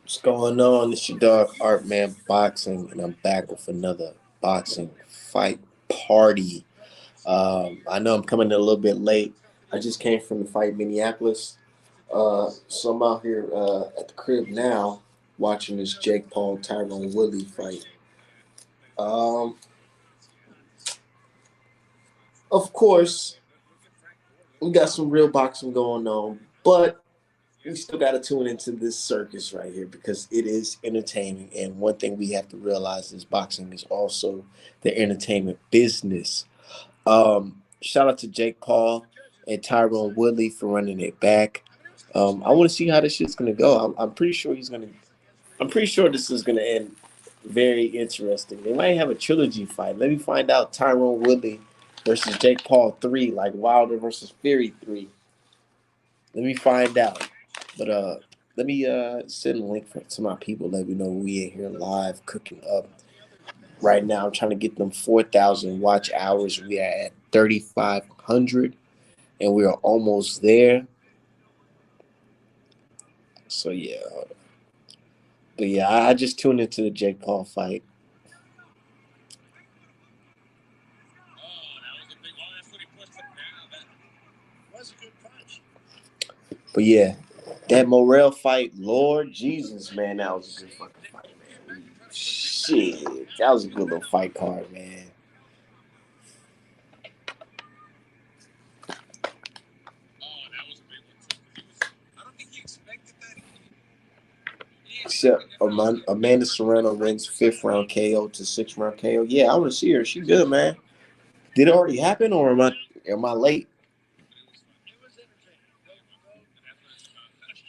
What's going on? It's your dog Art Man Boxing, and I'm back with another boxing fight party. I know I'm coming in a little bit late. I just came from the fight in Minneapolis, so I'm out here at the crib now watching this Jake Paul Tyron Woodley fight. Um, of course, we got some real boxing going on, but we still got to tune into this circus right here because it is entertaining. And one thing we have to realize is boxing is also the entertainment business. Shout out to Jake Paul and Tyrone Woodley for running it back. I want to see how this shit's gonna go. I'm pretty sure he's gonna. I'm pretty sure this is gonna end very interesting. They might have a trilogy fight. Let me find out. Tyrone Woodley versus Jake Paul 3, like Wilder versus Fury 3. Let me find out. But let me send a link to my people. Let me know we in here live cooking up right now. I'm trying to get them 4,000 watch hours. We are at 3,500, and we are almost there. So yeah, but yeah, I just tuned into the Jake Paul fight. But yeah, that Morrell fight, Lord Jesus, man, that was a good fucking fight, man. Shit, that was a good little fight card, man. Except Amanda Serrano wins 5th round KO to 6th round KO. Yeah, I want to see her. She good, man. Did it already happen, or am I late?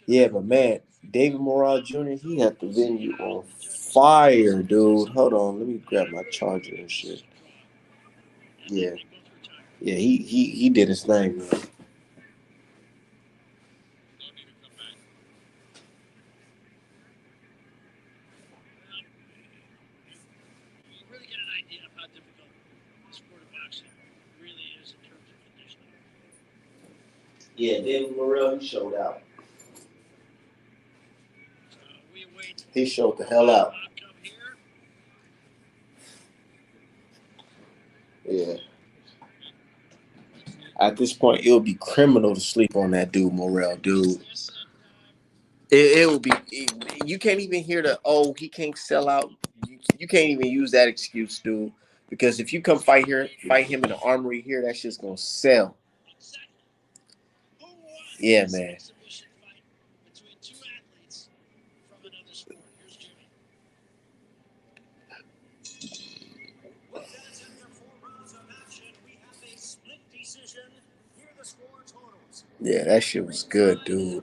Yeah, but man, David Morrell Jr. He had the venue on fire, dude. Hold on, let me grab my charger and shit. Yeah, yeah, he did his thing, man. Yeah, David Morrell, he showed out. He showed the hell out. Yeah. At this point, it would be criminal to sleep on that dude, Morrell, dude. It will be. You can't even hear the he can't sell out. You can't even use that excuse, dude. Because if you come fight him in the armory here, that shit's gonna sell. Yeah, man. Yeah, that shit was good, dude.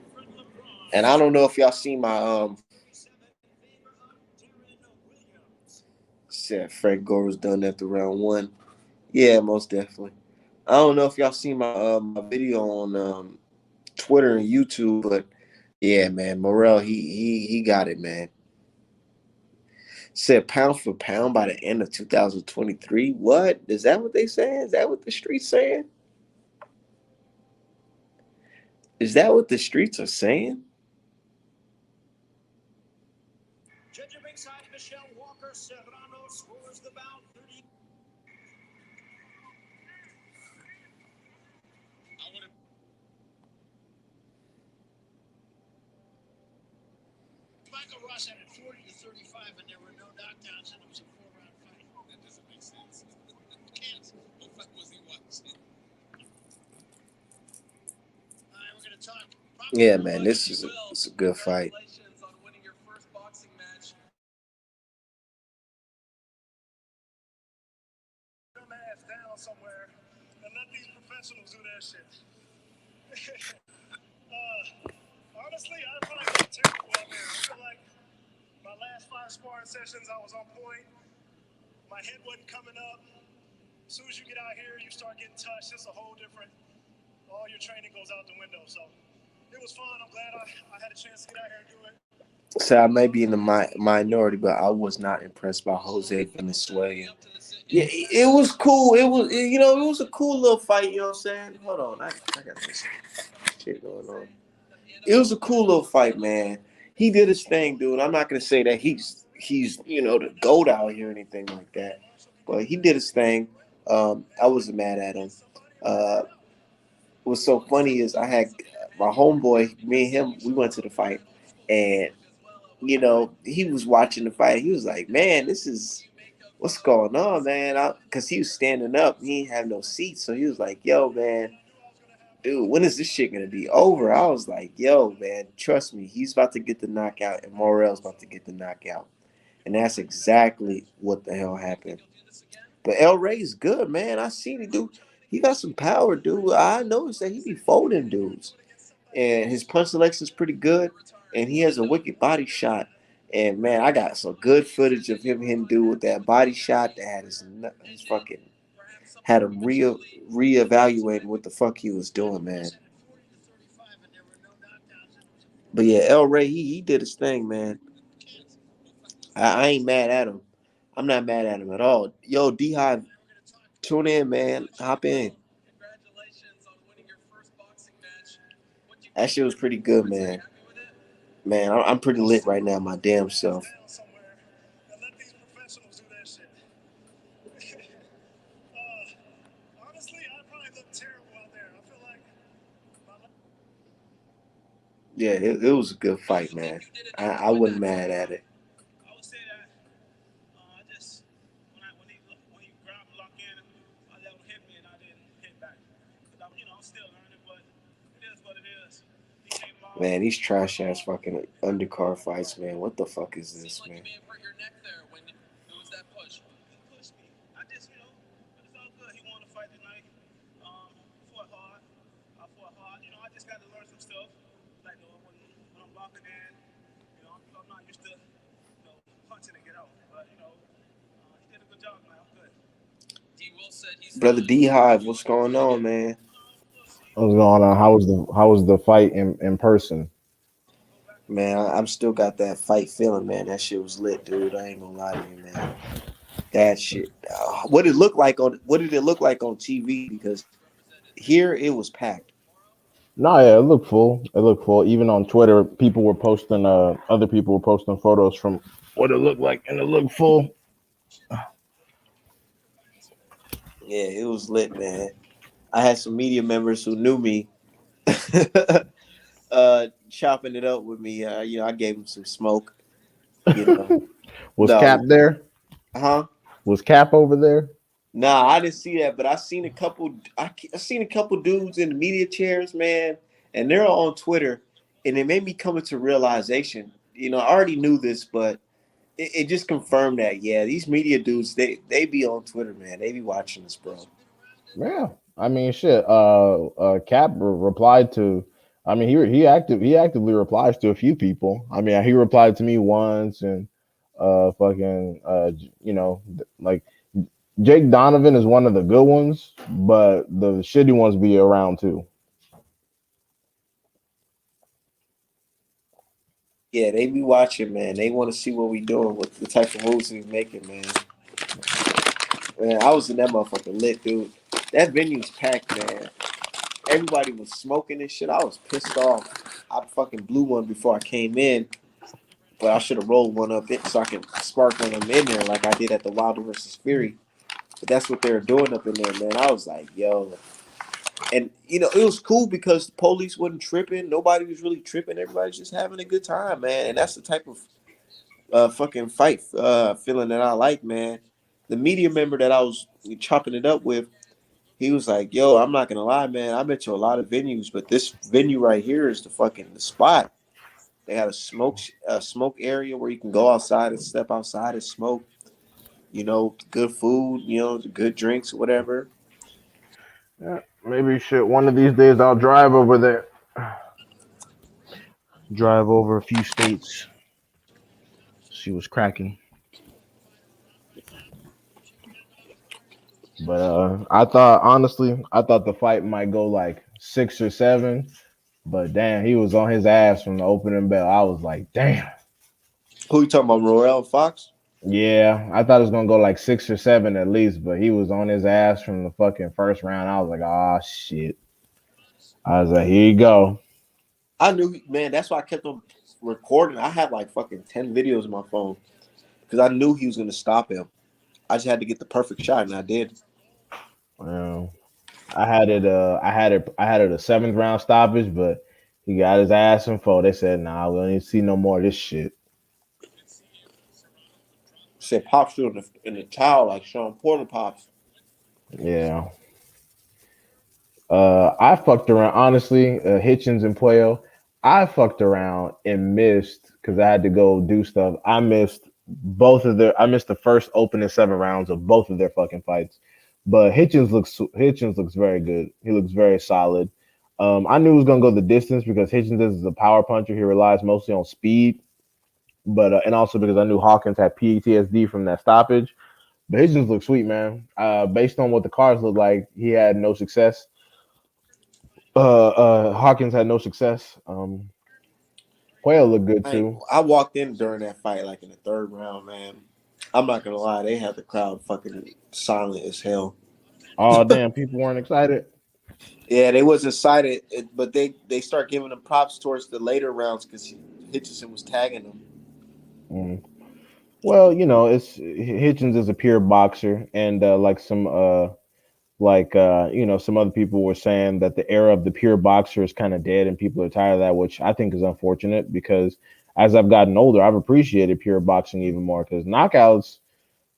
And I don't know if y'all seen my said Frank Gore was done after round one. Yeah, most definitely. I don't know if y'all seen my video on Twitter and YouTube, but yeah, man, Morrell, he got it, man. Said pound for pound by the end of 2023. What? Is that what they saying? Is that what the streets saying? Is that what the streets are saying? Judging ringside, Michelle Walker, Serrano scores the bout. Michael Ross had it 40 to 35, and there were no knockdowns, and it was a 4-round fight. That doesn't make sense. Can't. What fight was he watching? All right, we're going to talk. Yeah, man, this is it's a good fight. Congratulations on winning your first boxing match. Dumbass down somewhere and let these professionals do that shit. Honestly, I feel like I'm terrible out there. I feel like my last 5 sparring sessions, I was on point. My head wasn't coming up. As soon as you get out here, you start getting touched. It's a whole different. All your training goes out the window. So it was fun. I'm glad I had a chance to get out here and do it. So I may be in the minority, but I was not impressed by Jose Venezuela. Yeah, it was cool. It was, it was a cool little fight. You know what I'm saying? Hold on, I got this shit going on. It was a cool little fight, man. He did his thing, dude. I'm not gonna say that he's the goat out here or anything like that, but he did his thing. I wasn't mad at him. Uh, what's so funny is I had my homeboy, me and him, we went to the fight, and he was watching the fight. He was like, "Man, this is what's going on, man?" Because he was standing up, he didn't have no seats, so he was like, "Yo, man, dude, when is this shit gonna be over?" I was like, "Yo, man, trust me, he's about to get the knockout, and Morrell's about to get the knockout," and that's exactly what the hell happened. But El Rey's good, man. I seen it, dude. He got some power, dude. I noticed that he be folding dudes, and his punch selection is pretty good, and he has a wicked body shot. And man, I got some good footage of him hitting dude with that body shot that had his fucking had him reevaluating what the fuck he was doing, man. But yeah, El Rey, he did his thing, man. I ain't mad at him. I'm not mad at him at all. Yo, D Hive, tune in, man. Hop in. That shit was pretty good, man. Man, I'm pretty lit right now, my damn self. Yeah, it was a good fight, man. I wasn't mad at it. Man, these trash ass fucking undercard fights, man. What the fuck is this, man? Brother D Hive, what's going on, man? What's going on? How was the fight in person? Man, I'm still got that fight feeling, man. That shit was lit, dude. I ain't gonna lie to you, man. That shit. What did it look like on TV? Because here it was packed. No, yeah, it looked full. It looked full. Even on Twitter, people were posting. Other people were posting photos from what it looked like, and it looked full. Yeah, it was lit, man. I had some media members who knew me, chopping it up with me. I gave them some smoke. You know, Was Cap no, there? huh? Was Cap over there? Nah, I didn't see that, but I seen a couple. I seen a couple dudes in the media chairs, man, and they're all on Twitter, and it made me come into realization. I already knew this, but it just confirmed that. Yeah, these media dudes, they be on Twitter, man. They be watching this, bro. Yeah, I mean, shit. Cap replied to. I mean, he actively replies to a few people. I mean, he replied to me once, and fucking like Jake Donovan is one of the good ones, but the shitty ones be around too. Yeah, they be watching, man. They want to see what we doing, what the type of moves we making, man. Man, I was in that motherfucker lit, dude. That venue's packed, man. Everybody was smoking and shit. I was pissed off. I fucking blew one before I came in, but I should have rolled one up in so I can spark one of them in there like I did at the Wilder versus Fury. But that's what they were doing up in there, man. I was like, yo. And, it was cool because the police wasn't tripping. Nobody was really tripping. Everybody's just having a good time, man. And that's the type of fucking fight feeling that I like, man. The media member that I was chopping it up with, he was like, "Yo, I'm not gonna lie, man. I've been to a lot of venues, but this venue right here is the spot. They got a smoke area where you can go outside and step outside and smoke. Good food, good drinks, whatever." Yeah, maybe shit. One of these days I'll drive over there. Drive over a few states. See what's cracking. But I thought the fight might go like 6 or 7. But damn, he was on his ass from the opening bell. I was like, damn. Who you talking about, Morrell Fox? Yeah, I thought it was gonna go like 6 or 7 at least, but he was on his ass from the fucking first round. I was like, oh shit. I was like, here you go. I knew, man. That's why I kept on recording. I had like fucking 10 videos on my phone because I knew he was gonna stop him. I just had to get the perfect shot, and I did. Well, I had it. I had it a seventh round stoppage, but he got his ass in four. They said, "Nah, we don't need to see no more of this shit." Said Pops threw in the towel like Sean Porter Pops. Yeah. I fucked around. Honestly, Hitchens and Puello, I fucked around and missed because I had to go do stuff. I missed both of their. I missed the first opening 7 rounds of both of their fucking fights. But Hitchens looks very good. He looks very solid. I knew he was gonna go the distance because Hitchens is a power puncher. He relies mostly on speed, but and also because I knew Hawkins had PTSD from that stoppage. But Hitchens looks sweet, man. Based on what the cards look like, he had no success. Hawkins had no success. Quayle looked good too. I walked in during that fight like in the third round, man. I'm not gonna lie, they had the crowd fucking silent as hell. Oh damn, people weren't excited. Yeah, they was excited, but they start giving them props towards the later rounds because Hitchison was tagging them. Mm. Well, it's Hitchens is a pure boxer, and some other people were saying that the era of the pure boxer is kind of dead, and people are tired of that, which I think is unfortunate because as I've gotten older, I've appreciated pure boxing even more because knockouts,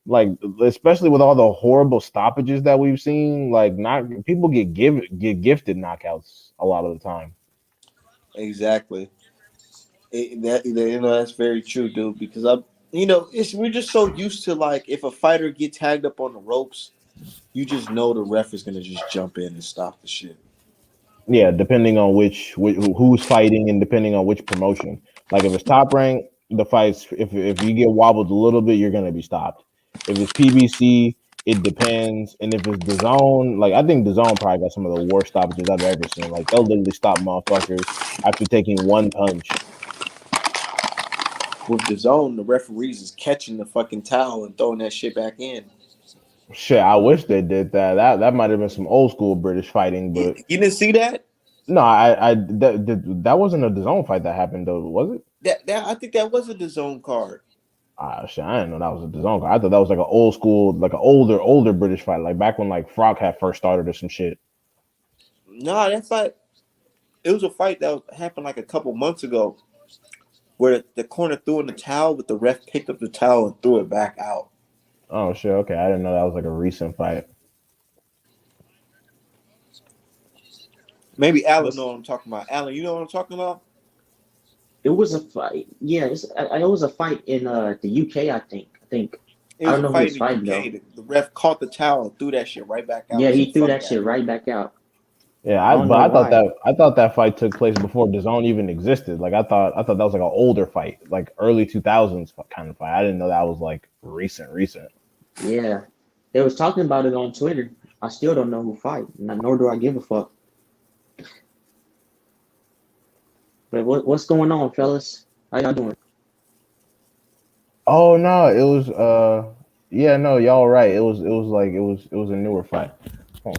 like especially with all the horrible stoppages that we've seen, like not people get gifted knockouts a lot of the time. Exactly. That's very true, dude. Because we're just so used to like if a fighter get tagged up on the ropes, you just know the ref is gonna just jump in and stop the shit. Yeah, depending on who's fighting and depending on which promotion. Like if it's top rank, the fights if you get wobbled a little bit, you're gonna be stopped. If it's PBC, it depends. And if it's the zone, like I think the zone probably got some of the worst stoppages I've ever seen. Like they'll literally stop motherfuckers after taking one punch. With the zone, the referees is catching the fucking towel and throwing that shit back in. Shit, I wish they did that. That might have been some old school British fighting, You but didn't see that? no, that wasn't a zone fight that happened though, was it? That I think that was a zone card. Ah, shit, I didn't know that was a DAZN card. I thought that was like an old school, like an older British fight, like back when like Frog had first started or some shit. No, that fight. It was a fight that happened like a couple months ago, where the corner threw in the towel, but the ref picked up the towel and threw it back out. Oh shit, okay, I didn't know that was like a recent fight. Maybe Alan know Was what I'm talking about. Alan, you know what I'm talking about? it was a fight? Yeah, it was a fight in the UK. I think It I was don't a know who fight was in the fighting UK. though. The ref caught the towel and threw that shit right back out Yeah, and he said, threw "Fuck that that." shit right back out. Yeah, I don't know why. I thought that fight took place before DAZN even existed. Like I thought that was like an older fight, like early 2000s kind of fight. I didn't know that was like recent. Yeah, they was talking about it on Twitter. I still don't know who fight, nor do I give a fuck. But what's going on, fellas? How y'all doing? Oh no, it was yeah, no, y'all right. It was a newer fight. Oh,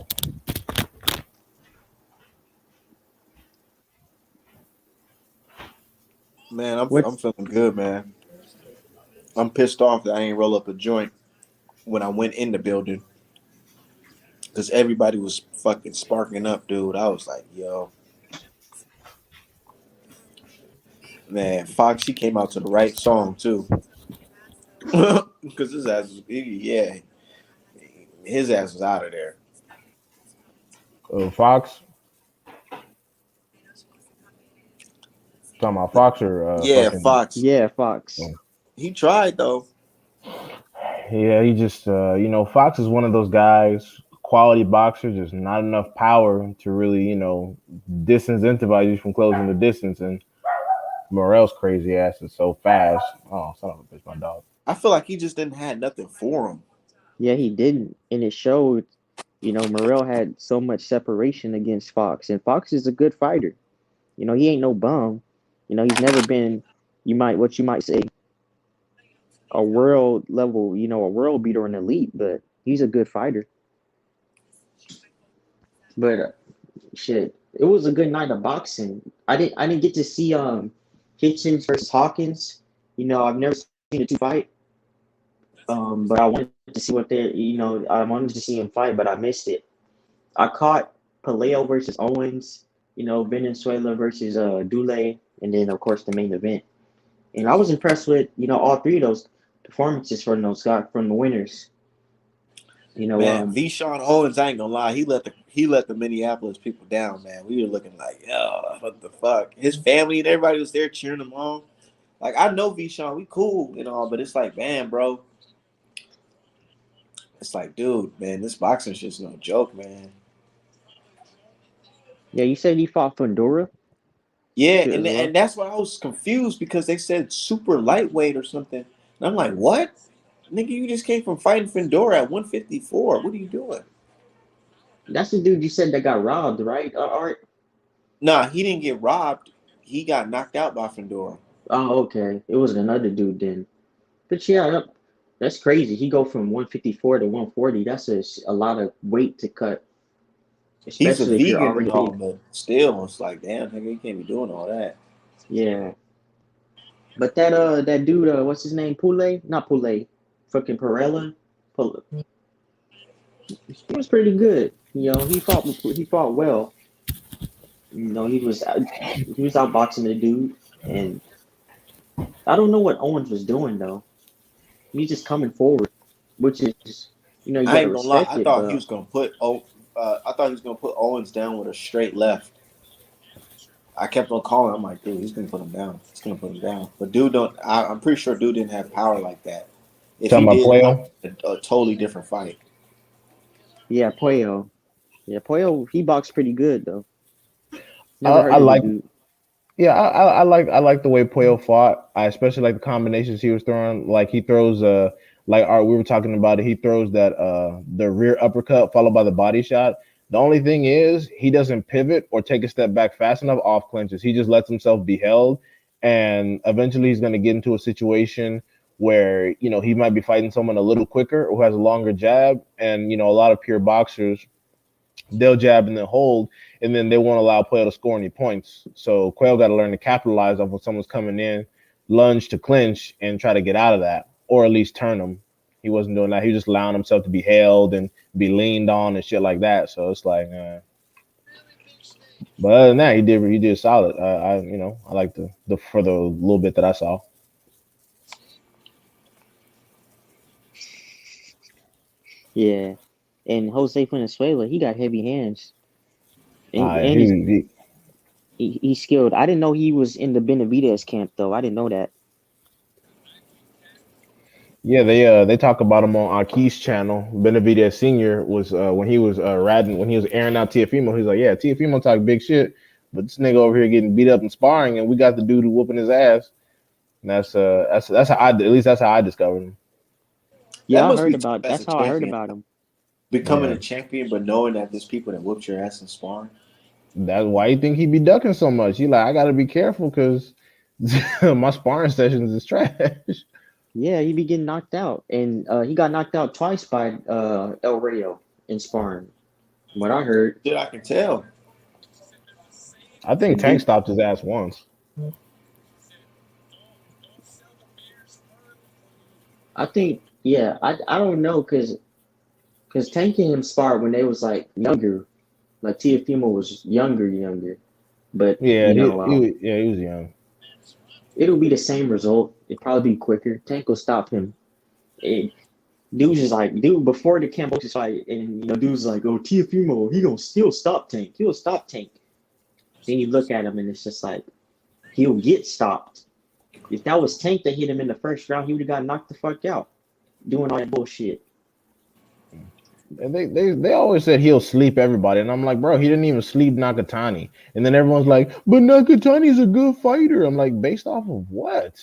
Man, I'm What? feeling good, man. I'm pissed off that I ain't roll up a joint when I went in the building because everybody was fucking sparking up, dude. I was like, yo, man, Fox, he came out to the right song too, because his ass was, yeah, his ass was out of there. Fox, talking about Fox or Yeah, fucking. Fox, Yeah, Fox. he tried though. Yeah, he just Fox is one of those guys, quality boxer, just not enough power to really, distance incentivize you from closing the distance. And Morrell's crazy ass is so fast. Oh, son of a bitch, my dog. I feel like he just didn't have nothing for him. Yeah, he didn't, and it showed. Morrell had so much separation against Fox, and Fox is a good fighter. He ain't no bum. He's never been. You might say a world level, a world beater or an elite, but he's a good fighter. But shit, it was a good night of boxing. I didn't get to see Hitchens versus Hawkins. You know, I've never seen the two fight. But I wanted to see what they, I wanted to see him fight, but I missed it. I caught Paleo versus Owens, Venezuela versus Dule, and then of course the main event. And I was impressed with, all three of those performances from those guys, from the winners. Man, Vishon Owens, I ain't gonna lie, he let the Minneapolis people down, man. We were looking like, yo, what the fuck? His family and everybody was there cheering him on. Like, I know Vishon, we cool and all, but it's like, man, bro. It's like, dude, man, this boxing's just no joke, man. Yeah, you said he fought Fundora? Yeah, Too, as well. and that's why I was confused because they said super lightweight or something. And I'm like, what? Nigga, you just came from fighting Fedora at 154. What are you doing? That's the dude you said that got robbed, right, Art? Nah, he didn't get robbed. He got knocked out by Fedora. Oh, okay. It was another dude then. But yeah, that's crazy. He go from 154 to 140. That's a lot of weight to cut, He's a especially if you're vegan and already all, big. but still, it's like, damn, nigga, you can't be doing all that. Yeah. But that dude, what's his name? Pule? Not Pule. Fucking Perella. Pule. He was pretty good. He fought well. He was outboxing the dude, and I don't know what Owens was doing though. He's just coming forward, which is you I gotta ain't gonna lie. respect it, but I thought he was gonna put Owens down with a straight left. I kept on calling. I'm like, dude, he's gonna put him down. He's gonna put him down. But dude, don't. I'm pretty sure dude didn't have power like that. If he Talking about did, it might Puello? be a totally different fight. yeah, Puello. Yeah, Puello, he boxed pretty good though. Never I heard of the like dude. Yeah, I like the way Puello fought. I especially like the combinations he was throwing. Like he throws like Art, we were talking about it. He throws that the rear uppercut followed by the body shot. The only thing is he doesn't pivot or take a step back fast enough off clinches. He just lets himself be held, and eventually he's going to get into a situation where he might be fighting someone a little quicker or who has a longer jab. And a lot of pure boxers, they'll jab and then hold, and then they won't allow Quail to score any points. So Quail got to learn to capitalize off when someone's coming in, lunge to clinch, and try to get out of that, or at least turn them. He wasn't doing that. He was just allowing himself to be held and be leaned on and shit like that. So it's like, but other than that, he did solid. I like the for the little bit that I saw. Yeah, and Jose Venezuela, he got heavy hands, and, Uh, and he's he, he he's skilled. I didn't know he was in the Benavidez camp though. I didn't know that. Yeah, they talk about him on Aki's channel. Benavidez Senior was when he was when he was airing out Tiafimo, he's like, yeah, Tiafimo talk big shit, but this nigga over here getting beat up and sparring, and we got the dude who whooping his ass. And that's how at least that's how I discovered him. That Yeah, I must heard be tough about. as That's a how I heard champion. about him. Becoming Yeah, a champion, but knowing that there's people that whooped your ass in sparring. that's why you think he be ducking so much. He like, I gotta be careful because my sparring sessions is trash. Yeah, he be getting knocked out, and he got knocked out twice by El Rayo in sparring. What I heard, Shit, I can tell. I the think Tank dude. stopped his ass once. I think, yeah, I don't know because Tank and him sparred when they was like younger, like Tiafimo was younger, but Yeah, he was young. it'll be the same result. It'd probably be quicker. Tank will stop him. It, dude's just like, dude, before the Cambosis fight, and dude's like, oh, Tiafimo, he'll stop Tank. He'll stop Tank. Then you look at him, and it's just like, he'll get stopped. If that was Tank that hit him in the first round, he would have got knocked the fuck out doing all that bullshit. And they always said he'll sleep everybody, and I'm like, bro, he didn't even sleep Nakatani. And then everyone's like, but Nakatani's a good fighter. I'm like, based off of what?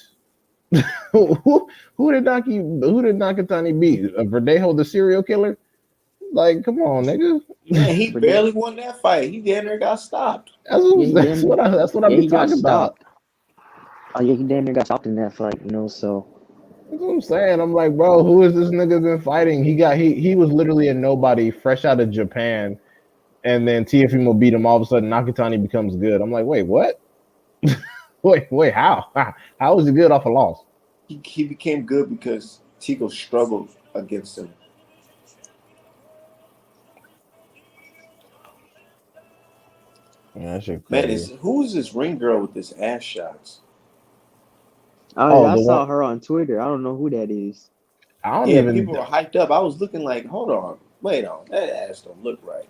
Who did Nakatani beat? Verdejo, the serial killer? Like, come on, nigga. Man, he But they, barely won that fight. He damn near got stopped. yeah, he damn near, That's what I yeah, be he got talking about. stopped. Oh yeah, he damn near got stopped in that fight. So That's what I'm saying. I'm like, bro, who is this nigga been fighting? He was literally a nobody, fresh out of Japan, and then Teofimo beat him. All of a sudden, Nakatani becomes good. I'm like, wait, what? wait, how? How was he good off a loss? He became good because Tico struggled against him. Yeah, that shit Man, crazy. who is this ring girl with this ass shots? Oh, Oh, yeah, I the saw one her on Twitter. I don't know who that is. I don't Yeah, even people were hyped up. I was looking like, hold on, wait on, that ass don't look right.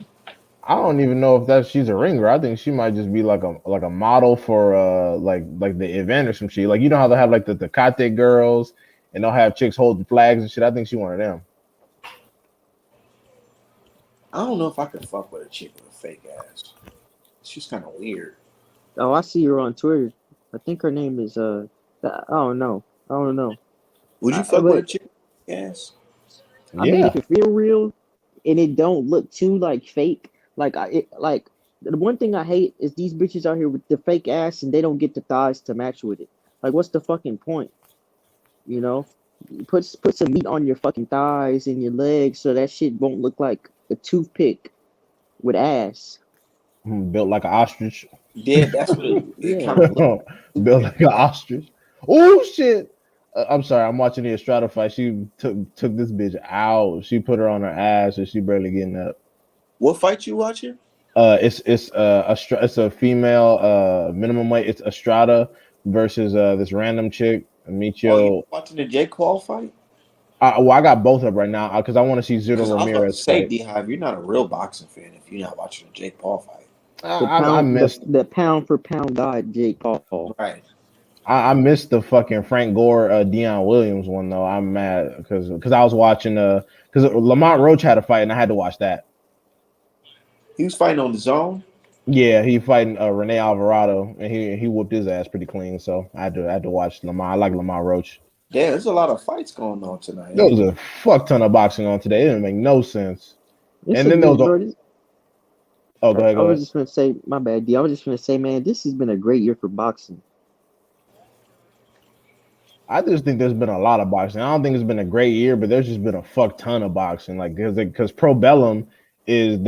I don't even know if she's a ringer. I think she might just be like a model for like the event or some shit. Like you know how they have like the Kate girls and they'll have chicks holding flags and shit. I think she one of them. I don't know if I could fuck with a chick with a fake ass. She's kind of weird. Oh, I see her on Twitter. I think her name is I don't know. I don't know. Would you fuck with a But chick with a fake ass? I mean, Yeah. if it feel real and it don't look too like fake, like the one thing I hate is these bitches out here with the fake ass and they don't get the thighs to match with it. Like, what's the fucking point? You know, put some meat on your fucking thighs and your legs so that shit won't look like a toothpick with ass. Built like an ostrich. Yeah, that's what it kind Yeah. of looked Built like. like an ostrich. Oh shit. I'm sorry. I'm watching the Estrada fight. She took this bitch out. She put her on her ass and she barely getting up. What fight you watching? It's a female minimum weight. It's Estrada versus this random chick, Oh, you Michio. watching the Jake Paul fight? Well, I got both up right now because I want to see Zerto Because I was about to Ramirez say, fight. D-Hive, you're not a real boxing fan if you're not watching the Jake Paul fight. I missed The pound for pound god Jake Paul. Right. I missed the fucking Frank Gore Deion Williams one though. I'm mad because I was watching because Lamont Roach had a fight and I had to watch that. He was fighting on the zone. Yeah, he fighting Rene Alvarado and he whooped his ass pretty clean. So I had to watch Lamont. I like Lamont Roach. Damn, there's a lot of fights going on tonight. There was a fuck ton of boxing on today. It didn't make no sense. It's And a then there good, was bro. oh go I was ahead. just gonna say, my bad, D. I was just gonna say, man, this has been a great year for boxing. I just think there's been a lot of boxing. I don't think it's been a great year, but there's just been a fuck ton of boxing. Like because Pro Bellum is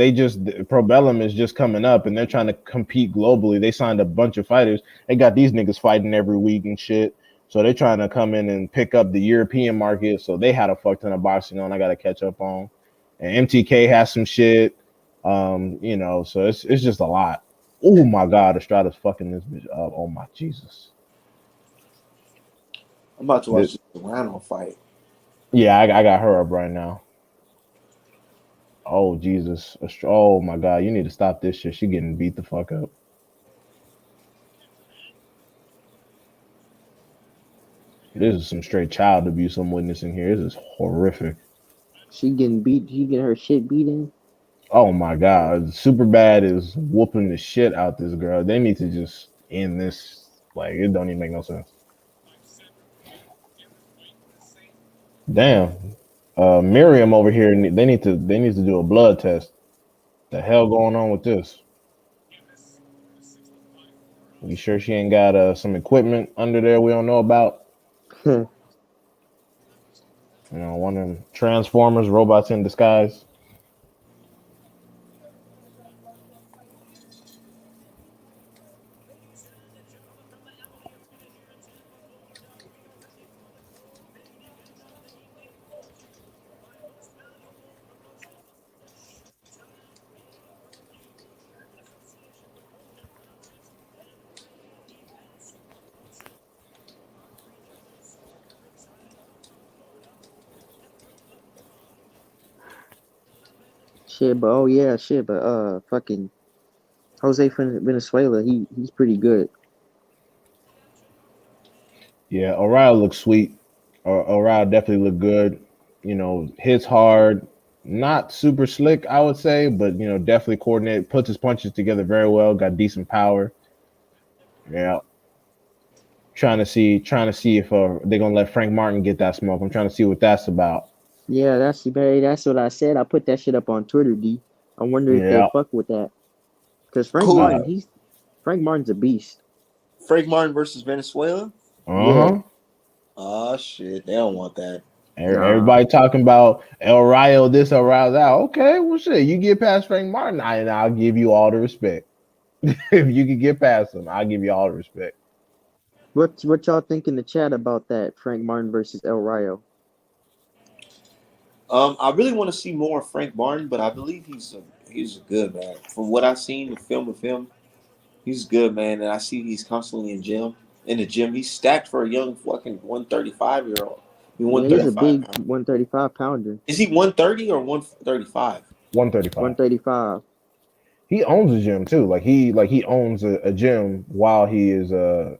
just coming up and they're trying to compete globally. They signed a bunch of fighters. They got these niggas fighting every week and shit. So they're trying to come in and pick up the European market. So they had a fuck ton of boxing on. I got to catch up on. And MTK has some shit. So it's just a lot. Oh my God, Estrada's fucking this bitch up. Oh my Jesus. I'm about to watch the Serrano fight. Yeah, I got her up right now. Oh Jesus! Oh my God! You need to stop this shit. She getting beat the fuck up. This is some straight child abuse I'm witnessing here. This is horrific. She getting her shit beaten. Oh my God! Super Bad is whooping the shit out this girl. They need to just end this. Like it don't even make no sense. Damn. Miriam over here. They need to do a blood test. The hell going on with this? You sure she ain't got some equipment under there we don't know about? One of them Transformers, robots in disguise. Fucking Jose from Venezuela, he's pretty good. Yeah, O'Reilly looks sweet. O'Reilly definitely looked good. Hits hard, not super slick, I would say, but definitely coordinated, puts his punches together very well, got decent power. Yeah. Trying to see if they're gonna let Frank Martin get that smoke. I'm trying to see what that's about. Yeah, that's what I said. I put that shit up on Twitter, D. I wonder if they'll Yeah. fuck with that. Because Cool. Frank Martin's a beast. Frank Martin versus Venezuela. Yeah. Uh-huh. Oh shit, they don't want that. Nah. Everybody talking about El Rayo this, El Rayo that. Okay, well shit, you get past Frank Martin, I'll give you all the respect. If you can get past him, I'll give you all the respect. What y'all think in the chat about that Frank Martin versus El Rayo? I really want to see more of Frank Martin, but I believe he's a good man. From what I've seen, the film of him, he's good, man. And I see he's constantly in the gym. He's stacked for a young fucking 135-year-old. He Yeah, he's a 135 big pound. 135 pounder. Is he 130 or 135? 135. 135. He owns a gym too. He owns a gym while he is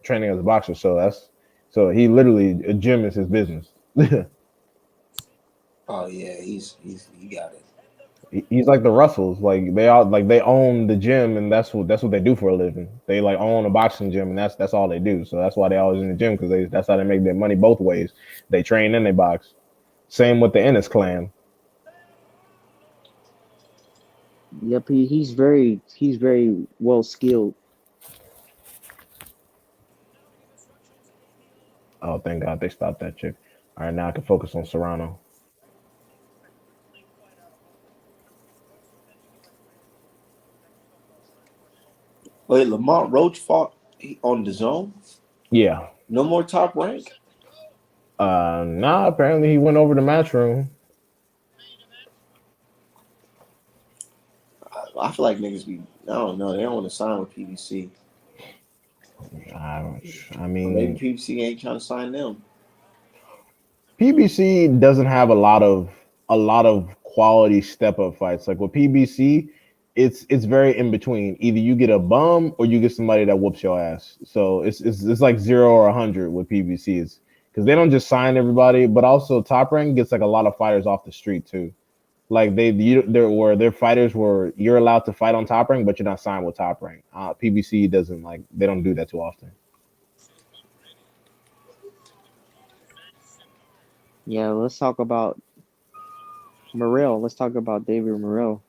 training as a boxer. So he literally a gym is his business. Oh yeah, he got it. He's like the Russells. Like they all like they own the gym and that's what they do for a living. They like own a boxing gym and that's all they do. So that's why they always in the gym because that's how they make their money both ways. They train and they box. Same with the Ennis clan. Yep, he's very well skilled. Oh, thank God they stopped that chick. All right, now I can focus on Serrano. Wait, Lamont Roach fought on the zone. Yeah. No more Top Rank. Nah. Apparently he went over the matchroom. I feel like niggas be. I don't know. They don't want to sign with PBC. I Or maybe mean, PBC ain't trying to sign them. PBC doesn't have a lot of quality step up fights. Like with PBC, it's very in between. Either you get a bum or you get somebody that whoops your ass. So it's like 0 or 100 with PBC. Is because they don't just sign everybody, but also Top Rank gets like a lot of fighters off the street too. Like there were their fighters were you're allowed to fight on Top Rank, but you're not signed with Top Rank. PBC doesn't like they don't do that too often. Yeah, let's talk about Morrell. Let's talk about David Morrell.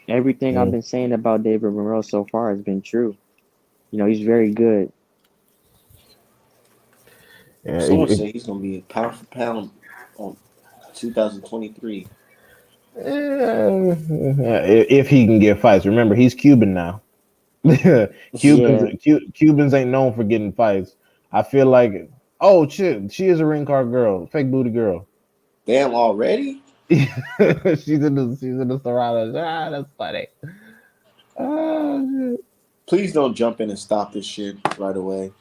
Everything I've Mm. been saying about David Morrell so far has been true. He's very good. Yeah, Someone said he's gonna be pound for pound on 2023. if he can get fights. Remember, he's Cuban now. Cubans, Yeah. Cubans ain't known for getting fights. I feel like, oh shit, she is a ring card girl, fake booty girl. Damn, already? She's in the Serrano. That's funny. Shit. Please don't jump in and stop this shit right away.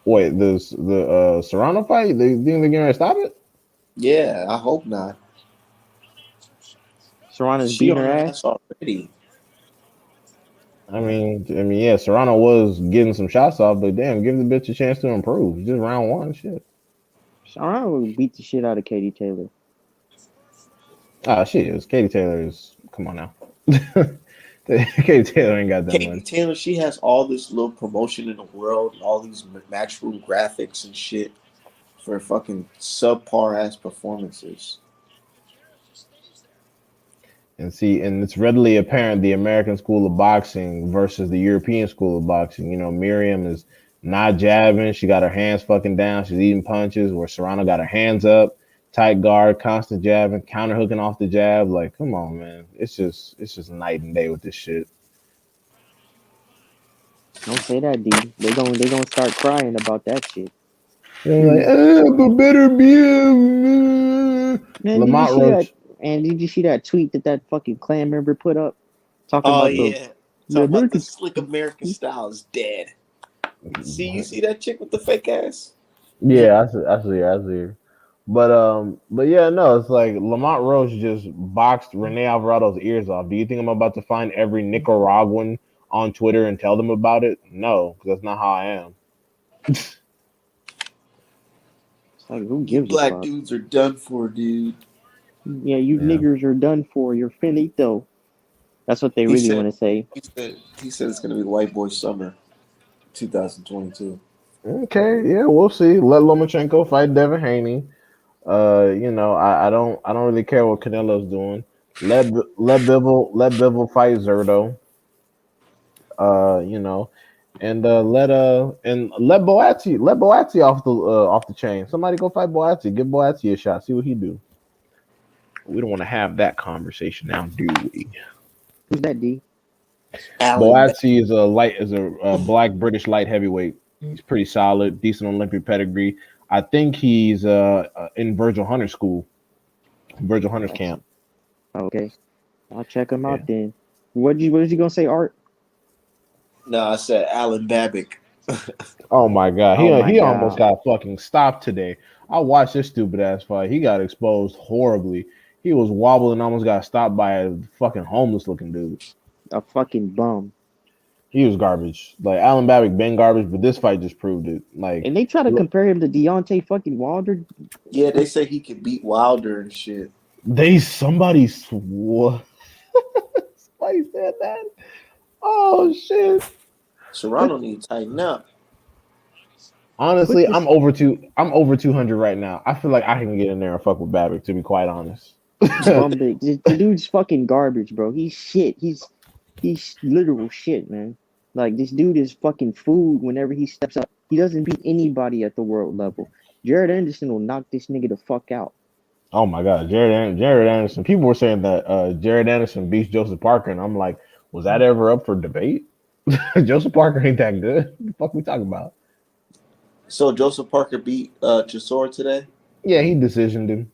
Wait, the Serrano fight? They think they're gonna stop it? Yeah, I hope not. Serrano's She beating on her her ass. ass already. I mean, yeah, Serrano was getting some shots off, but damn, give the bitch a chance to improve. Just round one, shit. Serrano beat the shit out of Katie Taylor. Ah, she is. Katie Taylor is. Come on now. Katie Taylor ain't got that Katie much. Taylor, she has all this little promotion in the world, all these matchroom graphics and shit for fucking subpar ass performances. And see, and it's readily apparent the American school of boxing versus the European school of boxing. Miriam is not jabbing. She got her hands fucking down. She's eating punches. Where Serrano got her hands up, tight guard, constant jabbing, counter hooking off the jab. Like, come on, man. It's just night and day with this shit. Don't say that, D. They gonna start crying about that shit. They're like, but better be Man, did you Lamont see that? Roach. And did you see that tweet that fucking clan member put up talking Oh about the yeah. the Talking about the American? slick American style is dead. You see that chick with the fake ass? Yeah, I see. But yeah, no, it's like Lamont Roach just boxed Rene Alvarado's ears off. Do you think I'm about to find every Nicaraguan on Twitter and tell them about it? No, because that's not how I am. It's like, who You gives a black fuck? dudes are done for, dude. Yeah, you Yeah. niggers are done for. You're finito. That's what they He really said want to say. he said it's gonna be white boy summer 2022. Okay, yeah, we'll see. Let Lomachenko fight Devin Haney. I don't really care what Canelo's doing. Let Bivol fight Zerto. Uh, you know, And let Boatsy off the chain. Somebody go fight Boatsy. Give Boatsy a shot. See what he do. We don't want to have that conversation now, do we? Who's that, D? Boatsy is a black British light heavyweight. He's pretty solid, decent Olympic pedigree. I think he's in Virgil Hunter's school, Virgil Hunter's camp. Okay, I'll check him out then. What did you gonna say, Art? No, I said Alan Babick. Oh my god, he God. almost got fucking stopped today. I watched this stupid ass fight. He got exposed horribly. He was wobbling, almost got stopped by a fucking homeless looking dude. A fucking bum. He was garbage. Like Alan Babick been garbage, but this fight just proved it. Like, and they try to compare him to Deontay fucking Wilder. Yeah, they say he could beat Wilder and shit. Somebody swore. Somebody said that. Oh shit. Serrano need to tighten up. Honestly, I'm over 200 right now. I feel like I can get in there and fuck with Babick, to be quite honest. The dude's fucking garbage, bro. He's shit. He's literal shit, man. Like, this dude is fucking food whenever he steps up. He doesn't beat anybody at the world level. Jared Anderson will knock this nigga the fuck out. Oh my god, Jared Anderson. People were saying that Jared Anderson beats Joseph Parker, and I'm like, was that ever up for debate? Joseph Parker ain't that good. What the fuck we talking about? So Joseph Parker beat Chisora today? Yeah, he decisioned him.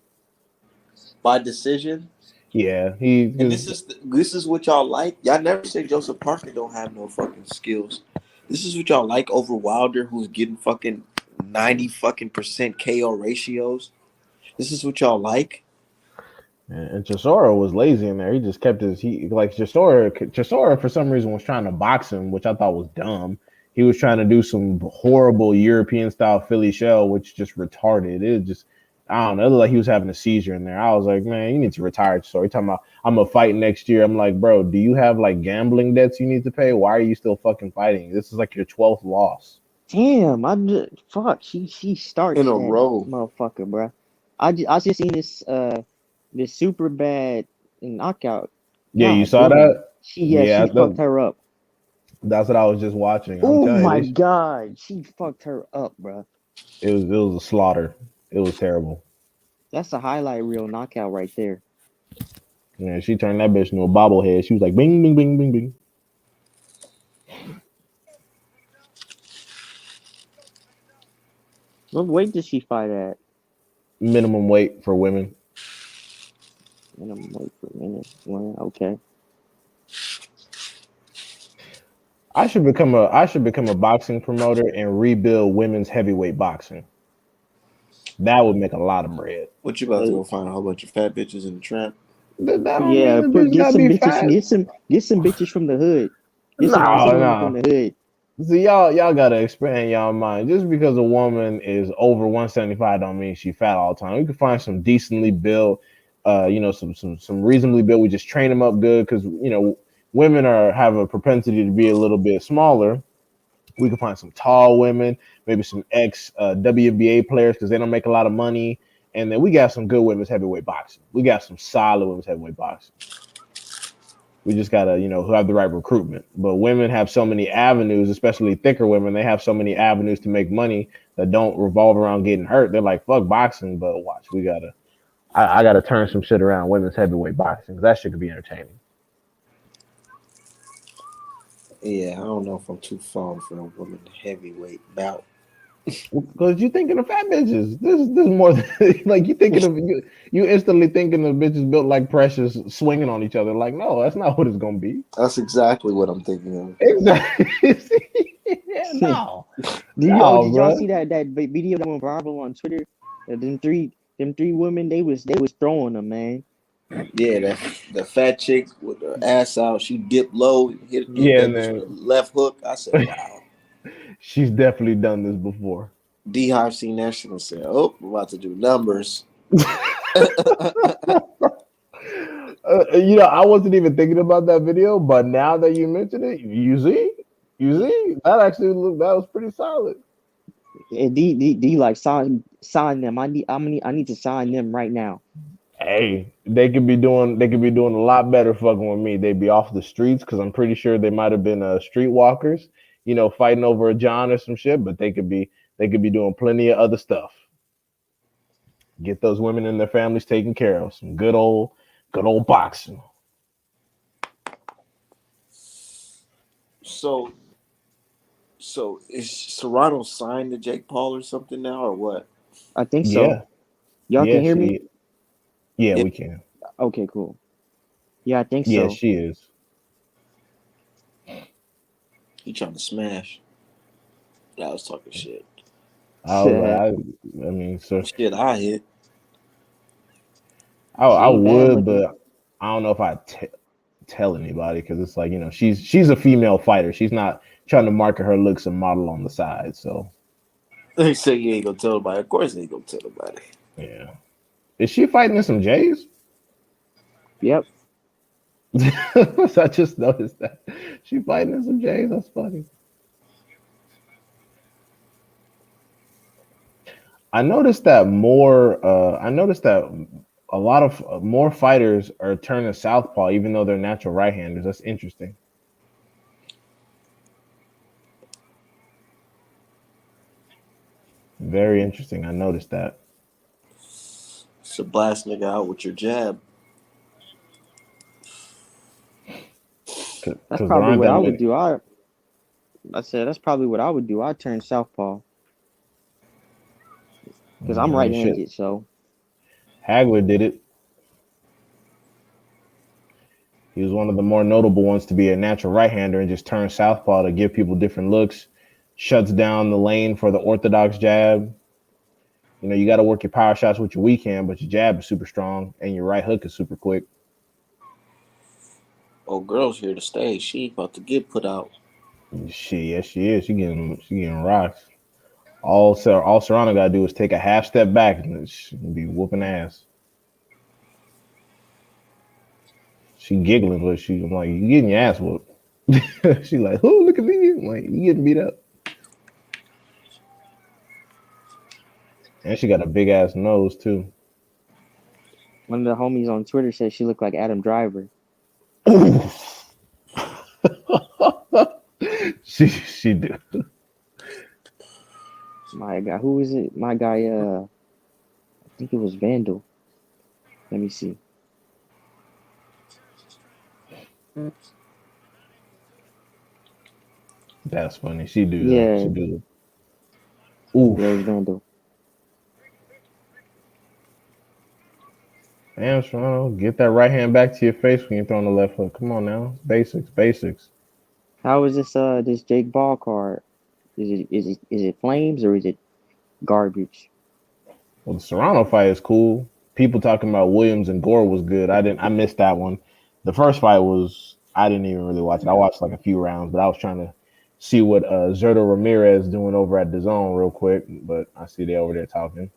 By decision? Yeah, And this is what y'all like. Y'all never say Joseph Parker don't have no fucking skills. This is what y'all like over Wilder, who's getting fucking 90 fucking % KO ratios. This is what y'all like. And Chisora was lazy in there. He just kept Chisora for some reason was trying to box him, which I thought was dumb. He was trying to do some horrible European style Philly shell, which just retarded. It just, I don't know, it looked like he was having a seizure in there. I was like, man, you need to retire. So he talking about, I'm gonna fight next year. I'm like, bro, do you have like gambling debts you need to pay? Why are you still fucking fighting? This is like your 12th loss. Damn, fuck. She starts in a row, motherfucker, bro. I just seen this super bad knockout. Yeah, you saw that? She fucked her up. That's what I was just watching. Oh my god, she fucked her up, bro. It was a slaughter. It was terrible. That's a highlight reel knockout right there. Yeah, she turned that bitch into a bobblehead. She was like, bing, bing, bing, bing, bing. What weight did she fight at? Minimum weight for women. Minimum weight for women. Well, okay. I should become a boxing promoter and rebuild women's heavyweight boxing. That would make a lot of bread. What you about to go find a whole bunch of fat bitches in the trap? Yeah, get some bitches from the hood. Get some from the hood. See, y'all gotta expand y'all mind. Just because a woman is over 175 don't mean she fat all the time. We can find some decently built, some reasonably built. We just train them up good because women have a propensity to be a little bit smaller. We can find some tall women, maybe some ex WNBA players because they don't make a lot of money. And then we got some good women's heavyweight boxing. We got some solid women's heavyweight boxing. We just gotta, who have the right recruitment. But women have so many avenues, especially thicker women. They have so many avenues to make money that don't revolve around getting hurt. They're like, fuck boxing, but watch, I gotta turn some shit around women's heavyweight boxing because that shit could be entertaining. Yeah, I don't know if I'm too fond for a woman heavyweight bout. Because you thinking of fat bitches. This is more than, like you thinking of you instantly thinking of bitches built like Precious swinging on each other. Like, no, that's not what it's gonna be. That's exactly what I'm thinking of. Exactly. No. Did y'all see that video that went viral on Twitter? Them three women, they was throwing them, man. Yeah, the fat chick with her ass out, she dipped low, hit the left hook. I said, wow. She's definitely done this before. D-Hive seen that shit and said, oh, we're about to do numbers. I wasn't even thinking about that video, but now that you mentioned it, you see, that was pretty solid. And D like sign them. I need to sign them right now. Hey, they could be doing a lot better fucking with me. They'd be off the streets because I'm pretty sure they might have been streetwalkers. fighting over a John or some shit, but they could be doing plenty of other stuff. Get those women and their families taken care of. Some good old boxing. So is Serrano signed to Jake Paul or something now, or what? I think so. Yeah. Y'all Yeah, can hear me? Yeah, Yeah. we can. Okay, cool. Yeah, I think Yeah, so. she is. He trying to smash. I was talking shit. I was like, I mean, so Shit, I hit. She I ain't bad would, looking. but I don't know if I tell anybody because it's like she's a female fighter. She's not trying to market her looks and model on the side. So They say you ain't gonna tell nobody. Of course, you ain't gonna tell nobody. yeah, is she fighting in some J's? Yep. I just noticed that she fighting in some J's. That's funny. I noticed that more. I noticed that a lot of more fighters are turning southpaw, even though they're natural right-handers. That's interesting. Very interesting. I noticed that. So blast nigga out with your jab. That's Because there probably aren't what that I would many. do. I said that's probably what I would do. I'd turn southpaw because I I'm mean, shit. right-handed. So Hagler did it. He was one of the more notable ones to be a natural right-hander and just turn southpaw to give people different looks. Shuts down the lane for the orthodox jab. You got to work your power shots with your weak hand, but your jab is super strong and your right hook is super quick. Oh, girl's here to stay. She about to get put out. Shit, yes, she is. She getting rocks. All Serrano got to do is take a half step back and she be whooping ass. She giggling, but I'm like, you getting your ass whooped. She like, oh, look at me. I'm like, you getting beat up. And she got a big ass nose too. one of the homies on Twitter said she looked like Adam Driver. She do. My guy, who is it? My guy, I think it was Vandal. Let me see. That's funny. She do though. Yeah, She do. yeah, it was Oof. Vandal. Damn, Serrano, get that right hand back to your face when you're throwing the left hook. Come on now. Basics, basics. How is this Jake Ball card? Is it flames or is it garbage? Well, the Serrano fight is cool. People talking about Williams and Gore was good. I missed that one. The first fight I didn't even really watch it. I watched like a few rounds, but I was trying to see what Zerto Ramirez doing over at the zone real quick. But I see they over there talking.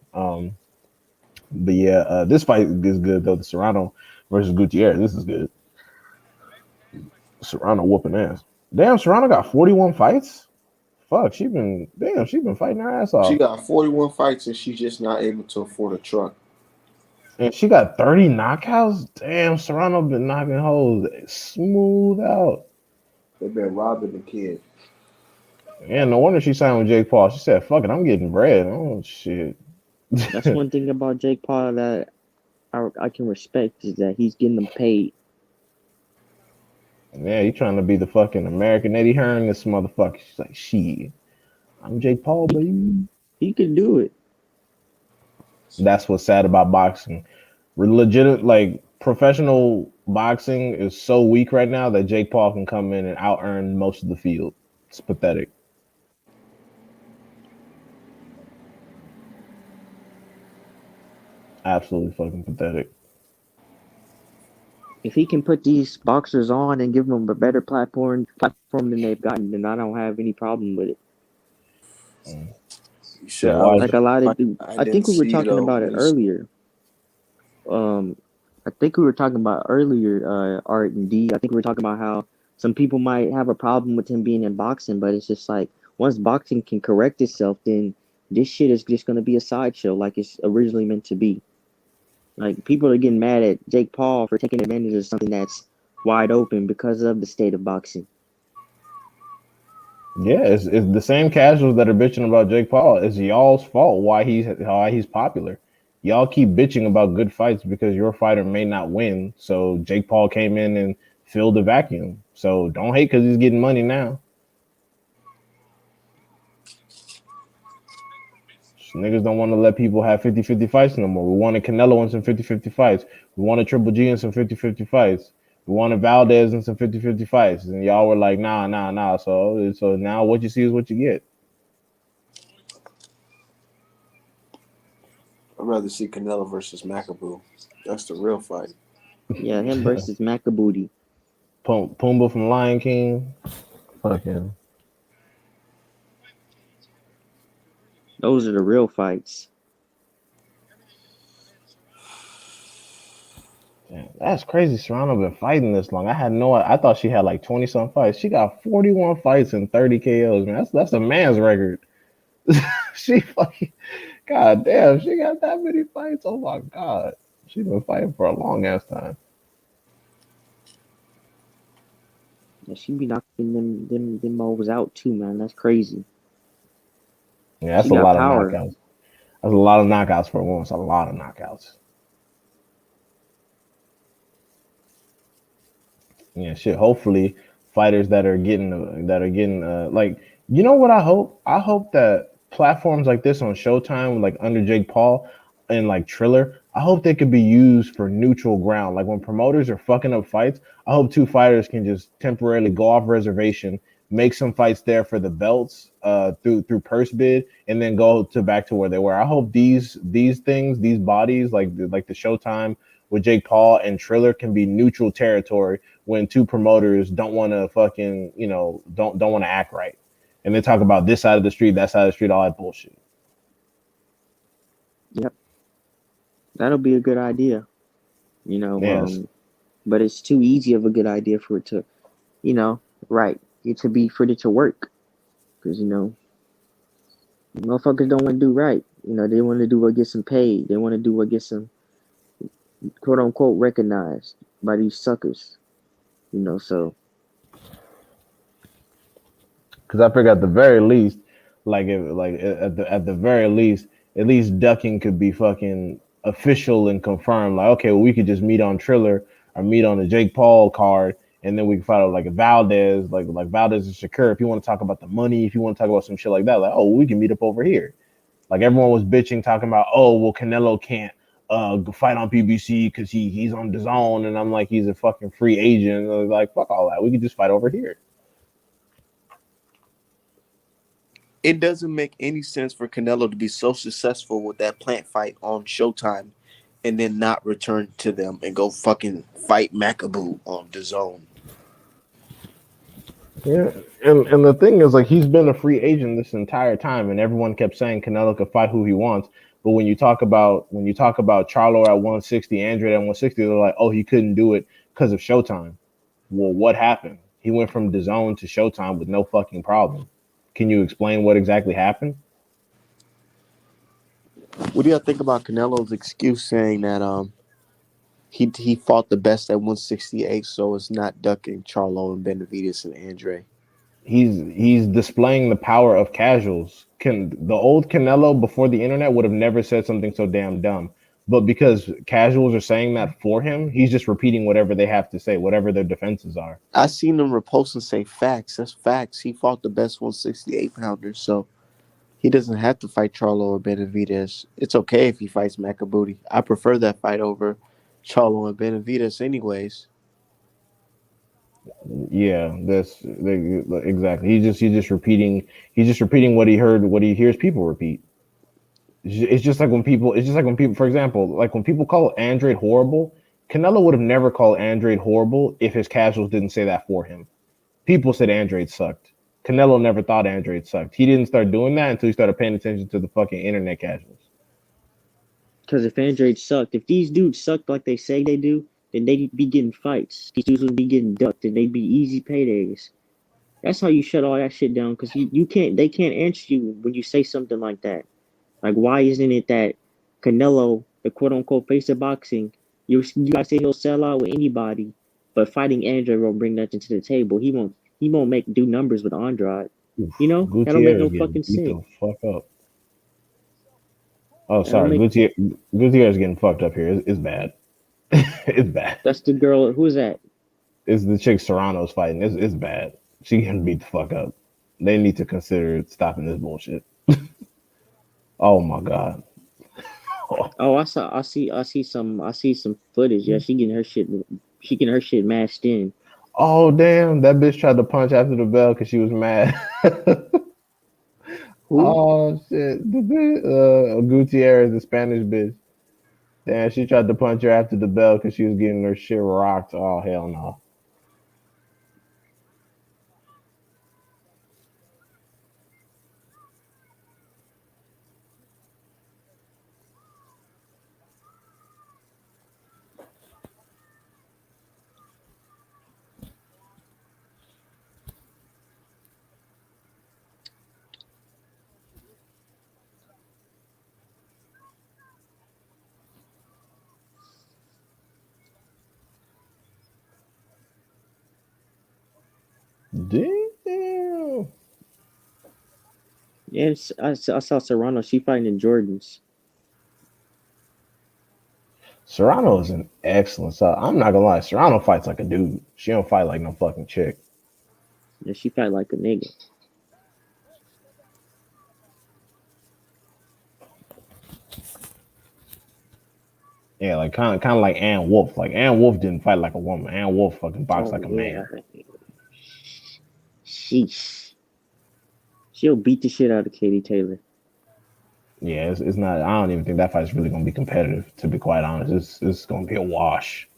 But yeah, this fight is good though. The Serrano versus Gutierrez. This is good. Serrano whooping ass. Damn, Serrano got 41 fights. Fuck, she been fighting her ass She off. got 41 fights and she's just not able to afford a truck. And she got 30 knockouts. Damn, Serrano been knocking hoes smooth out. They've been robbing the kid. And no wonder she signed with Jake Paul. She said, "Fuck it, I'm getting bread." Oh shit. That's one thing about Jake Paul that I can respect is that he's getting them paid. Yeah, he trying to be the fucking American Eddie Hearn. This motherfucker. She's like, "Shit, I'm Jake Paul, baby." He could do it. That's what's sad about boxing. Legit, like professional boxing is so weak right now that Jake Paul can come in and out earn most of the field. It's pathetic. Absolutely fucking pathetic. If he can put these boxers on and give them a better platform than they've gotten, then I don't have any problem with it. Mm. Shit, Now, why is Like a lot of dudes. I I didn't think we were see talking though. about it earlier. Um, I think we were talking about earlier, Art and D. I think we were talking about how some people might have a problem with him being in boxing, but it's just like once boxing can correct itself, then this shit is just gonna be a sideshow like it's originally meant to be. Like people are getting mad at Jake Paul for taking advantage of something that's wide open because of the state of boxing. Yeah, it's the same casuals that are bitching about Jake Paul. It's y'all's fault why he's popular. Y'all keep bitching about good fights because your fighter may not win. So Jake Paul came in and filled the vacuum. So don't hate because he's getting money now. Niggas don't want to let people have 50-50 fights no more. We wanted Canelo in some 50-50 fights. We wanted Triple G in some 50-50 fights. We wanted Valdez in some 50-50 fights. And y'all were like, nah, nah, nah. So now what you see is what you get. I'd rather see Canelo versus Macaboo. That's the real fight. Yeah, him versus Macabooty. Pumbaa from Lion King. Fucking. Those are the real fights. Damn, that's crazy. Serrano been fighting this long. I thought she had like 20 some fights. She got 41 fights and 30 KOs, man. That's a man's record. She fucking god damn, she got that many fights. Oh my god. She's been fighting for a long ass time. Yeah, she be knocking them moles out too, man. That's crazy. Yeah, that's She a got lot of power. knockouts. That's a lot of knockouts for a woman. It's a lot of knockouts. Yeah, shit. Hopefully, fighters that are getting like, you know what I hope? I hope that platforms like this on Showtime, like under Jake Paul and like Triller, I hope they could be used for neutral ground. Like when promoters are fucking up fights, I hope two fighters can just temporarily go off reservation, make some fights there for the belts, through purse bid, and then go to back to where they were. I hope these things, these bodies, like the Showtime with Jake Paul and Triller can be neutral territory when two promoters don't want to fucking, don't want to act right. And they talk about this side of the street, that side of the street, all that bullshit. Yep, that'll be a good idea. You know, Yes. but it's too easy of a good idea for it to, you know, right? It to be for it to work because motherfuckers don't want to do right. They want to do what gets them paid. They want to do what gets them quote unquote recognized by these suckers. So Because I figure at the very least, at the very least, at least ducking could be fucking official and confirmed. Like, okay, well, we could just meet on Triller or meet on the Jake Paul card, and then we can fight out like a Valdez, like Valdez and Shakur. If you want to talk about the money, if you want to talk about some shit like that, like, oh, we can meet up over here. Like everyone was bitching, talking about, oh, well, Canelo can't fight on PBC because he's on the zone, and I'm like, he's a fucking free agent. Like, fuck all that. We could just fight over here. It doesn't make any sense for Canelo to be so successful with that plant fight on Showtime and then not return to them and go fucking fight Macaboo on the zone. Yeah, and the thing is, like, he's been a free agent this entire time, and everyone kept saying Canelo could fight who he wants. But when you talk about Charlo at 160, Andre at 160, they're like, oh, he couldn't do it because of Showtime. Well, what happened? He went from DAZN to Showtime with no fucking problem. Can you explain what exactly happened? What do y'all think about Canelo's excuse saying that he fought the best at 168, so it's not ducking Charlo and Benavidez and Andre? He's displaying the power of casuals. Can the old Canelo before the internet would have never said something so damn dumb. But because casuals are saying that for him, he's just repeating whatever they have to say, whatever their defenses are. I seen them repost and say facts. That's facts. He fought the best 168 pounder, so he doesn't have to fight Charlo or Benavidez. It's okay if he fights Macabooty. I prefer that fight over Charlo and Benavidez, anyways. Yeah, exactly. He's just repeating what he heard, what he hears people repeat. It's just like when people, for example, like when people call Andrade horrible, Canelo would have never called Andrade horrible if his casuals didn't say that for him. People said Andrade sucked. Canelo never thought Andrade sucked. He didn't start doing that until he started paying attention to the fucking internet casuals. because if Andrade sucked, if these dudes sucked like they say they do, then they'd be getting fights. These dudes would be getting ducked, and they'd be easy paydays. That's how you shut all that shit down. Because you can't, they can't answer you when you say something like that. Like, why isn't it that Canelo, the quote unquote face of boxing, you guys say he'll sell out with anybody, but fighting Andrade won't bring nothing to the table. He won't make do numbers with Andrade. Oof. You know, that don't make Gutierrez no getting fucking beat sense. the fuck up. Oh, That don't sorry. make. Gutierrez getting fucked up here. It's bad. It's bad. That's the girl. Who is that? It's the chick Serrano's fighting. It's bad. She getting beat the fuck up. They need to consider stopping this bullshit. Oh my god. Oh, I see some footage. Yeah, she getting her shit. She getting her shit mashed in. Oh damn! That bitch tried to punch after the bell because she was mad. Who? Oh shit! The bitch, Gutierrez, the Spanish bitch. Damn, she tried to punch her after the bell because she was getting her shit rocked. Oh hell no! Damn. Yes, I saw Serrano. She fighting in Jordans. Serrano is an excellent side. I'm not gonna lie, Serrano fights like a dude. She don't fight like no fucking chick. Yeah, she fight like a nigga. Yeah, like kind of like Ann Wolf. Like Ann Wolf didn't fight like a woman. Ann Wolf fucking boxed Oh like a yeah. man. Sheesh. She'll beat the shit out of Katie Taylor. Yeah, it's not. I don't even think that fight's really gonna be competitive. To be quite honest, it's gonna be a wash.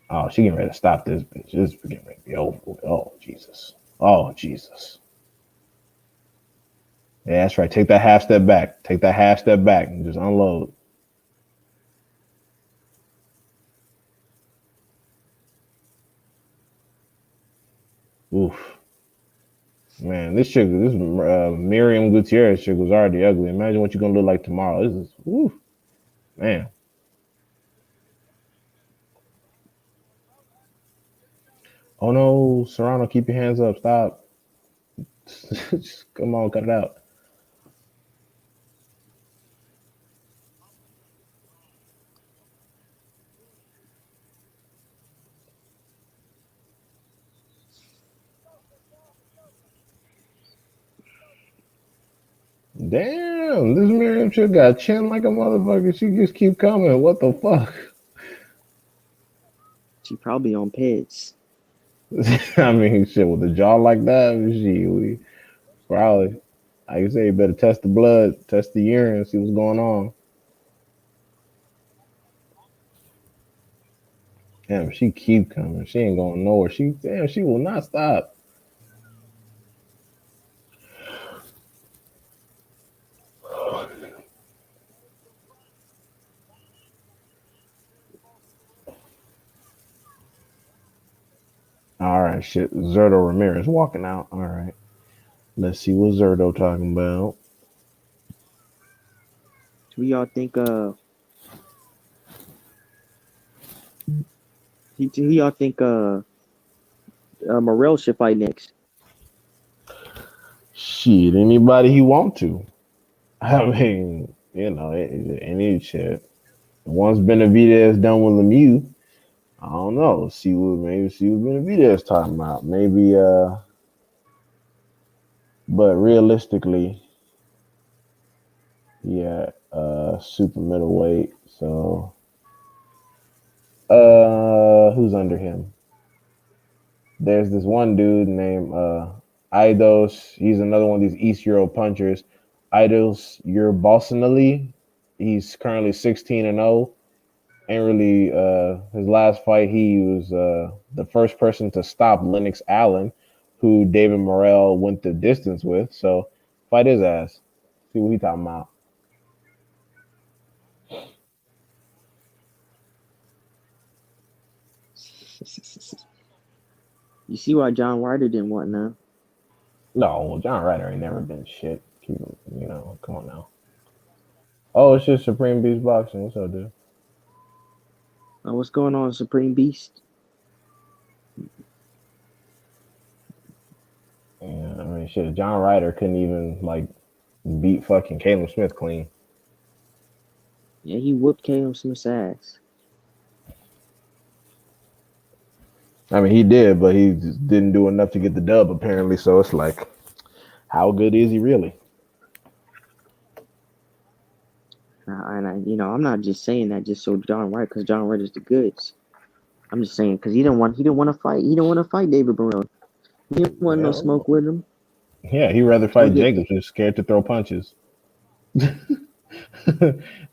Oh, she getting ready to stop this bitch. This is getting ready to be over with. Oh Jesus. Oh Jesus. Yeah, that's right. Take that half step back. Take that half step back and just unload. Oof. Man, this Miriam Gutierrez chick was already ugly. Imagine what you're gonna look like tomorrow. This is, oof, man. Oh no, Serrano, keep your hands up. Stop. Just, come on, cut it out. Damn, this Miriam chick got chin like a motherfucker. She just keep coming. What the fuck? She probably on peds. I mean, shit, with a jaw like that, we probably. Like you say, you better test the blood, test the urine, see what's going on. Damn, she keep coming. She ain't going nowhere. She will not stop. All right, shit. Zerto Ramirez walking out. All right. Let's see what Zerto talking about. Who y'all think? Who y'all think? Morrell should fight next. Shit, anybody he want to. I mean, any shit. Once Benavidez done with Lemieux, I don't know. See what Benavidez talking about. Maybe but realistically, yeah, super middleweight. So who's under him? There's this one dude named Eidos. He's another one of these East Euro punchers. Eidos Yerbosinali. He's currently 16-0. Ain't really his last fight. He was the first person to stop Lennox Allen, who David Morrell went the distance with. So fight his ass. See what he talking about. You see why John Ryder didn't want now? No, well, John Ryder ain't never been shit. Come on now. Oh, it's just Supreme Beast Boxing. What's up, dude? What's going on, Supreme Beast? shit, John Ryder couldn't even like beat fucking Caleb Smith clean. Yeah, he whooped Caleb Smith's ass. I mean, he did, but he just didn't do enough to get the dub apparently. So it's like, how good is he really? I'm not just saying that just so John Ryder, because John Ryder's the goods. I'm just saying because he didn't want to fight. He didn't want to fight David Morrell. He didn't want no smoke with him. Yeah, he'd rather fight Jacobs, who's scared to throw punches.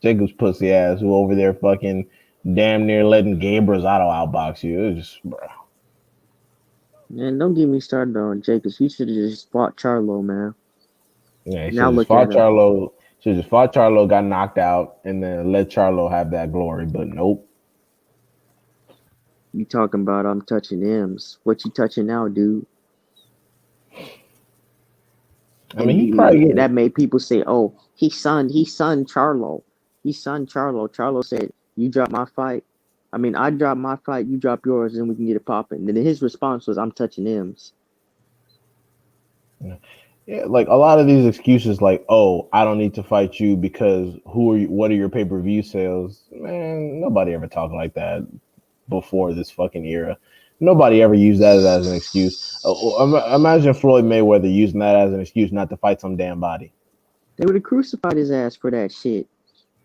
Jacobs pussy ass who over there fucking damn near letting Gabe Rosado outbox you. It was just, bro. Man, don't get me started on Jacobs. He should have just fought Charlo, man. Yeah, he should just fought Charlo. Should just fought Charlo, got knocked out, and then let Charlo have that glory. But nope. You talking about I'm touching M's? What you touching now, dude? I mean, he probably that made people say, "Oh, he sunned Charlo. He sunned Charlo." Charlo said, "You drop my fight. I mean, I drop my fight. You drop yours, and we can get it popping." Then his response was, "I'm touching M's." Yeah, like a lot of these excuses, like, "Oh, I don't need to fight you because who are you? What are your pay-per-view sales?" Man, nobody ever talked like that before this fucking era. Nobody ever used that as an excuse. Imagine Floyd Mayweather using that as an excuse not to fight some damn body. They would have crucified his ass for that shit.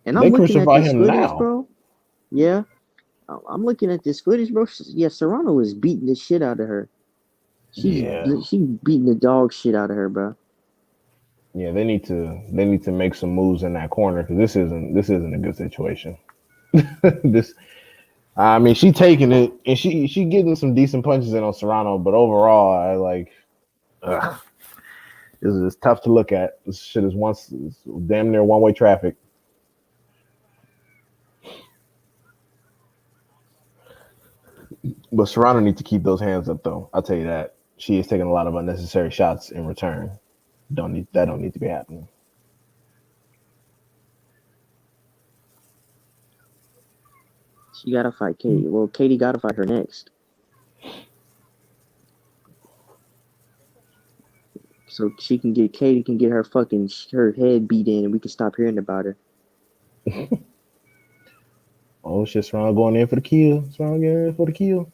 And they crucify him footage, now, bro. Yeah, I'm looking at this footage, bro. Yeah, Serrano was beating the shit out of her. She beating the dog shit out of her, bro. Yeah, they need to make some moves in that corner because this isn't a good situation. I mean, she taking it and she getting some decent punches in on Serrano, but overall, I like, this is tough to look at. This shit is damn near one-way traffic. But Serrano needs to keep those hands up, though. I'll tell you that. She is taking a lot of unnecessary shots in return. Don't need to be happening. She gotta fight Katie. Well, Katie gotta fight her next. So Katie can get her head beat in and we can stop hearing about her. Oh shit, Serrano going in for the kill. Serrano getting in for the kill.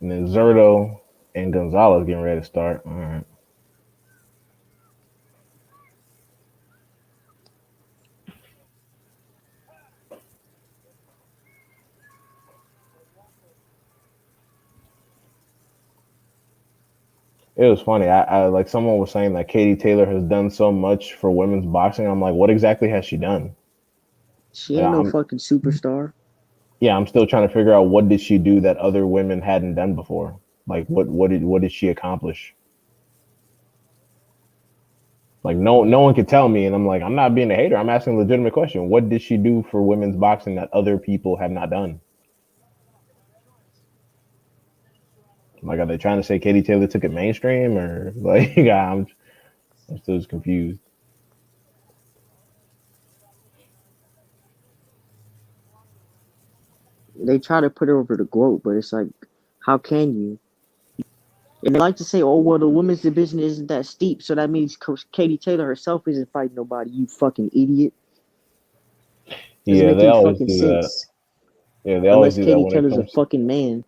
And then Zerto and Gonzalez getting ready to start. All right. It was funny. I like someone was saying that Katie Taylor has done so much for women's boxing. I'm like, what exactly has she done? She ain't no fucking superstar. Yeah, I'm still trying to figure out what did she do that other women hadn't done before. Like what did she accomplish? Like no one could tell me, and I'm like, I'm not being a hater. I'm asking a legitimate question. What did she do for women's boxing that other people have not done? Like, are they trying to say Katie Taylor took it mainstream, or like, I'm still just confused. They try to put her over the GOAT, but it's like, how can you? And they like to say, oh, well, the women's division isn't that steep, so that means Katie Taylor herself isn't fighting nobody, you fucking idiot. Doesn't make any fucking sense. Yeah, they always do that. Unless Katie Taylor's a fucking man.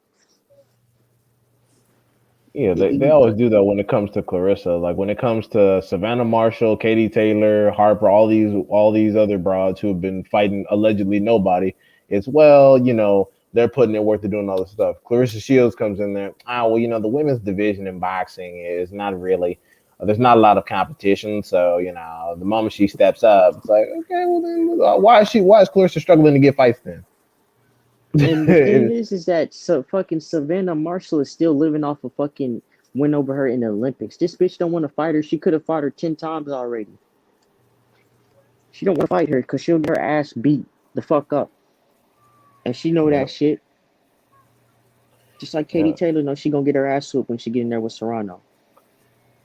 Yeah, they always do that when it comes to Clarissa. Like when it comes to Savannah Marshall, Katie Taylor, Harper, all these other broads who have been fighting allegedly nobody. It's they're putting in work, they're doing all this stuff. Clarissa Shields comes in there. The women's division in boxing is not really. There's not a lot of competition, so the moment she steps up, it's like, okay, well then why is Clarissa struggling to get fights then? And the thing is that fucking Savannah Marshall is still living off a fucking win over her in the Olympics. This bitch don't want to fight her. She could have fought her 10 times already. She don't want to fight her because she'll get her ass beat the fuck up. And she know that shit. Just like Katie Taylor knows she gonna get her ass whooped when she get in there with Serrano.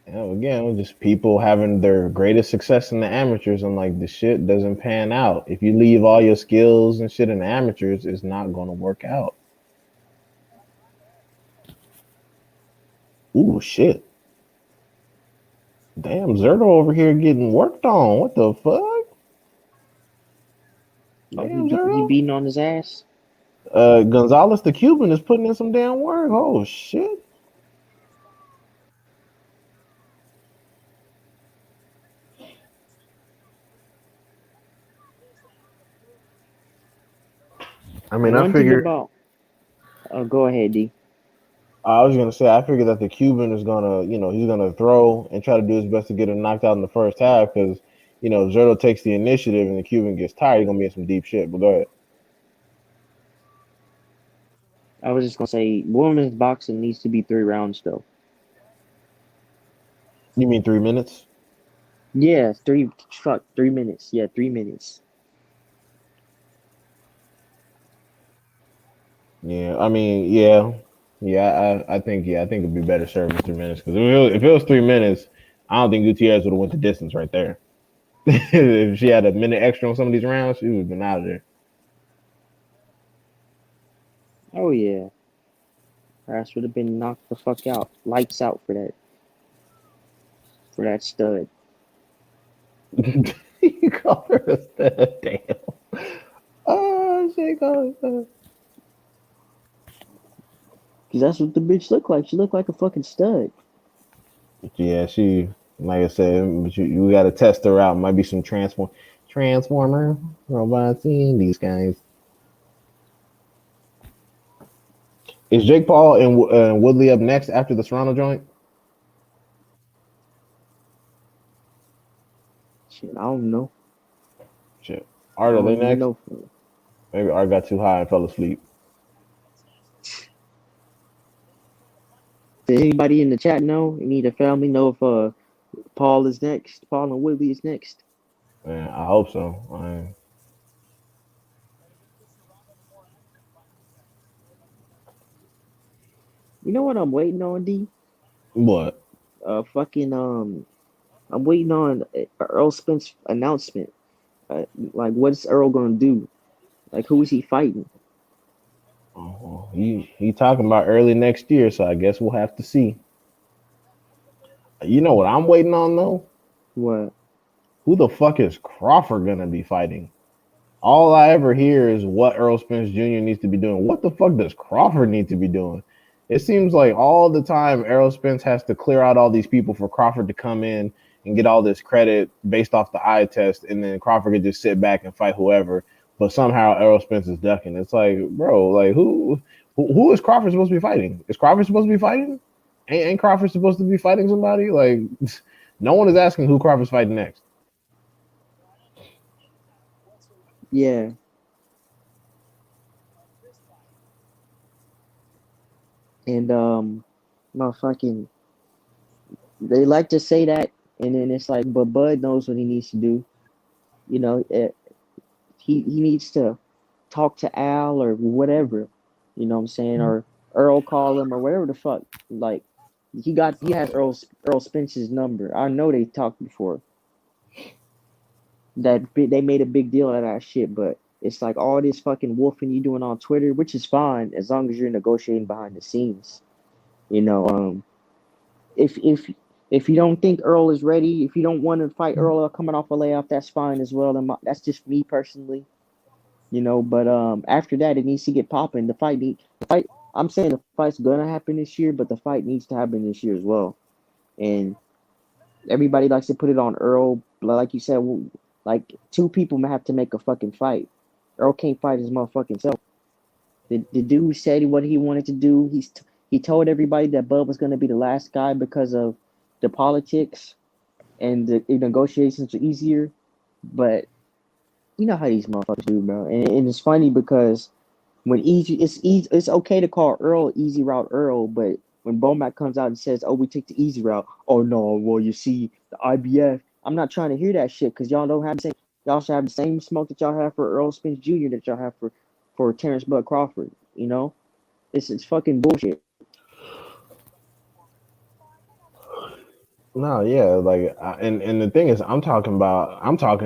Again, just people having their greatest success in the amateurs, and like the shit doesn't pan out. If you leave all your skills and shit in the amateurs, it's not going to work out. Ooh, shit. Damn, Zerto over here getting worked on. What the fuck? Oh, Damn, he Zerto. beating on his ass. Gonzalez the Cuban is putting in some damn work. Oh shit. I The mean, I one thing figured. about go ahead, D. I was gonna say, I figured that the Cuban is gonna, he's gonna throw and try to do his best to get him knocked out in the first half because, Zerto takes the initiative and the Cuban gets tired. He's gonna be in some deep shit. But go ahead. I was just gonna say women's boxing needs to be 3 rounds though. You mean 3 minutes? Yeah, 3 minutes. Yeah, 3 minutes. Yeah, I mean, yeah. I think it'd be better served in 3 minutes because if it was 3 minutes, I don't think Gutierrez would have went the distance right there. If she had a minute extra on some of these rounds, she would have been out of there. Oh yeah. Her ass would have been knocked the fuck out. Lights out for that stud. You call her a stud, damn. Oh shit, call her a stud. Cause that's what the bitch looked like. She looked like a fucking stud. Yeah, she, like I said, but you got to test her out. Might be some transformer robots in these guys. Is Jake Paul and Woodley up next after the Serrano joint? Shit, I don't know. Shit, I Art, are they don't even next? know. Maybe Art got too high and fell asleep. Does anybody in the chat know? Any of the family know if Paul is next? Paul and Woodley is next. Man, I hope so. You know what I'm waiting on, D? What? Fucking I'm waiting on Earl Spence announcement. Like, what's Earl gonna do? Like, who is he fighting? Oh, well, he talking about early next year, so I guess we'll have to see. You know what I'm waiting on though? What? Who the fuck is Crawford gonna be fighting? All I ever hear is what Earl Spence Jr. needs to be doing. What the fuck does Crawford need to be doing? It seems like all the time Errol Spence has to clear out all these people for Crawford to come in and get all this credit based off the eye test, and then Crawford could just sit back and fight whoever. But somehow Errol Spence is ducking. It's like, bro, like who is Crawford supposed to be fighting? Is Crawford supposed to be fighting? Ain't Crawford supposed to be fighting somebody? Like, no one is asking who Crawford's fighting next. Yeah. And motherfucking, they like to say that, and then it's like, but Bud knows what he needs to do. You know, he needs to talk to Al or whatever. You know what I'm saying? Or Earl call him or whatever the fuck. Like, he has Earl Spence's number. I know they talked before. They made a big deal out of that shit, but it's like all this fucking wolfing you doing on Twitter, which is fine as long as you're negotiating behind the scenes. You know, if you don't think Earl is ready, if you don't want to fight Earl coming off a layoff, that's fine as well. And that's just me personally, you know. But after that, it needs to get popping. The fight. I'm saying the fight's gonna happen this year, but the fight needs to happen this year as well. And everybody likes to put it on Earl, but like you said, like two people may have to make a fucking fight. Earl can't fight his motherfucking self. The dude said what he wanted to do. He told everybody that Bud was going to be the last guy because of the politics and the negotiations are easier. But you know how these motherfuckers do, bro. And it's funny because when it's okay to call Earl Easy Route Earl, but when Bomac comes out and says, "Oh, we take the easy route," oh no, well you see the IBF. I'm not trying to hear that shit because y'all don't have the same. Y'all should have the same smoke that y'all have for Earl Spence Jr. that y'all have for Terrence Bud Crawford. You know, it's fucking bullshit. No, yeah, like, and the thing is, I'm talking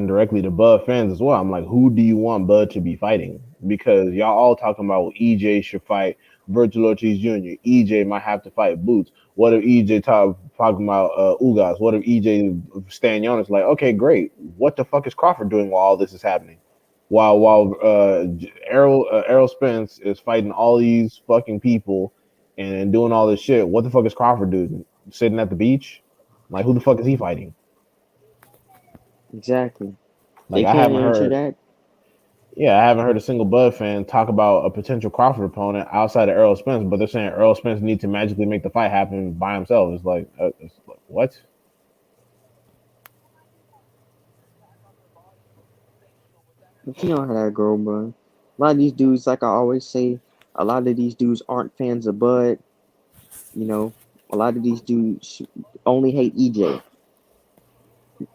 directly to Bud fans as well. I'm like, who do you want Bud to be fighting? Because y'all all talking about EJ should fight Virgil Ortiz Jr.? EJ might have to fight Boots. What if EJ talking about Ugas? What if EJ Stanionis? Like, okay, great. What the fuck is Crawford doing while all this is happening? While Errol Spence is fighting all these fucking people and doing all this shit, what the fuck is Crawford doing? Sitting at the beach? Like, who the fuck is he fighting? Exactly. Like, They I can't haven't answer heard. that. Yeah, I haven't heard a single Bud fan talk about a potential Crawford opponent outside of Errol Spence, but they're saying Errol Spence needs to magically make the fight happen by himself. It's like what? But you know how that go, bro. A lot of these dudes, like I always say, a lot of these dudes aren't fans of Bud. You know, a lot of these dudes only hate EJ. You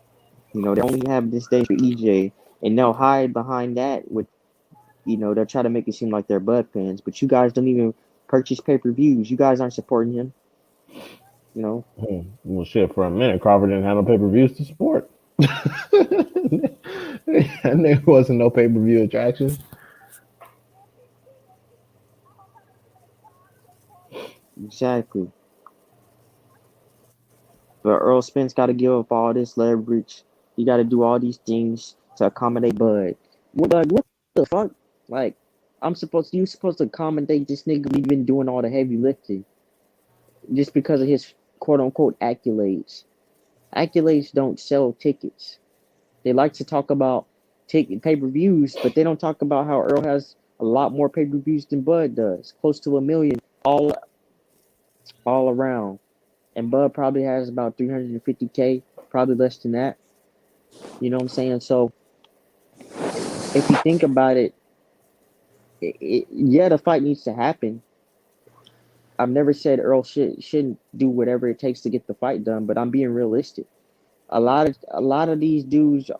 know, they only have this day for EJ, and they'll hide behind that with, they'll try to make it seem like they're Bud fans, but you guys don't even purchase pay-per-views. You guys aren't supporting him. You know, Well, shit. For a minute, Crawford didn't have no pay per views to support. And there wasn't no pay per view attraction. exactly. But Earl Spence got to give up all this leverage. He got to do all these things to accommodate Bud. What the fuck? Like, you supposed to accommodate this nigga. We've been doing all the heavy lifting just because of his quote unquote accolades. Accolades don't sell tickets. They like to talk about ticket pay-per-views, but they don't talk about how Earl has a lot more pay-per-views than Bud does, close to 1 million all around. And Bud probably has about 350K, probably less than that. You know what I'm saying? So if you think about it, yeah, the fight needs to happen. I've never said Earl shouldn't do whatever it takes to get the fight done, but I'm being realistic. A lot of these dudes,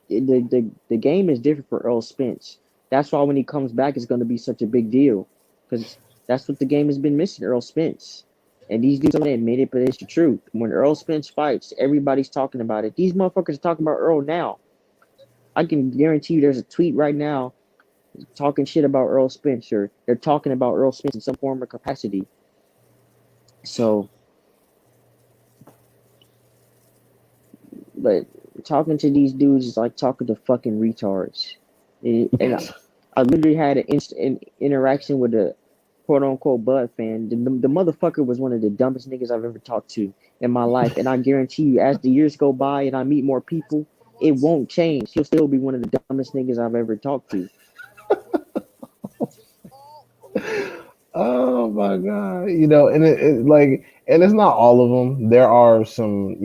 the game is different for Earl Spence. That's why when he comes back, it's going to be such a big deal because that's what the game has been missing, Earl Spence. And these dudes don't admit it, but it's the truth. When Earl Spence fights, everybody's talking about it. These motherfuckers are talking about Earl now. I can guarantee you there's a tweet right now talking shit about Earl Spencer. They're talking about Earl Spence in some form or capacity. So, but talking to these dudes is like talking to fucking retards. And I literally had an interaction with a quote unquote Bud fan. The motherfucker was one of the dumbest niggas I've ever talked to in my life. And I guarantee you, as the years go by and I meet more people, it won't change. He'll still be one of the dumbest niggas I've ever talked to. Oh my god, and and it's not all of them. There are some,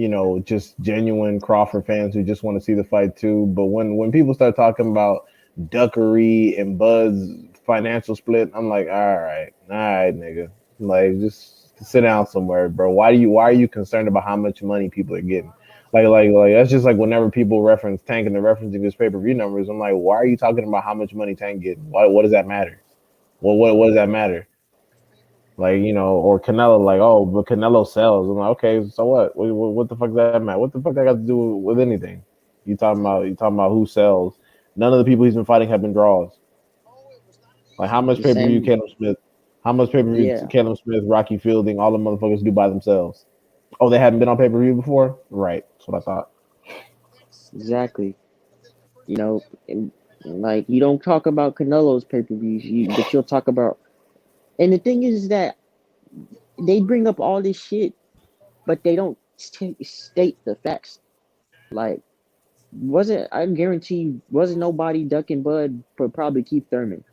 just genuine Crawford fans who just want to see the fight too. But when people start talking about duckery and Bud's financial split, I'm like, all right, nigga, like just sit down somewhere, bro. Why are you concerned about how much money people are getting? Like that's just like whenever people reference Tank and they're referencing his pay per view numbers, I'm like, why are you talking about how much money Tank getting? What does that matter? What does that matter? Like, or Canelo, like, oh, but Canelo sells. I'm like, okay, so what? What the fuck does that matter? What the fuck that got to do with anything? You talking about who sells? None of the people he's been fighting have been draws. Like how much The pay per view same, Caleb Smith? How much pay per view yeah, Caleb Smith, Rocky Fielding, all the motherfuckers do by themselves? Oh, they hadn't been on pay per view before, right? That's what I thought. exactly. You know, and like you don't talk about Canelo's pay-per-views, but you'll talk about. And the thing is that they bring up all this shit, but they don't state the facts. Like, wasn't I guarantee you, wasn't nobody ducking Bud for probably Keith Thurman.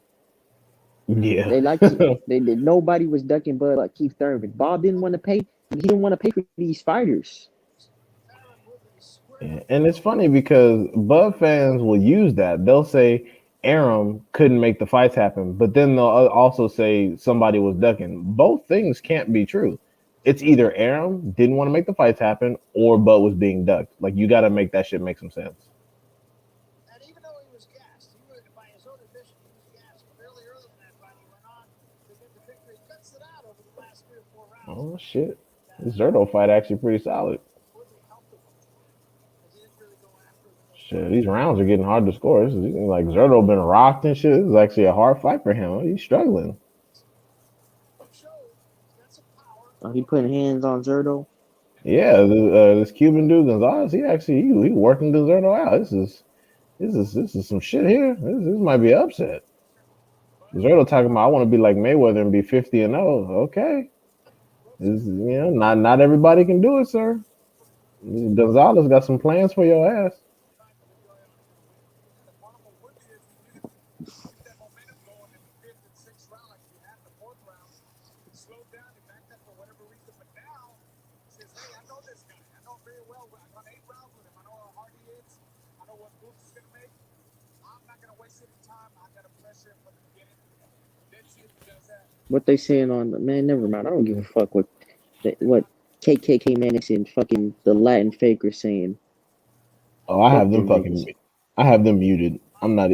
Yeah. They like to they did nobody was ducking Bud like Keith Thurman. Bob didn't want to pay. He didn't want to pay for these fighters. And it's funny because Bud fans will use that. They'll say Aram couldn't make the fights happen, but then they'll also say somebody was ducking. Both things can't be true. It's either Aram didn't want to make the fights happen or Bud was being ducked. Like you got to make that shit make some sense. Oh shit, this Zerto fight actually pretty solid. Shit, these rounds are getting hard to score. Like Zerto been rocked and shit. This is actually a hard fight for him. He's struggling. He putting hands on Zerto. Yeah, this Cuban dude Gonzalez, he working Zerto out. This is some shit here. This might be an upset. Zerto talking about I want to be like Mayweather and be 50-0. Okay, not everybody can do it, sir. Gonzalez got some plans for your ass. What they saying on the man? Never mind. I don't give a fuck what KKK Menace and fucking the Latin faker saying. Oh, I Fuck have them them niggas. fucking. I have them muted. I'm not.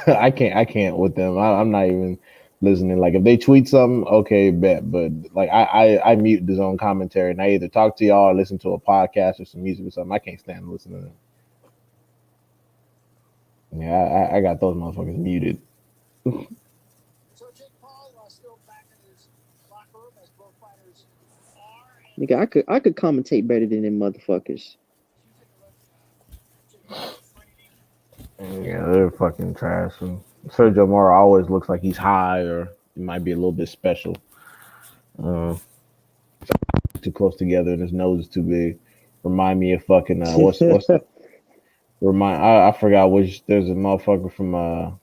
I can't with them. I'm not even listening. Like if they tweet something, okay, bet. But like I mute the zone commentary and I either talk to y'all or listen to a podcast or some music or something. I can't stand listening to them. Yeah, I got those motherfuckers muted. Nigga, I could commentate better than them motherfuckers. Yeah, they're fucking trash. And Sergio Mora always looks like he's high or he might be a little bit special. Too close together and his nose is too big. Remind me of fucking what's that? I forgot which. There's a motherfucker from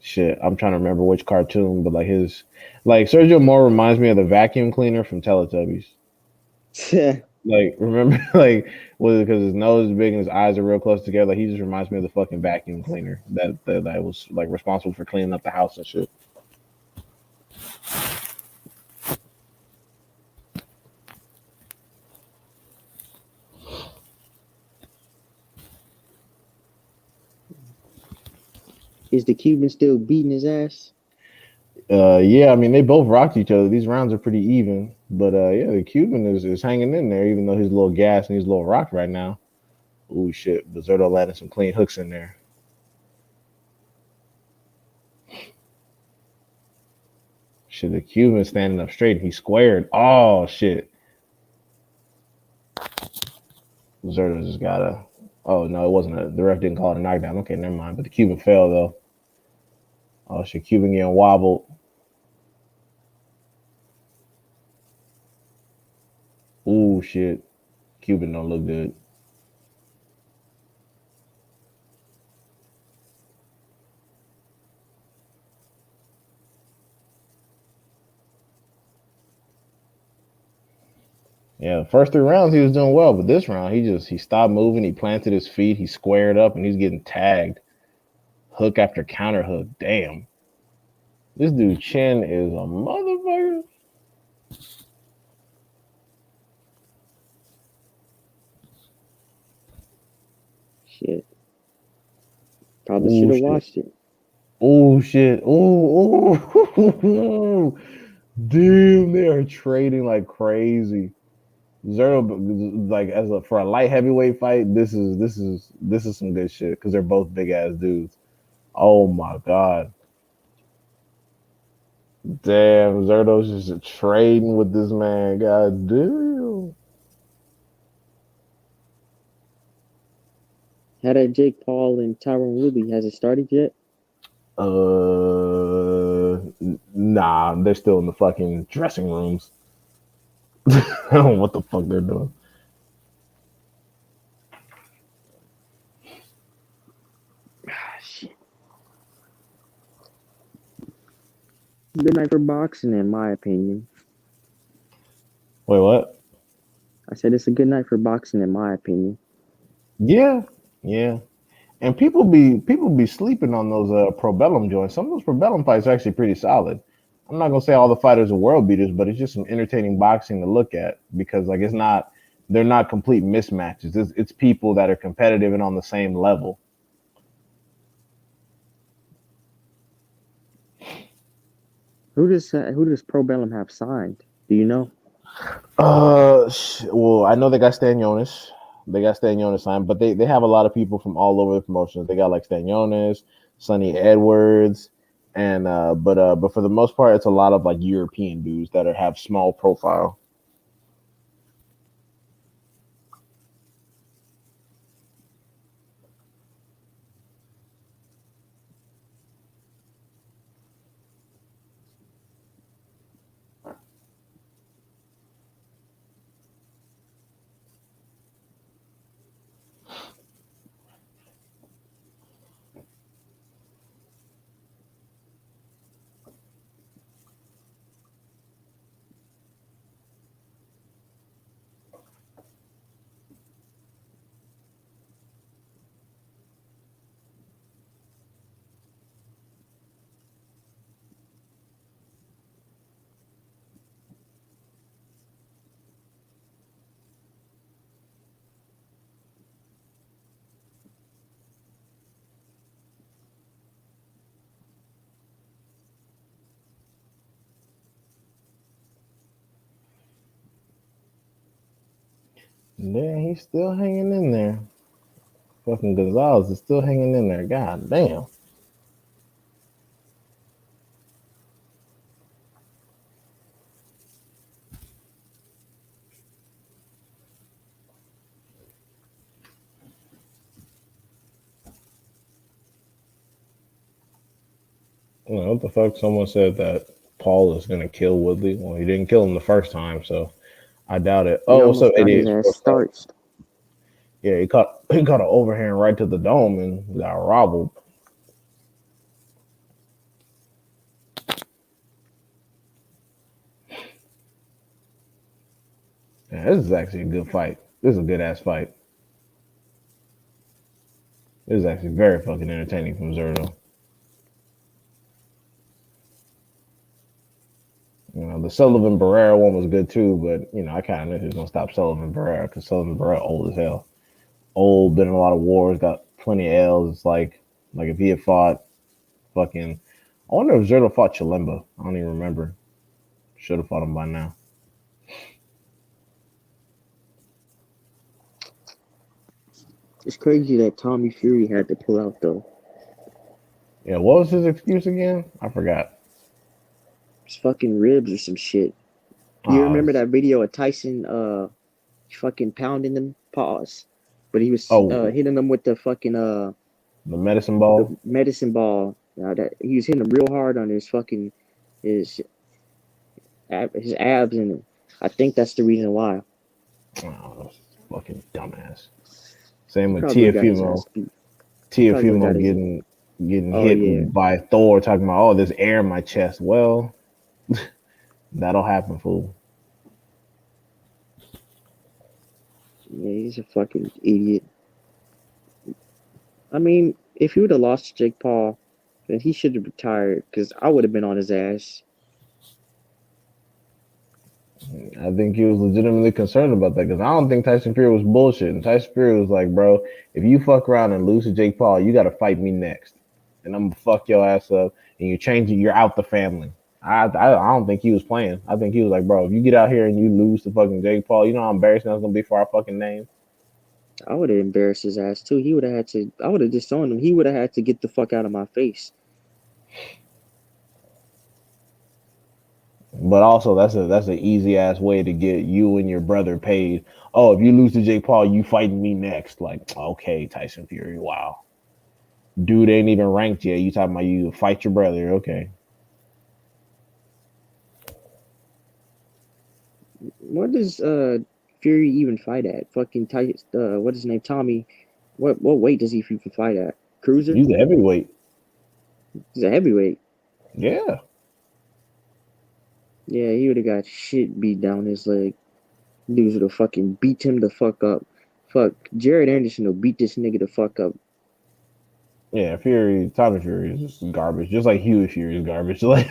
shit. I'm trying to remember which cartoon, but like Sergio Mora reminds me of the vacuum cleaner from Teletubbies. Like remember like was it because his nose is big and his eyes are real close together? Like he just reminds me of the fucking vacuum cleaner that was like responsible for cleaning up the house and shit. Is the Cuban still beating his ass? Yeah, I mean they both rocked each other. These rounds are pretty even, but yeah, the Cuban is hanging in there, even though he's a little gassed and he's a little rocked right now. Ooh shit, Zerto landed some clean hooks in there. Shit, the Cuban standing up straight. He squared. Oh shit, Zerto just got a. Oh no, it wasn't the ref didn't call it a knockdown. Okay, never mind. But the Cuban fell though. Oh shit, Cuban getting wobbled. Ooh shit, Cuban don't look good. Yeah, the first 3 rounds he was doing well, but this round he stopped moving, he planted his feet, he squared up, and he's getting tagged. Hook after counter hook. Damn. This dude chin is a motherfucker. Shit. Probably should have watched it. Oh shit. Oh. Damn, they are trading like crazy. Zerto, like for a light heavyweight fight, this is some good shit because they're both big ass dudes. Oh my god, damn, Zerto's just trading with this man. God damn. How that Jake Paul and Tyron Woodley, has it started yet? Nah, they're still in the fucking dressing rooms. I don't know what the fuck they're doing. Shit. Good night for boxing, in my opinion. Wait, what? I said it's a good night for boxing, in my opinion. Yeah. And people be sleeping on those Probellum joints. Some of those Probellum fights are actually pretty solid. I'm not gonna say all the fighters are world beaters, but it's just some entertaining boxing to look at because like they're not complete mismatches. It's people that are competitive and on the same level. Who does Probellum have signed? Do you know? Well, I know they got Stanionis. They got Stanionis signed, but they have a lot of people from all over the promotions. They got like Stanionis, Sonny Edwards. And but for the most part, it's a lot of like European dudes that have small profile. Yeah, he's still hanging in there. Fucking Gonzalez is still hanging in there. God damn. What the fuck? Someone said that Paul is gonna kill Woodley. Well, he didn't kill him the first time, so I doubt it. He Oh, what's up, almost got his idiots? ass What's up? starched. Yeah, he caught an overhand right to the dome and got robbled. Yeah, this is actually a good fight. This is a good ass fight. This is actually very fucking entertaining from Zerto. The Sullivan Barrera one was good too, but I kind of knew he was gonna stop Sullivan Barrera because Sullivan Barrera old as hell. Old, been in a lot of wars, got plenty of L's. It's like if he had fought fucking, I wonder if Zerto fought Chilemba. I don't even remember. Should have fought him by now. It's crazy that Tommy Fury had to pull out though. Yeah, what was his excuse again? I forgot. His fucking ribs or some shit. You Oh, remember that video of Tyson fucking pounding them? Pause. But he was oh, hitting them with the fucking the medicine the ball. medicine ball. That he was hitting them real hard on his fucking his his abs, and I think that's the reason why. Oh, fucking dumbass. Same He with probably got his ass Tiafumo. beat. Probably Tiafumo got his. getting Oh yeah, hit by Thor, talking about, oh, there's air in my chest. Well, that'll happen, fool. yeah, he's a fucking idiot. I mean, if he would have lost to Jake Paul, then he should have retired because I would have been on his ass. I think he was legitimately concerned about that because I don't think Tyson Fury was bullshitting. Tyson Fury was like, bro, if you fuck around and lose to Jake Paul, you got to fight me next, and I'm gonna fuck your ass up, and you're changing, you're out the family. I don't think he was playing. I think he was like, bro, if you get out here and you lose to fucking Jake Paul, you know how embarrassing that's gonna be for our fucking name. I would have embarrassed his ass too. He would have had to. I would have disowned him. He would have had to get the fuck out of my face. But also, that's an easy ass way to get you and your brother paid. Oh, if you lose to Jake Paul, you fighting me next. Like, okay, Tyson Fury, wow, dude ain't even ranked yet. You talking about you fight your brother? Okay. What does Fury even fight at? Fucking what is his name? Tommy. What weight does he even fight at? Cruiser? He's a heavyweight. He's a heavyweight. Yeah. Yeah, he would have got shit beat down his leg. Dudes would have fucking beat him the fuck up. Fuck, Jared Anderson will beat this nigga the fuck up. Yeah, Tommy Fury is just garbage. Just like Huey Fury is garbage. Like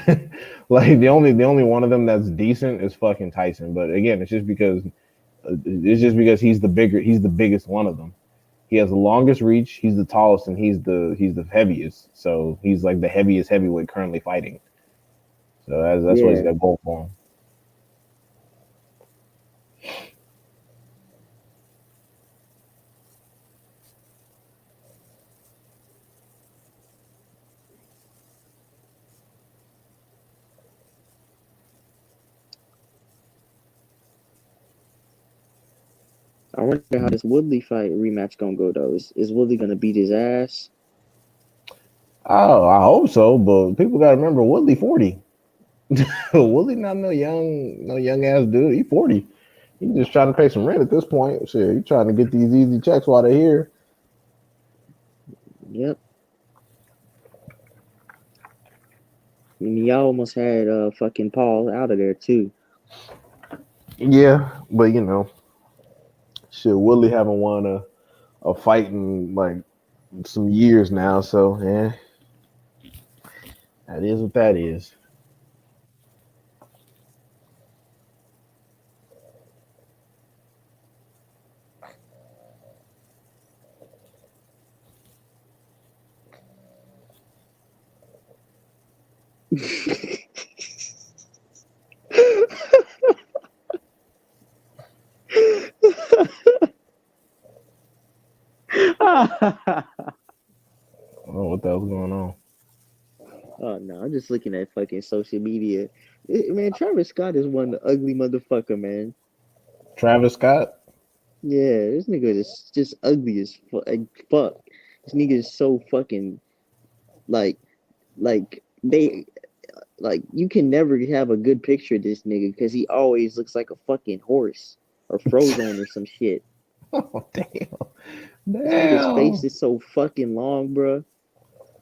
the only one of them that's decent is fucking Tyson. But again, it's just because he's the biggest one of them. He has the longest reach. He's the tallest, and he's the heaviest. So he's like the heaviest heavyweight currently fighting. So that's what he's Yeah, got going for him. I wonder how this Woodley fight rematch gonna go though. Is Woodley gonna beat his ass? Oh, I hope so, but people gotta remember Woodley 40. Woodley not no young ass dude. He 40. He just trying to pay some rent at this point. Shit, he trying to get these easy checks while they're here. Yep. And y'all almost had fucking Paul out of there too. Yeah, but you know, shit, Woodley haven't won a fight in like some years now, so yeah, that is what that is. Oh, what the hell's going on? Oh no, I'm just looking at fucking social media. Man, Travis Scott is one ugly motherfucker, man. Travis Scott? Yeah, this nigga is just ugly as fuck. This nigga is so fucking like they like you can never have a good picture of this nigga because he always looks like a fucking horse or Frozone or some shit. Oh damn. This nigga's face Damn. is so fucking long, bro.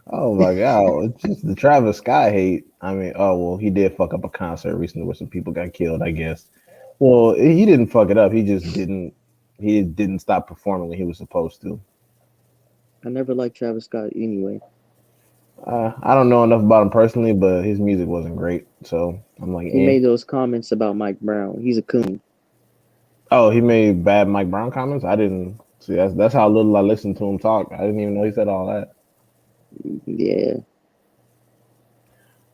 Oh my god. It's just the Travis Scott hate. I mean, oh well, he did fuck up a concert recently where some people got killed, I guess. Well, he didn't fuck it up. He didn't stop performing when he was supposed to. I never liked Travis Scott anyway. I don't know enough about him personally, but his music wasn't great. So I'm like, He eh. made those comments about Mike Brown. He's a coon. Oh, he made bad Mike Brown comments. I didn't see. That's how little I listened to him talk. I didn't even know he said all that. Yeah.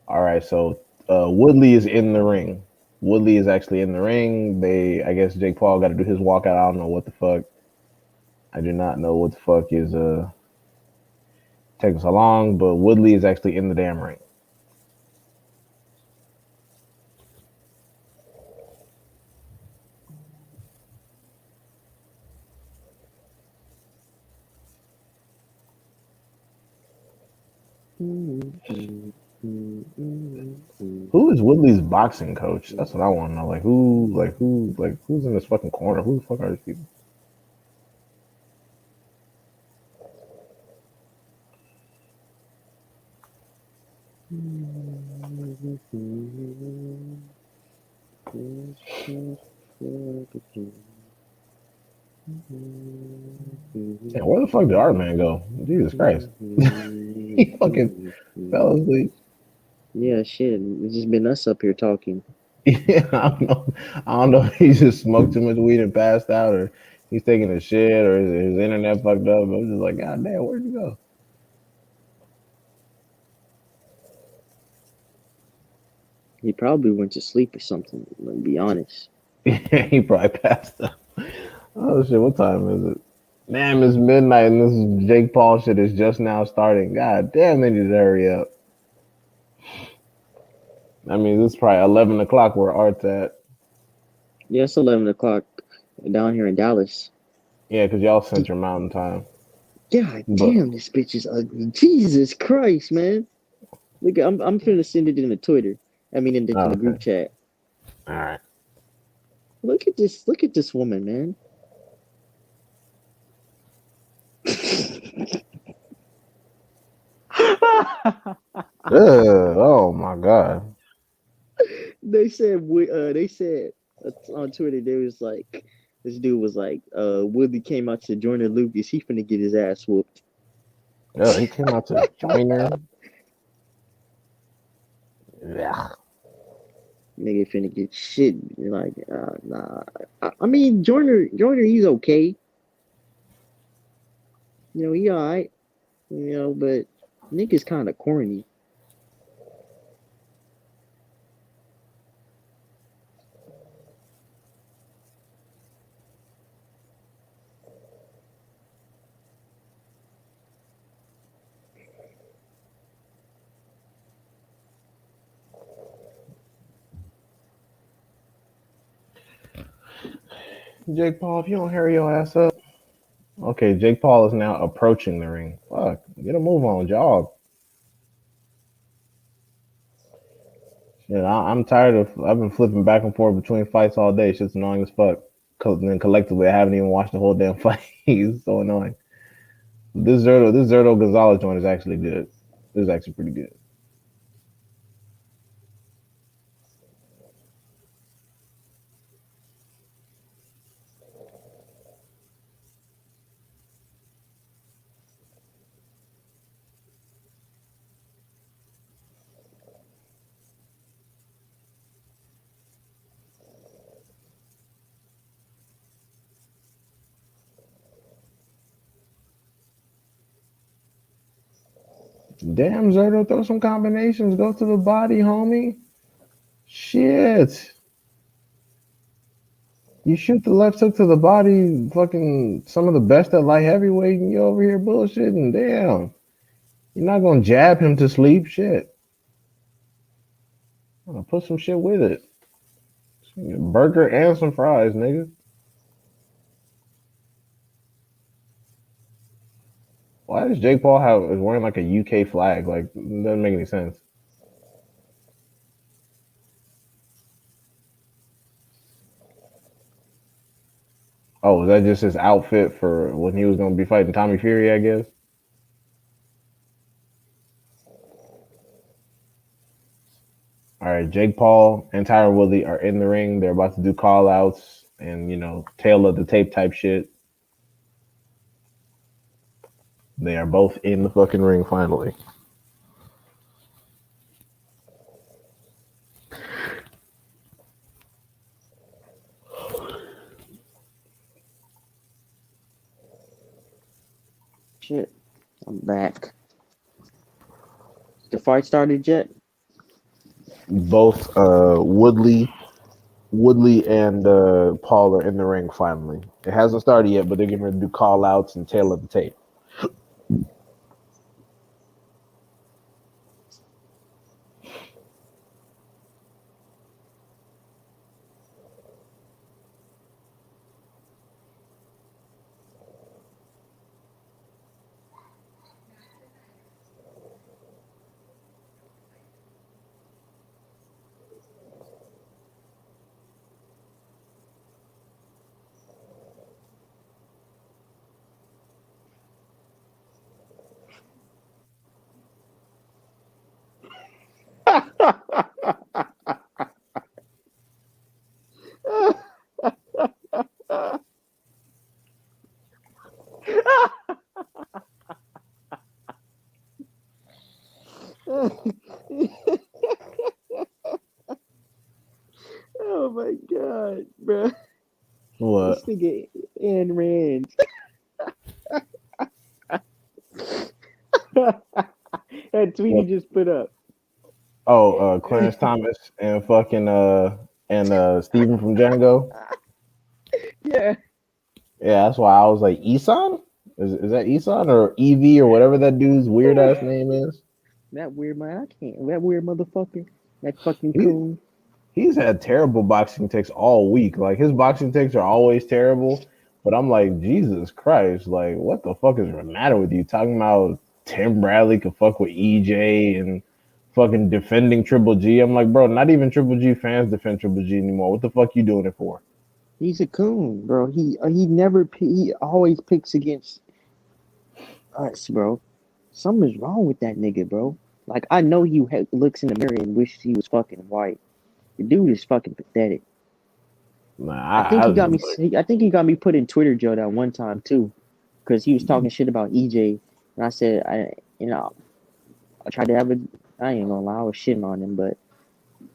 All right, so Woodley is in the ring. Woodley is actually in the ring. I guess Jake Paul got to do his walkout. I don't know what the fuck. I do not know what the fuck is taking so long, but Woodley is actually in the damn ring. Who is Woodley's boxing coach? That's what I want to know. Who's in this fucking corner? Who the fuck are these people? Yeah, where the fuck did Artman go? Jesus Christ. He fucking fell asleep. Yeah, shit. It's just been us up here talking. Yeah, I don't know. I don't know if he just smoked too much weed and passed out, or he's taking a shit, or his internet fucked up. I was just like, God damn, where'd you go? He probably went to sleep or something, to be honest. He probably passed out. Oh shit, what time is it? Damn, it's midnight, and this is Jake Paul shit is just now starting. God damn, they need to hurry up. I mean, this is probably 11 o'clock where Art's at. Yeah, it's 11 o'clock down here in Dallas. Yeah, because y'all Central Mountain Time. God But damn, this bitch is ugly. Jesus Christ, man. Look, I'm finna send it in the Twitter. I mean, in the okay, group chat. all right. Look at this. Look at this woman, man. Oh my god. They said on Twitter, there was like, this dude was like, Woodley came out to Joyner Lucas. He finna get his ass whooped. Yeah, he came out to join her. Yeah. Nigga finna get shit. Like, nah. I mean, Joyner, he's okay. You know, he alright. You know, but nigga's kind of corny. Jake Paul, if you don't hurry your ass up. Okay, Jake Paul is now approaching the ring. Fuck, get a move on, jog. Yeah, I'm tired of. I've been flipping back and forth between fights all day. It's just annoying as fuck. Then collectively, I haven't even watched the whole damn fight. It's so annoying. This Zerto Gonzalez joint is actually good. This is actually pretty good. Damn, Zerto, throw some combinations. Go to the body, homie. Shit. You shoot the left hook to the body, fucking some of the best at light heavyweight, and you over here bullshitting. Damn. You're not gonna jab him to sleep. Shit. I'm gonna put some shit with it. Burger and some fries, nigga. Why does Jake Paul is wearing like a UK flag? Like, it doesn't make any sense. Oh, was that just his outfit for when he was gonna be fighting Tommy Fury, I guess? All right, Jake Paul and Tyron Woodley are in the ring. They're about to do call outs and, tail of the tape type shit. They are both in the fucking ring finally. Shit, I'm back. The fight started yet? Both Woodley and Paul are in the ring finally. It hasn't started yet, but they're getting ready to do call outs and tail of the tape. Oh my god, bro. What? This nigga Ayn Rand. That tweet he just put up. Oh, Clarence Thomas and fucking Steven from Django. Yeah. Yeah, that's why I was like, Isan? Is that Isan or EV or whatever that dude's weird ass name is? That weird man, I can't. That weird motherfucker. That fucking He, coon. he's had terrible boxing takes all week. Like his boxing takes are always terrible. But I'm like, Jesus Christ, like what the fuck is the matter with you? Talking about Tim Bradley could fuck with EJ and fucking defending Triple G. I'm like, bro, not even Triple G fans defend Triple G anymore. What the fuck you doing it for? He's a coon, bro. He always picks against us, bro. Something's wrong with that nigga, bro. Like I know he looks in the mirror and wishes he was fucking white. The dude is fucking pathetic. Nah, I think he got me. I think he got me put in Twitter jail that one time too, because he was talking shit about EJ, and I said, I tried to have a. I ain't gonna lie, I was shitting on him, but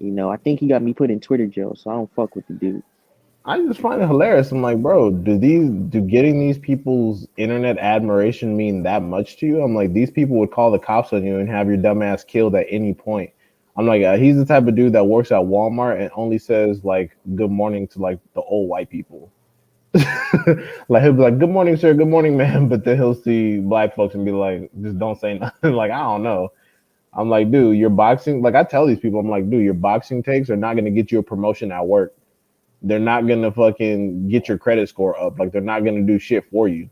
I think he got me put in Twitter jail, so I don't fuck with the dude. I just find it hilarious. I'm like, bro, do getting these people's internet admiration mean that much to you? I'm like, these people would call the cops on you and have your dumb ass killed at any point. I'm like, he's the type of dude that works at Walmart and only says like good morning to like the old white people. Like he'll be like, good morning, sir, good morning, ma'am, but then he'll see black folks and be like, just don't say nothing. Like, I don't know. I'm like, dude, your boxing, like I tell these people, I'm like, dude, your boxing takes are not gonna get you a promotion at work. they're not gonna fucking get your credit score up. Like they're not gonna do shit for you.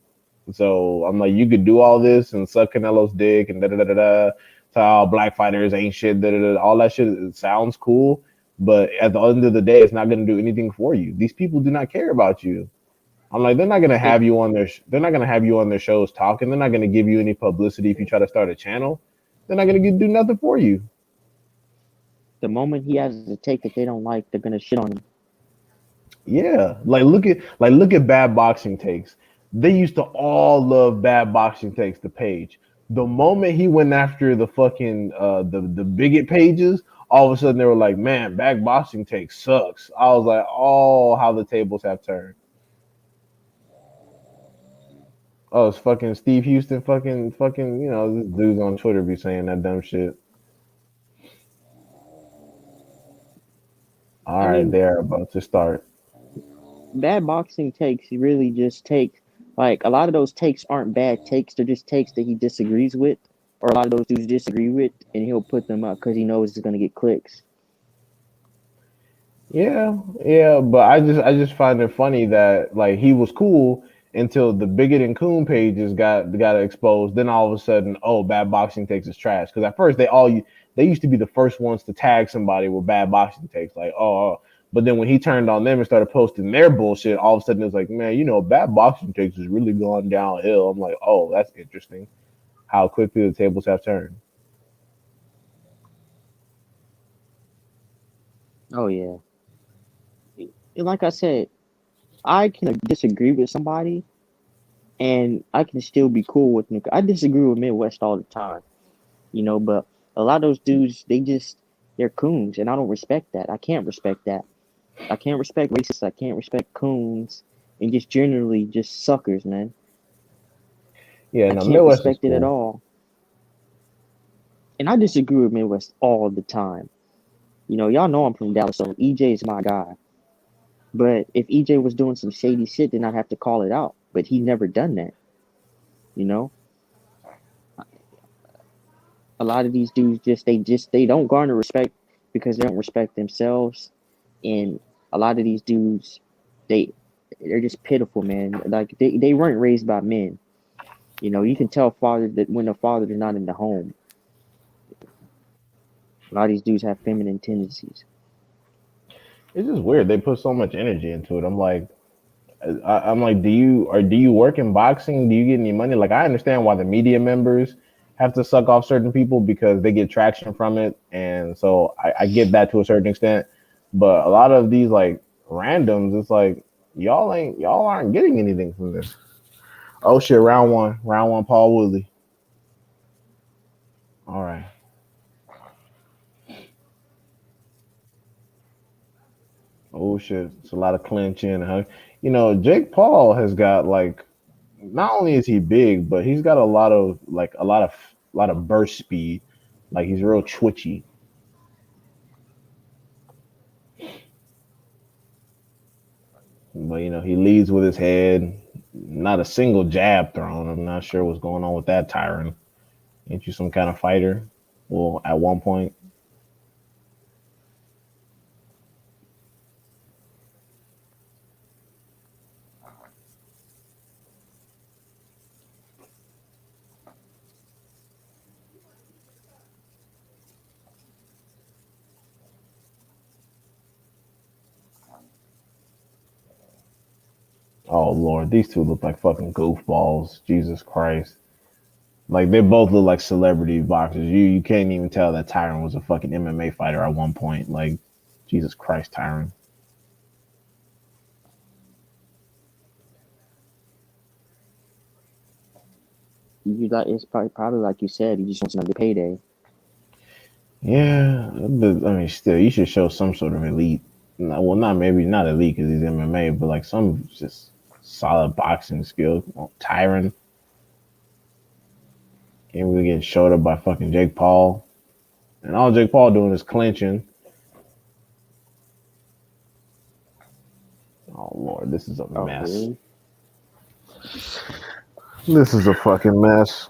So I'm like, you could do all this and suck Canelo's dick and da da da da da. To all black fighters ain't shit. Da, da, da, all that shit. It sounds cool, but at the end of the day, it's not gonna do anything for you. These people do not care about you. I'm like, they're not gonna have you on their. They're not gonna have you on their shows talking. They're not gonna give you any publicity if you try to start a channel. They're not gonna do nothing for you. The moment he has a take that they don't like, they're gonna shit on him. Yeah, look at bad boxing takes. They used to all love bad boxing takes. The page. The moment he went after the fucking the bigot pages, all of a sudden they were like, man, bad boxing take sucks. I was like, oh, how the tables have turned. Oh, it's fucking Steve Houston, fucking. You know, this dude's on Twitter be saying that dumb shit. All I right, mean, they're about to start. bad boxing takes, he really just take like a lot of those takes aren't bad takes, they're just takes that he disagrees with, or a lot of those dudes disagree with, and he'll put them up because he knows it's gonna get clicks. Yeah, yeah, but I just find it funny that like he was cool until the bigot and coon pages got exposed. Then all of a sudden, oh, bad boxing takes is trash. Because at first they used to be the first ones to tag somebody with bad boxing takes, like oh. But then when he turned on them and started posting their bullshit, all of a sudden it's like, man, you know, bad boxing takes is really going downhill. I'm like, oh, that's interesting. How quickly the tables have turned. Oh yeah. And like I said, I can disagree with somebody and I can still be cool with them. I disagree with Midwest all the time, but a lot of those dudes, they're coons, and I don't respect that. I can't respect that. I can't respect racists. I can't respect coons, and just generally just suckers, man. Yeah, I no, can't Midwest is respect it at cool. all. And I disagree with Midwest all the time. Y'all know I'm from Dallas, so EJ is my guy. But if EJ was doing some shady shit, then I'd have to call it out. But he never done that. You know, a lot of these dudes they don't garner respect because they don't respect themselves, and a lot of these dudes they they're just pitiful, man. Like they weren't raised by men. You can tell father that when the father is not in the home. A lot of these dudes have feminine tendencies. It's just weird. They put so much energy into it. I'm like, do you work in boxing? Do you get any money? Like, I understand why the media members have to suck off certain people because they get traction from it, and so I get that to a certain extent. But a lot of these like randoms, it's like y'all aren't getting anything from this. Oh shit, round one, Paul-Woodley. All right. Oh shit, it's a lot of clinching. Huh? You know, Jake Paul has got like not only is he big, but he's got a lot of burst speed. Like he's real twitchy. But you know, he leads with his head. Not a single jab thrown. I'm not sure what's going on with that, Tyron. Ain't you some kind of fighter? Well, at one point. Oh Lord, these two look like fucking goofballs. Jesus Christ. Like they both look like celebrity boxers. You can't even tell that Tyron was a fucking MMA fighter at one point. Like, Jesus Christ, Tyron. It's probably like you said, he just wants another payday. Yeah, but I mean, still, you should show some sort of elite. Well, not maybe not elite because he's MMA, but like some just solid boxing skills. Well, Tyron can't really get showed up by fucking Jake Paul, and all Jake Paul doing is clinching. Oh Lord, this is a Oh, mess. really? This is a fucking mess.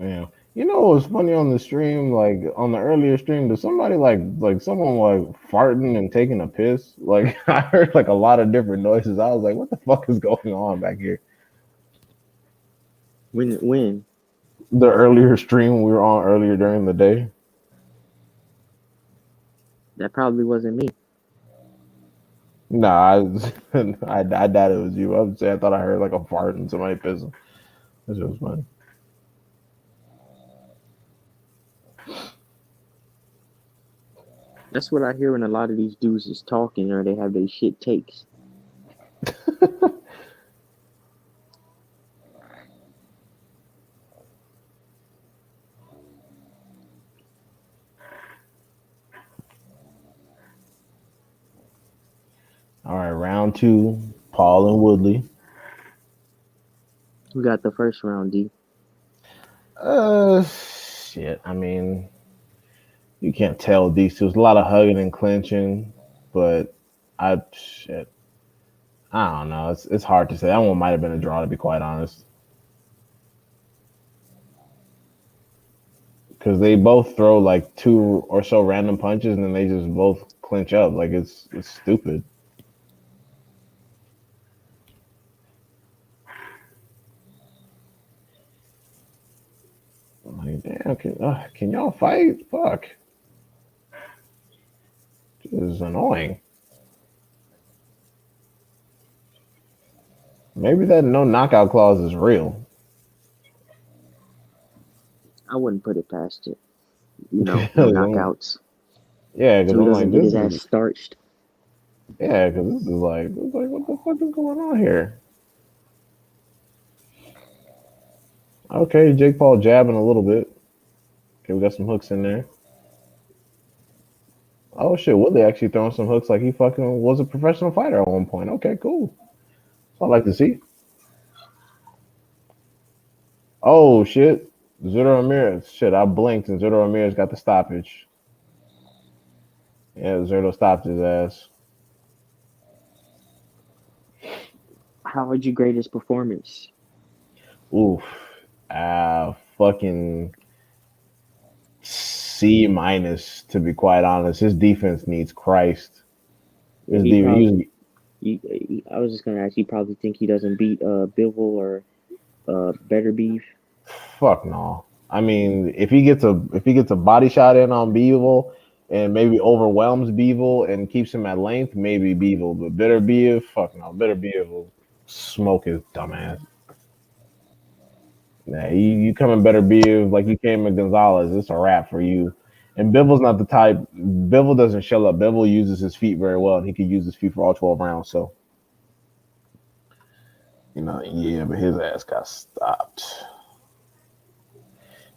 Yeah. You know what was funny on the stream, like on the earlier stream, did somebody like someone like farting and taking a piss? Like I heard like a lot of different noises. I was like, what the fuck is going on back here? When The earlier stream we were on earlier during the day. that probably wasn't me. Nah, I doubt it was you. I would say I thought I heard like a fart and somebody pissing. That's just funny. That's what I hear when a lot of these dudes is talking or they have their shit takes. All right, round two, Paul and Woodley. Who got the first round, D? Shit. I mean, you can't tell with these two. It's a lot of hugging and clinching, but shit. I don't know. It's hard to say. That one might have been a draw, to be quite honest, because they both throw like two or so random punches and then they just both clinch up. Like it's stupid. I'm like, damn, can y'all fight? Fuck. This is annoying. Maybe that no knockout clause is real. I wouldn't put it past it. You know, no Yeah, knockouts. because So he I'm like, doesn't get this his ass is starched. yeah, because this is like, it's like, what the fuck is going on here? Okay, Jake Paul jabbing a little bit. Okay, we got some hooks in there. Oh shit, Woodley actually throwing some hooks like he fucking was a professional fighter at one point. Okay, cool. I like to see. Oh shit, Zerto Ramirez. Shit, I blinked and Zerto Ramirez got the stoppage. Yeah, Zerto stopped his ass. How would you grade his performance? Oof. Fucking C minus, to be quite honest. His defense needs Christ. Yeah, His he defense. probably. I was just gonna ask. You probably think he doesn't beat Bivol or Better Beef? Fuck no. I mean, if he gets a body shot in on Beevil and maybe overwhelms Beevil and keeps him at length, maybe Beevil. But Bitter Beef, fuck no. Bitter Beef will smoke his dumbass. Nah, you come in Better Beef like you came in Gonzalez, it's a wrap for you. And Bivol's not the type. Bivol doesn't shell up. Bivol uses his feet very well, and he could use his feet for all 12 rounds. So, yeah, but his ass got stopped.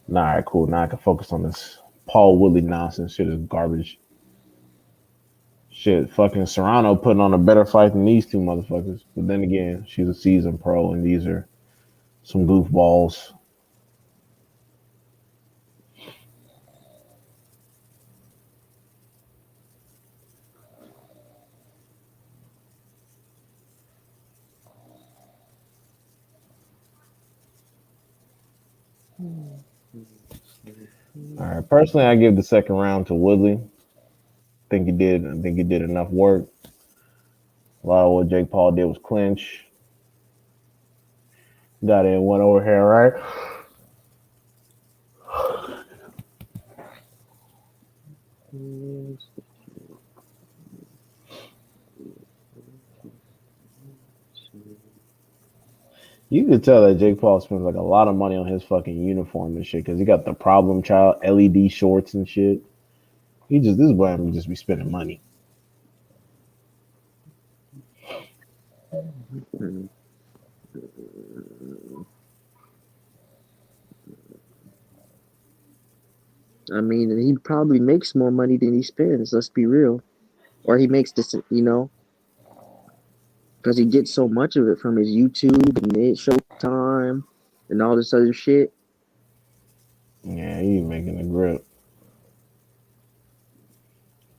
All right, cool. Now I can focus on this Paul-Woodley nonsense. Shit is garbage. Shit, fucking Serrano putting on a better fight than these two motherfuckers. But then again, she's a seasoned pro, and these are some goofballs. All right, personally, I give the second round to Woodley. I think he did enough work. A lot of what Jake Paul did was clinch. Got in one over here, right? You could tell that Jake Paul spends like a lot of money on his fucking uniform and shit because he got the problem child LED shorts and shit. This boy just be spending money. I mean, he probably makes more money than he spends. Let's be real. Or he makes this, because he gets so much of it from his YouTube and his Showtime and all this other shit. Yeah, he making a grip.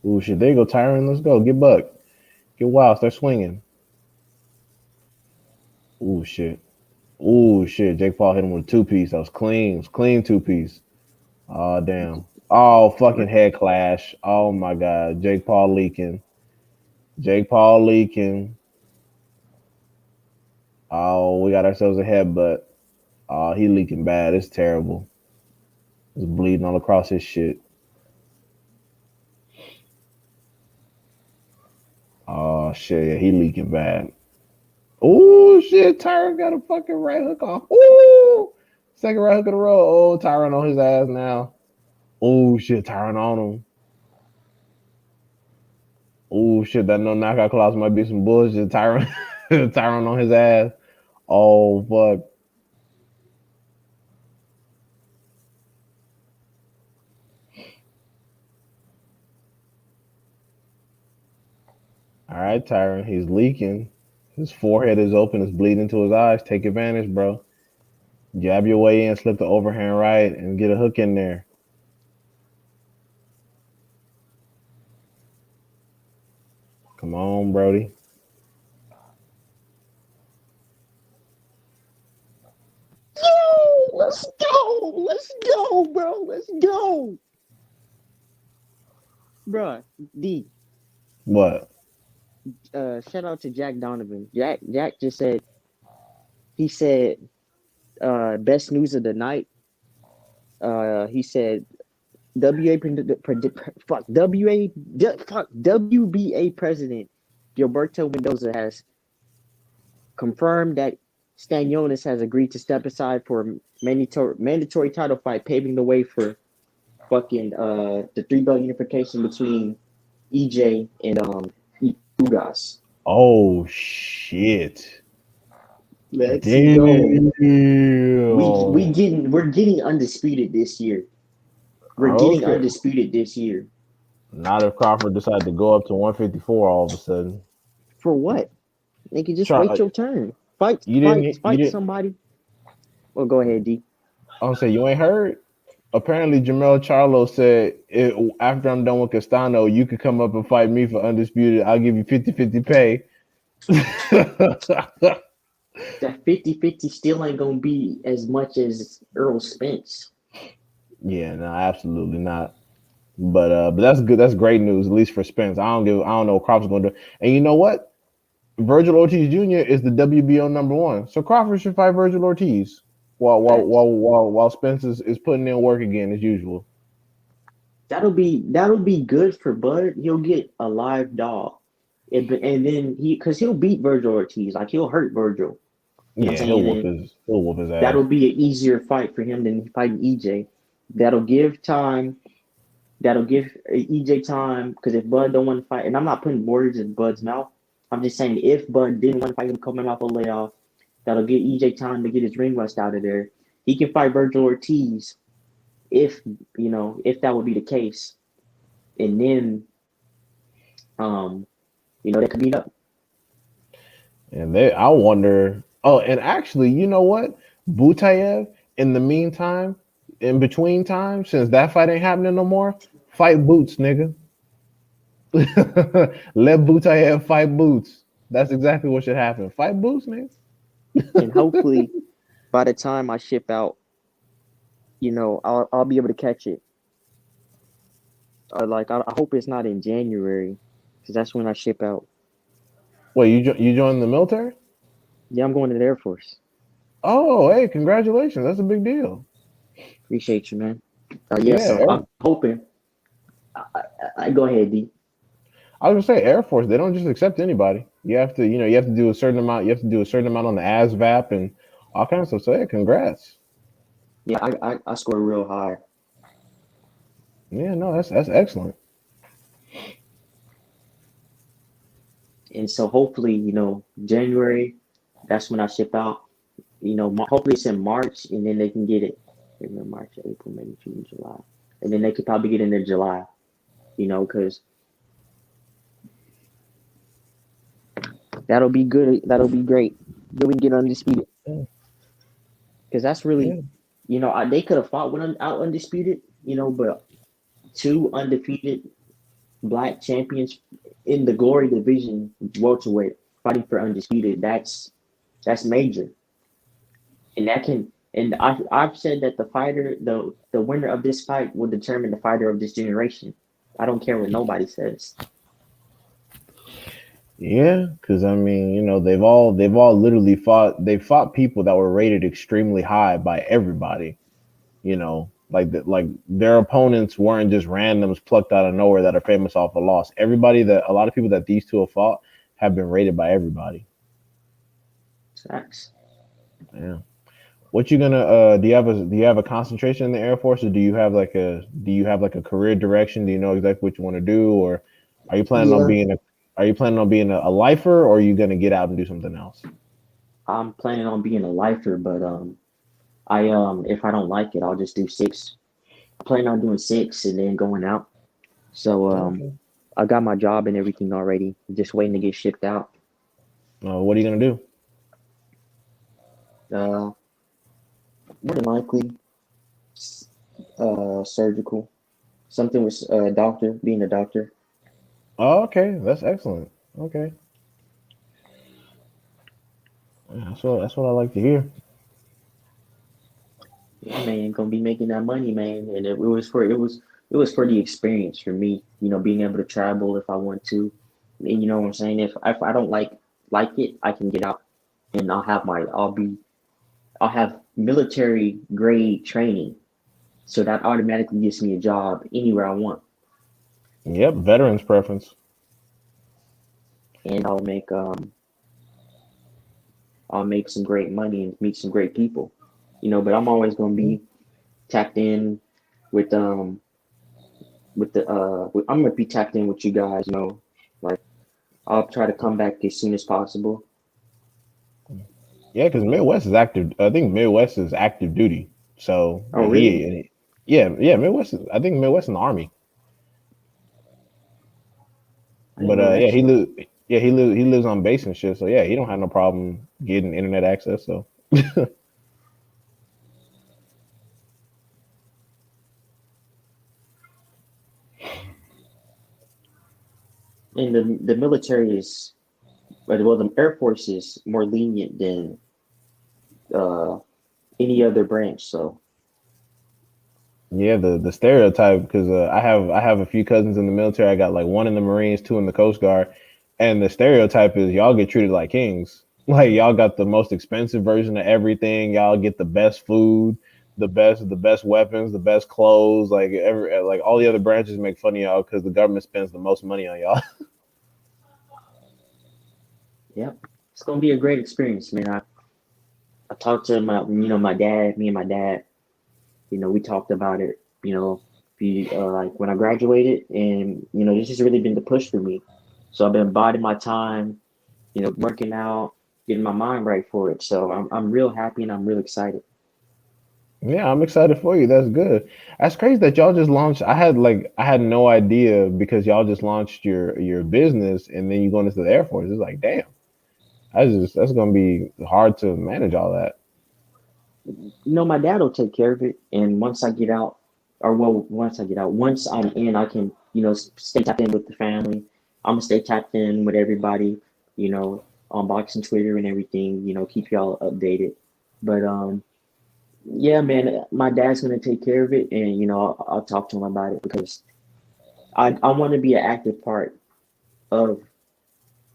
Ooh, shit. There you go, Tyron. Let's go. Get buck. Get wild. Start swinging. Ooh, shit. Ooh, shit. Jake Paul hit him with a 2-piece. That was clean. It was clean 2-piece. Oh, damn. Oh, fucking head clash. Oh, my God. Jake Paul leaking. Jake Paul leaking. Oh, we got ourselves a headbutt. Oh, he leaking bad. It's terrible. It's bleeding all across his shit. Oh, shit. Yeah, he leaking bad. Ooh, shit. Tyron got a fucking right hook off. Ooh. Second right hook in a row. Oh, Tyron on his ass now. Oh, shit. Tyron on him. Oh, shit. That no knockout clause might be some bullshit. Tyron, Tyron on his ass. Oh, fuck. All right, Tyron. He's leaking. His forehead is open. It's bleeding to his eyes. Take advantage, bro. Jab your way in, slip the overhand right, and get a hook in there. Come on, Brody. Yo, let's go. Let's go, bro. Let's go. Bruh, D. What? Shout out to Jack Donovan. Jack just said he said best news of the night. He said WBA president Gilberto Mendoza has confirmed that Stanionis has agreed to step aside for a mandatory title fight, paving the way for fucking the 3 belt unification between EJ and Ugas. Oh, shit. Let's go. Damn. We're getting undisputed this year. We're getting Okay. undisputed this year. Not if Crawford decided to go up to 154 all of a sudden. For what? They can just wait Try, your turn. Fight you didn't. somebody. Well, go ahead, D. I'll say you ain't heard. Apparently, Jamel Charlo said, after I'm done with Castano, you could come up and fight me for undisputed. I'll give you 50-50 pay. That 50-50 still ain't gonna be as much as Earl Spence. Yeah, no, absolutely not. But that's good. That's great news, at least for Spence. I don't know what Crawford's gonna do. And you know what? Virgil Ortiz Jr. is the WBO #1. So Crawford should fight Virgil Ortiz while Spence is putting in work again as usual. That'll be good for Bud. He'll get a live dog. And then he'll beat Virgil Ortiz. Like he'll hurt Virgil. You know Yeah, what I'm saying? he'll whoop his ass. That'll be an easier fight for him than fighting EJ. That'll give time. That'll give EJ time because if Bud don't want to fight, and I'm not putting words in Bud's mouth. I'm just saying if Bud didn't want to fight him coming off a layoff, that'll give EJ time to get his ring rust out of there. He can fight Virgil Ortiz if that would be the case, and then they could meet up. And I wonder. Oh, and actually, you know what? Butayev, in the meantime, in between time, since that fight ain't happening no more, fight Boots, nigga. Let Butayev fight Boots. That's exactly what should happen. Fight Boots, nigga. And hopefully, by the time I ship out, I'll be able to catch it. I hope it's not in January, because that's when I ship out. Wait, you joined the military? Yeah, I'm going to the Air Force. Oh, hey, congratulations. That's a big deal. Appreciate you, man. So I'm hoping. I go ahead, D. I was gonna say Air Force. They don't just accept anybody. You have to do a certain amount. You have to do a certain amount on the ASVAB and all kinds of stuff. So yeah, congrats. Yeah, I scored real high. Yeah, no, that's excellent. And so hopefully, January, that's when I ship out. Hopefully it's in March, and then they can get it. In March, April, May, June, July, and then they could probably get in there July. Because that'll be good. That'll be great. Then we can get undisputed. Because that's really, they could have fought out undisputed. But 2 undefeated black champions in the glory division welterweight fighting for undisputed. That's major. And that can, and I've said that the winner of this fight will determine the fighter of this generation. I don't care what nobody says. Yeah, because I mean, they've all literally fought people that were rated extremely high by everybody. Like their opponents weren't just randoms plucked out of nowhere that are famous off a loss. A lot of people that these two have fought have been rated by everybody. Facts. Yeah. What you gonna do you have a concentration in the Air Force, or do you have like a career direction? Do you know exactly what you want to do, or are you planning on Yeah. being a lifer, or are you gonna get out and do something else? I'm planning on being a lifer, but I if I don't like it, I'll just do six. I plan on doing six and then going out. So Okay. I got my job and everything already, just waiting to get shipped out. What are you gonna do? Uh, More than likely, surgical, something with doctor, being a doctor. Oh, okay, that's excellent. Okay, yeah, that's what I like to hear. Yeah, man, gonna be making that money, man. And it was for the experience for me, being able to travel if I want to. And you know what I'm saying? If I don't like it, I can get out and I'll have military grade training. So that automatically gives me a job anywhere I want. Yep, veterans preference. And I'll make some great money and meet some great people. But I'm always gonna be tapped in with I'm gonna be tapped in with you guys, like I'll try to come back as soon as possible. Yeah, because Midwest is active. I think Midwest is active duty. So Oh, really? yeah, Midwest. I think Midwest in the Army. I didn't But know that yeah, shit. he lives on base and shit. So yeah, he don't have no problem getting internet access. So And the military is, well, the Air Force is more lenient than uh any other branch. So yeah, the stereotype because I have a few cousins in the military. I got like one in the Marines, two in the Coast Guard, and the stereotype is y'all get treated like kings. Like y'all got the most expensive version of everything. Y'all get the best food, the best weapons, the best clothes. Like all the other branches make fun of y'all because the government spends the most money on y'all. yeah, it's gonna be a great experience, man. I talked to my dad, me and my dad. We talked about it. Like when I graduated, and this has really been the push for me. So I've been biding my time, working out, getting my mind right for it. So I'm real happy and I'm real excited. Yeah, I'm excited for you. That's good. That's crazy that y'all just launched. I had no idea because y'all just launched your business and then you going into the Air Force. It's like, damn. That's gonna be hard to manage all that. My dad will take care of it. And once I get out, or well, once I'm in, I can, stay tapped in with the family. I'm gonna stay tapped in with everybody, on boxing Twitter and everything, keep y'all updated. But yeah, man, my dad's gonna take care of it, and I'll talk to him about it because I want to be an active part of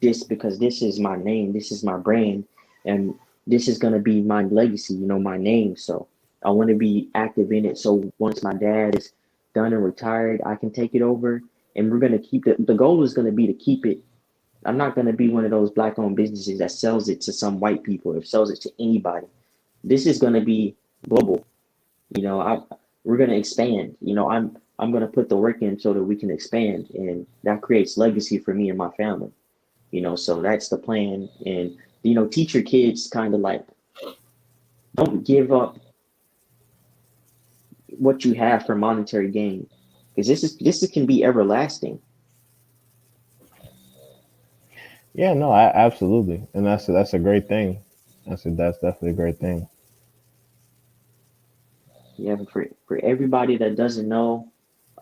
this because this is my name, this is my brand, and this is gonna be my legacy, my name. So I want to be active in it. So once my dad is done and retired, I can take it over, and we're gonna keep it. The goal is gonna be to keep it. I'm not gonna be one of those black-owned businesses that sells it to some white people or sells it to anybody. This is gonna be global. We're gonna expand. I'm gonna put the work in so that we can expand, and that creates legacy for me and my family. So that's the plan. And teach your kids kind of like, don't give up what you have for monetary gain, because this can be everlasting. Yeah, no, absolutely, and that's a great thing. That's definitely a great thing. Yeah, but for everybody that doesn't know,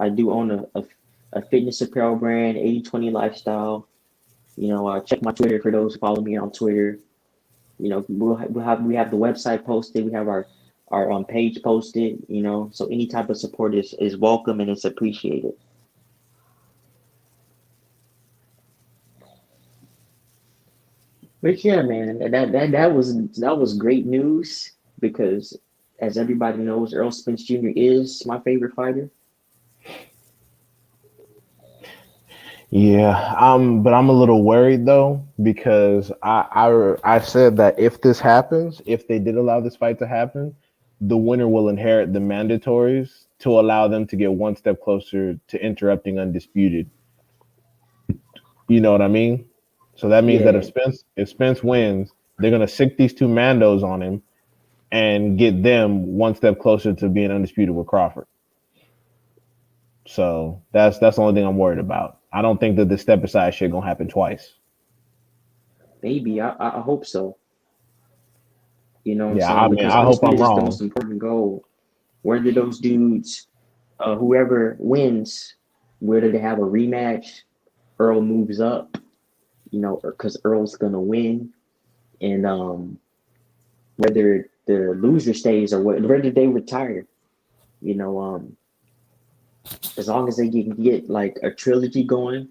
I do own a fitness apparel brand, 80/20 lifestyle. Check my Twitter for those who follow me on Twitter. We have the website posted, we have our page posted, so any type of support is welcome and it's appreciated. But yeah, man, that was great news because, as everybody knows, Earl Spence Jr. is my favorite fighter. Yeah, but I'm a little worried though because I said that if this happens, if they did allow this fight to happen, the winner will inherit the mandatories to allow them to get one step closer to interrupting undisputed. You know what I mean? So that means that Yeah, if Spence wins, they're gonna sick these two Mandos on him and get them one step closer to being undisputed with Crawford. So that's the only thing I'm worried about. I don't think that this step aside shit gonna happen twice. maybe I hope so. You know what I'm Yeah, I saying? mean, Because I hope I'm undisputed is the wrong. most important goal. Whether those dudes, whoever wins, whether they have a rematch, Earl moves up. Because Earl's gonna win, and whether the loser stays or whether they retire, you know, as long as they can get like a trilogy going,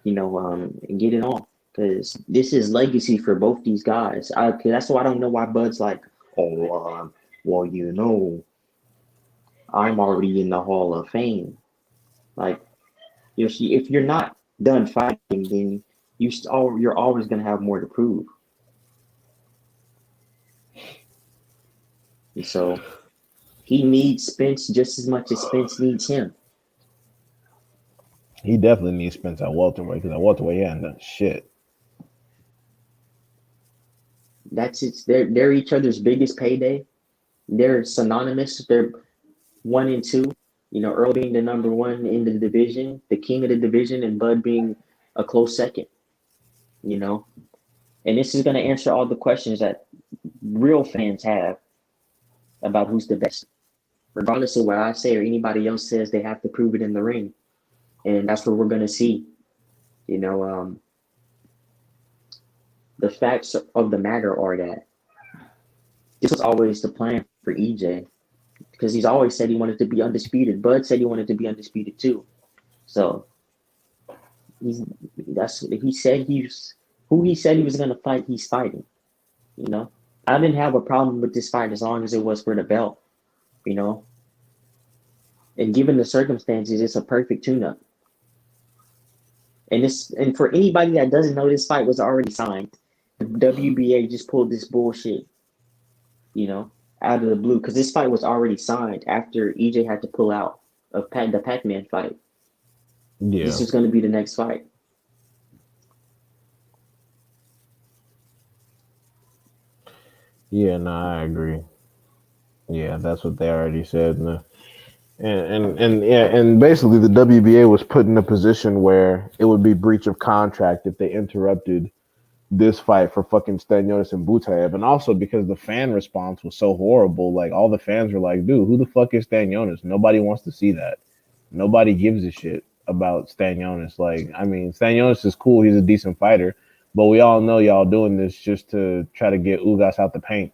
and get it on, because this is legacy for both these guys. That's why I don't know why Bud's like, oh, well, I'm already in the Hall of Fame. Like, if you're not done fighting, then you're always gonna have more to prove. And so he needs Spence just as much as Spence needs him. He definitely needs Spence at welterweight because at welterweight he ain't done shit. That's it. They're each other's biggest payday. They're synonymous. They're 1 and 2. Earl being the number one in the division, the king of the division, and Bud being a close second. You know, and this is going to answer all the questions that real fans have about who's the best. Regardless of what I say or anybody else says, they have to prove it in the ring, and that's what we're going to see. You know, the facts of the matter are that this was always the plan for EJ, because he's always said he wanted to be undisputed. Bud said he wanted to be undisputed too. So he said who he said he was going to fight. He's fighting. I didn't have a problem with this fight as long as it was for the belt. You know, and given the circumstances, it's a perfect tune-up. And for anybody that doesn't know, this fight was already signed. The WBA just pulled this bullshit, out of the blue, because this fight was already signed after EJ had to pull out of the Pac-Man fight. Yeah. This is going to be the next fight. Yeah, no, I agree. Yeah, that's what they already said. And basically the WBA was put in a position where it would be breach of contract if they interrupted this fight for fucking Stanionis and Butaev, and also because the fan response was so horrible. Like all the fans were like, "Dude, who the fuck is Stanionis? Nobody wants to see that. Nobody gives a shit about Stanionis." Like, I mean, Stanionis is cool. He's a decent fighter, but we all know y'all doing this just to try to get Ugas out the paint.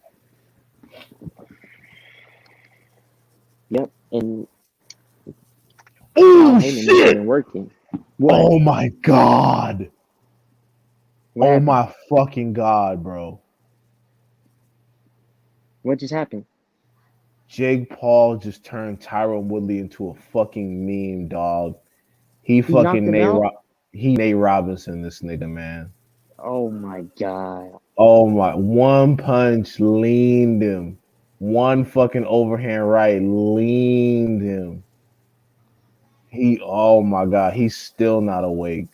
Yep, and Oh Heyman has shit! been working. What? Oh my god! What Oh happened? my fucking god, bro! What just happened? Jake Paul just turned Tyron Woodley into a fucking meme, dog. He He knocked fucking him out? Nate Robinson, this nigga, man. Oh my god. Oh my, one punch leaned him. One fucking overhand right leaned him. Oh my god, he's still not awake.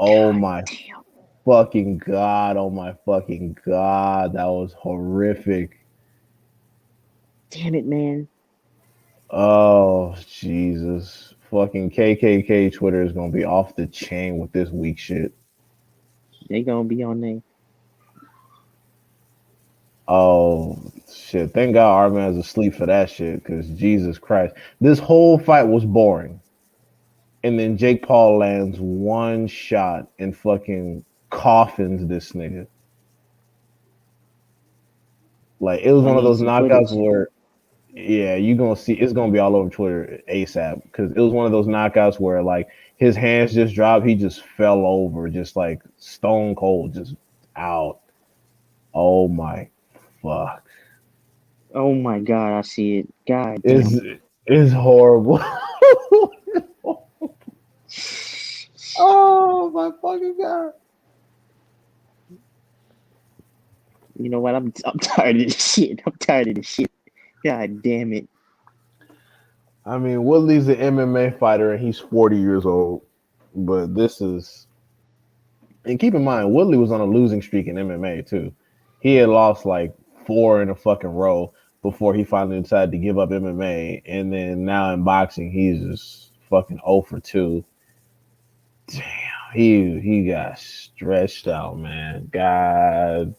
Oh God my damn. fucking god, oh my fucking god, that was horrific. Damn it, man. Oh Jesus. Fucking KKK Twitter is gonna be off the chain with this weak shit. They gonna be on there. Oh shit! Thank God Arman's asleep for that shit. Because Jesus Christ, this whole fight was boring, and then Jake Paul lands one shot and fucking coffins this nigga. Like it was I one of need those some knockouts footage. where, yeah, you gonna see it's gonna be all over Twitter ASAP because it was one of those knockouts where like his hands just dropped, he just fell over, just like stone cold, just out. Oh my fuck! Oh my god, I see it. God It's damn. it's horrible. Oh my fucking god! You know what? I'm tired of this shit. I'm tired of this shit. God damn it. I mean, Woodley's an MMA fighter and he's 40 years old, but this is. And keep in mind, Woodley was on a losing streak in MMA too. He had lost like 4 in a fucking row before he finally decided to give up MMA, and then now in boxing, he's just fucking 0 for 2. Damn, he got stretched out, man. God.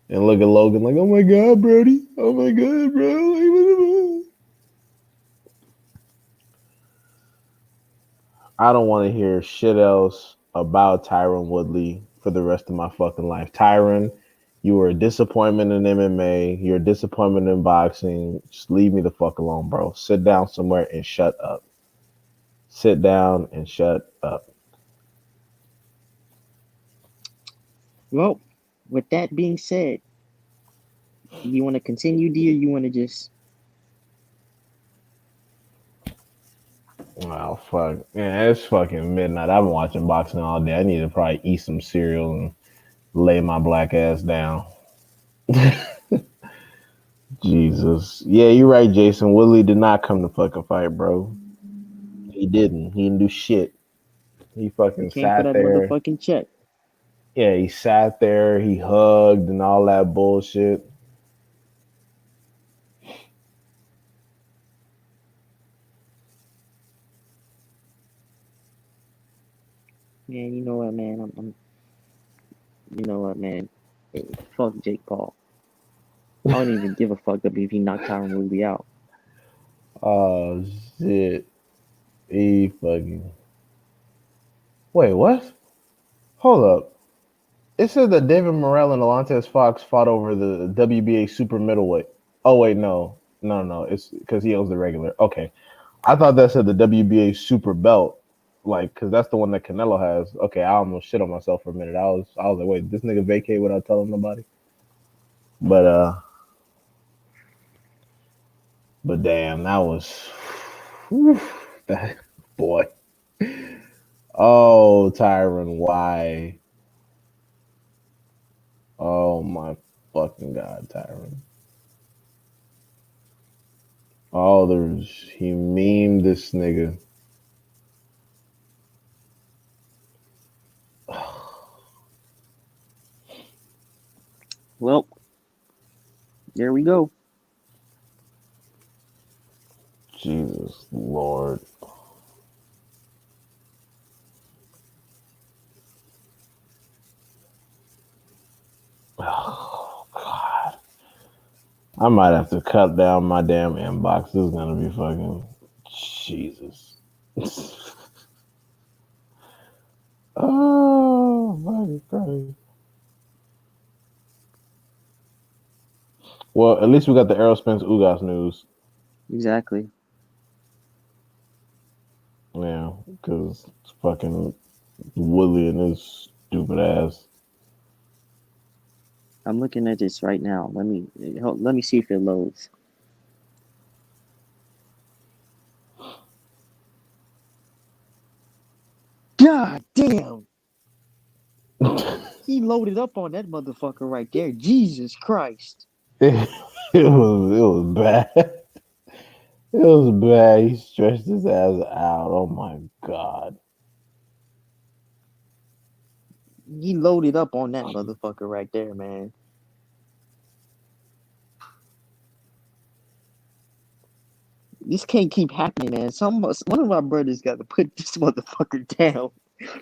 And look at Logan like, oh my god, Brody. Oh my god, bro. I don't want to hear shit else about Tyron Woodley for the rest of my fucking life. Tyron, you were a disappointment in MMA. You're a disappointment in boxing. Just leave me the fuck alone, bro. Sit down somewhere and shut up. Sit down and shut up. Well, with that being said, you want to continue, D, or you want to just. Oh fuck. Yeah, it's fucking midnight. I've been watching boxing all day. I need to probably eat some cereal and lay my black ass down. Jesus. Yeah, you're right, Jason. Woodley did not come to fucking fight, bro. He didn't. He didn't do shit. He He fucking came for sat that there. motherfucking check. Yeah, he sat there. He hugged and all that bullshit. Man, you know what, man? You know what, man? Hey, fuck Jake Paul. I don't even give a fuck if he knocked Tyron Woodley out. Oh shit. He fucking. Wait, what? Hold up. It said that David Morrell and Alontes Fox fought over the WBA super middleweight. Oh wait, no. It's because he owns the regular. Okay, I thought that said the WBA super belt, like because that's the one that Canelo has. Okay, I almost shit on myself for a minute. I was like, wait, this nigga vacate without telling nobody. But damn, that was. Whew, that boy. Oh, Tyron, why? Oh my fucking god, Tyron. Oh, he memed this nigga. Well, there we go. Jesus Lord. Oh God. I might have to cut down my damn inbox. This is gonna be fucking Jesus. Oh my God. Well, at least we got the Errol Spence Ugas news. Exactly. Yeah, because it's fucking Woodley and his stupid ass. I'm looking at this right now. Let me see if it loads. God damn! He loaded up on that motherfucker right there. Jesus Christ! It was bad. It was bad. He stretched his ass out. Oh my God. He loaded up on that motherfucker right there, man. This can't keep happening, man. One of our brothers got to put this motherfucker down.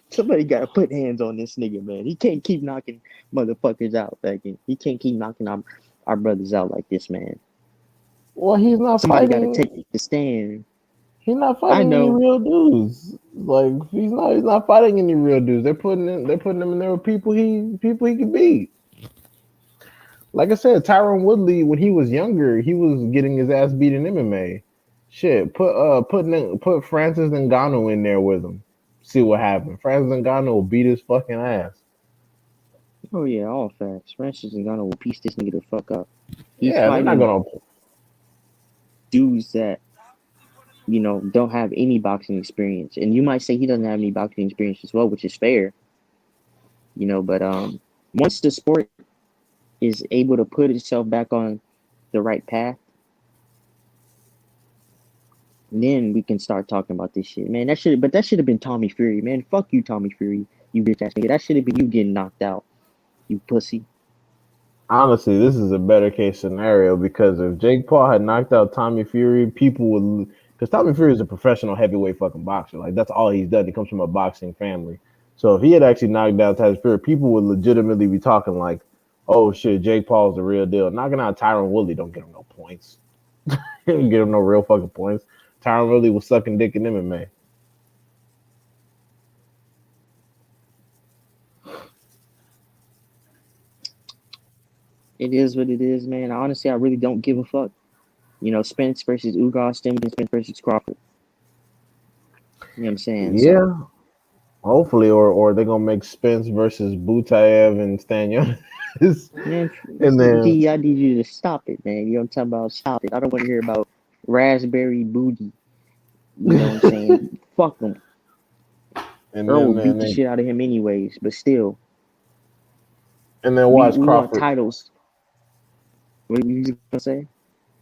Somebody got to put hands on this nigga, man. He can't keep knocking motherfuckers out, like he can't keep knocking our brothers out like this, man. Well, he's not Somebody got to fighting. take the stand. He's not I fighting any know. real dudes. Like he's not fighting any real dudes. They're putting him in there with people he can beat. Like I said, Tyron Woodley, when he was younger, he was getting his ass beat in MMA. Shit, put Francis Ngannou in there with him. See what happens. Francis Ngannou will beat his fucking ass. Oh yeah, all facts. Francis Ngannou will piece this nigga the fuck up. He's Yeah, they're not fighting gonna. dudes that don't have any boxing experience, and you might say he doesn't have any boxing experience as well, which is fair. But once the sport is able to put itself back on the right path, then we can start talking about this shit, man. That should have been Tommy Fury, man. Fuck you, Tommy Fury, you bitch ass nigga. That should have been you getting knocked out, you pussy. Honestly, this is a better case scenario because if Jake Paul had knocked out Tommy Fury, people would. Because Tommy Fury is a professional heavyweight fucking boxer. Like, that's all he's done. He comes from a boxing family. So if he had actually knocked out Tyson Fury, people would legitimately be talking like, oh shit, Jake Paul's the real deal. Knocking out Tyron Woodley don't get him no points. Don't get him no real fucking points. Tyron Woodley was sucking dick in MMA. It is what it is, man. Honestly, I really don't give a fuck. Spence versus Ugas, Spence versus Crawford. You know what I'm saying? Yeah, So, hopefully, or they're gonna make Spence versus Butaev and Stanyon. man, And then D, I need you to stop it, man. You know what I'm talking about? Stop it. I don't want to hear about raspberry booty. You know what I'm saying? Fuck him. and Earl then will beat and the then shit out of him anyways, but still, and then we watch want Crawford. titles. What you gonna say?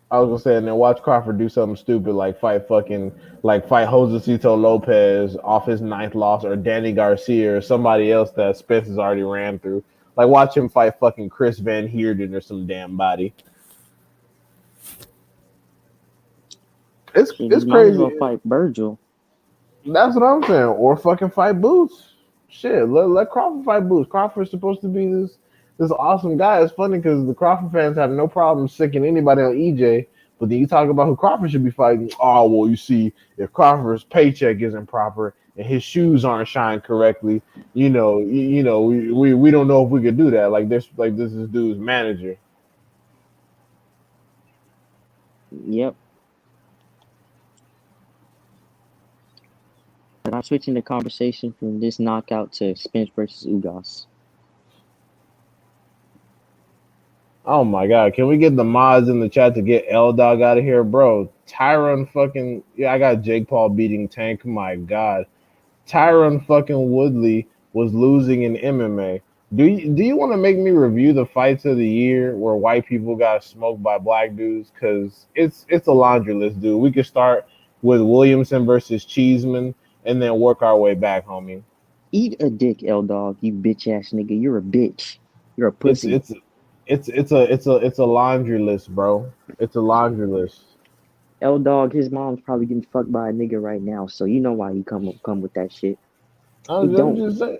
I was gonna say, and then watch Crawford do something stupid like fight Josecito Lopez off his ninth loss, or Danny Garcia, or somebody else that Spence has already ran through. Like, watch him fight fucking Chris Van Heerden or some damn body. Shit, he It's might as well crazy. fight Virgil. That's what I'm saying. Or fucking fight Boots. Shit, let Crawford fight Boots. Crawford's supposed to be this awesome guy. It's funny because the Crawford fans have no problem sicking anybody on EJ, but then you talk about who Crawford should be fighting. Oh well, you see, if Crawford's paycheck isn't proper and his shoes aren't shined correctly, we don't know if we could do that. This is dude's manager. Yep. But I'm switching the conversation from this knockout to Spence versus Ugas. Oh my god, can we get the mods in the chat to get L Dog out of here, bro? Tyron fucking I got Jake Paul beating Tank. My god. Tyron fucking Woodley was losing in MMA. Do you want to make me review the fights of the year where white people got smoked by black dudes? Cause it's a laundry list, dude. We could start with Williamson versus Cheeseman and then work our way back, homie. Eat a dick, L Dog, you bitch ass nigga. You're a bitch. You're a It's pussy. it's it's a laundry list, bro. It's a laundry list. L Dog, his mom's probably getting fucked by a nigga right now, so you know why he come with that shit. He I'm don't. just saying.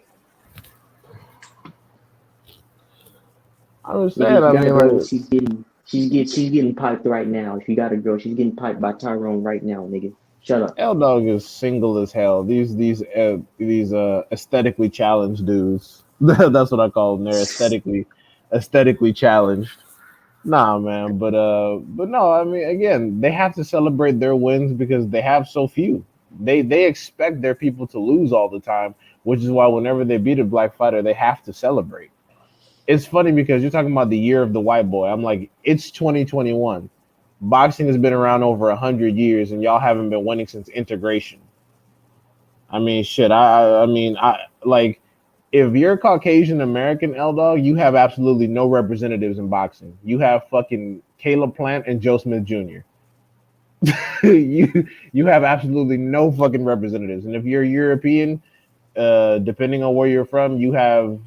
I'm just Nigga, saying. if you I got a mean, girl, like she's getting piped right now. If you got a girl, she's getting piped by Tyrone right now, nigga. Shut up. L Dog is single as hell. These aesthetically challenged dudes. That's what I call them. They're aesthetically challenged. Nah, man, but no. I mean, again, they have to celebrate their wins because they have so few. They expect their people to lose all the time, which is why whenever they beat a black fighter, they have to celebrate. It's funny because you're talking about the year of the white boy. I'm like, it's 2021. Boxing has been around over 100 years, and y'all haven't been winning since integration. I mean, shit. I mean, I like if you're Caucasian American, L Dog, you have absolutely no representatives in boxing. You have fucking Caleb Plant and Joe Smith Jr. you have absolutely no fucking representatives. And if you're European, depending on where you're from, you have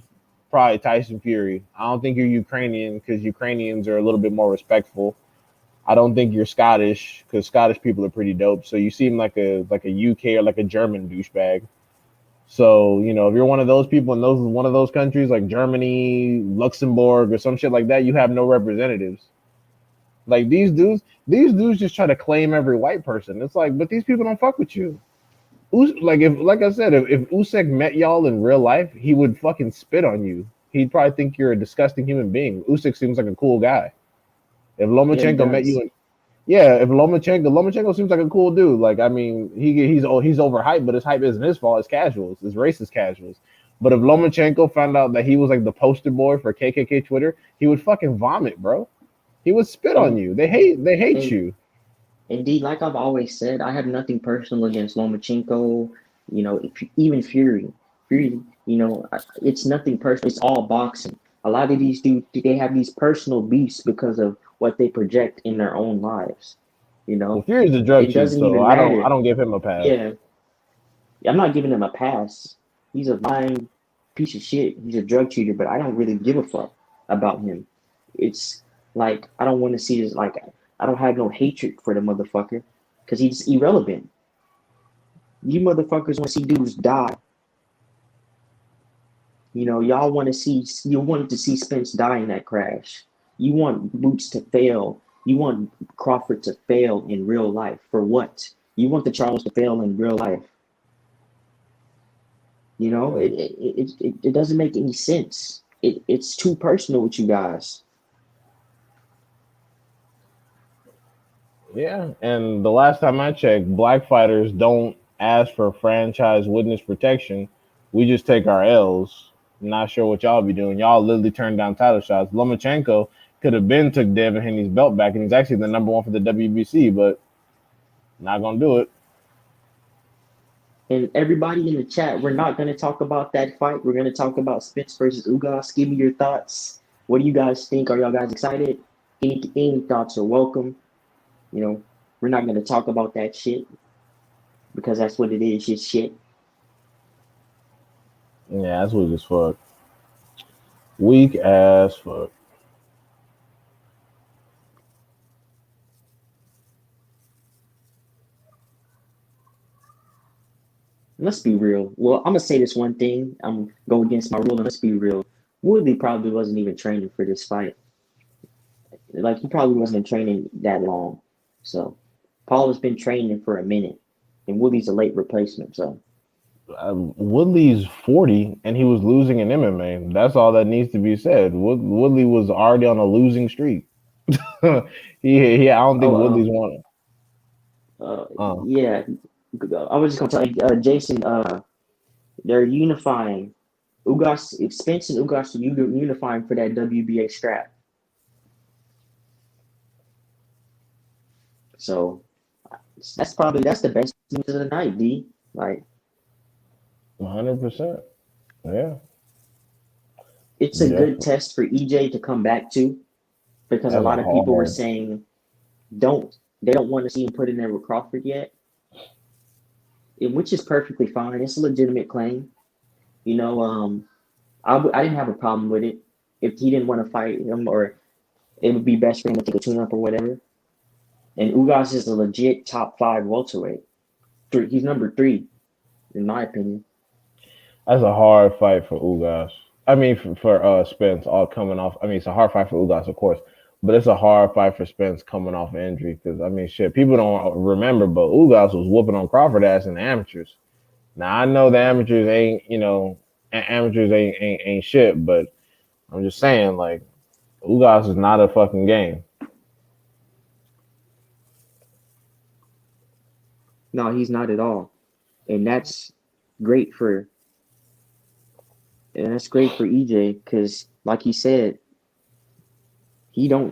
probably Tyson Fury. I don't think you're Ukrainian because Ukrainians are a little bit more respectful. I don't think you're Scottish because Scottish people are pretty dope. So you seem like a UK or like a German douchebag. So if you're one of those people in one of those countries like Germany, Luxembourg, or some shit like that, you have no representatives. Like these dudes just try to claim every white person. It's like, but these people don't fuck with you. like I said, if Usyk met y'all in real life, he would fucking spit on you. He'd probably think you're a disgusting human being. Usyk seems like a cool guy. If Yeah, he Lomachenko met does. you in Yeah, if Lomachenko seems like a cool dude. Like, I mean, he's overhyped, but his hype isn't his fault. It's casuals, it's racist casuals. But if Lomachenko found out that he was like the poster boy for KKK Twitter, he would fucking vomit, bro. He would spit on And you. They hate and you. indeed, like I've always said, I have nothing personal against Lomachenko. You know, even Fury. Fury. You know, it's nothing personal. It's all boxing. A lot of these dudes, they have these personal beefs because of what they project in their own lives. You Well, know, Fury's a drug it cheat, doesn't so even I matter. don't give him a pass. Yeah, I'm not giving him a pass. He's a lying piece of shit. He's a drug cheater, but I don't really give a fuck about him. It's like I don't want to see this. Like I don't have no hatred for the motherfucker because he's irrelevant. You motherfuckers want to see dudes die. You know, y'all want to see. You wanted to see Spence die in that crash. You want Boots to fail. You want Crawford to fail in real life. For what? You want the Charles to fail in real life. You know, it doesn't make any sense. It's too personal with you guys. Yeah, and the last time I checked, black fighters don't ask for franchise witness protection. We just take our L's. Not sure what y'all be doing. Y'all literally turn down title shots. Lomachenko could have been took Devin Haney's belt back, and he's actually the number one for the WBC, but not gonna do it. And everybody in the chat, we're not going to talk about that fight. We're going to talk about Spence versus Ugas. Give me your thoughts. What do you guys think? Are y'all guys excited? Any thoughts are welcome. You know, we're not going to talk about that shit because that's what it is. It's shit. Yeah, that's weak as fuck. Weak as fuck. Let's be real. Well, I'm gonna say this one thing. I'm go against my rule, and let's be real. Woodley probably wasn't even training for this fight. Like he probably wasn't training that long. So Paul has been training for a minute, and Woodley's a late replacement. So Woodley's 40 and he was losing in MMA. That's all that needs to be said. Woodley was already on a losing streak. I don't think oh Woodley's won. yeah. I was just gonna tell you, Jason. They're unifying. Ugas, Spence and Ugas are unifying for that WBA strap. So that's the best news of the night, D. Like 100%. Yeah. it's a good Definitely. test for EJ to come back to because a That's a lot of people were hard. saying don't they don't want to see him put in there with Crawford yet, which is perfectly fine. It's a legitimate claim. You know, I didn't have a problem with it if he didn't want to fight him or it would be best for him to take a tune up or whatever. And Ugas is a legit top 5 welterweight. He's number 3 in my opinion. That's a hard fight for Ugas. I mean, for Spence, all coming off. I mean, it's a hard fight for Ugas, of course, but it's a hard fight for Spence coming off injury. Because I mean, shit, people don't remember, but Ugas was whooping on Crawford ass in the amateurs. Now I know the amateurs ain't, amateurs ain't shit, but I'm just saying, like, Ugas is not a fucking game. No, he's not at all. And that's great for EJ because like he said, he doesn't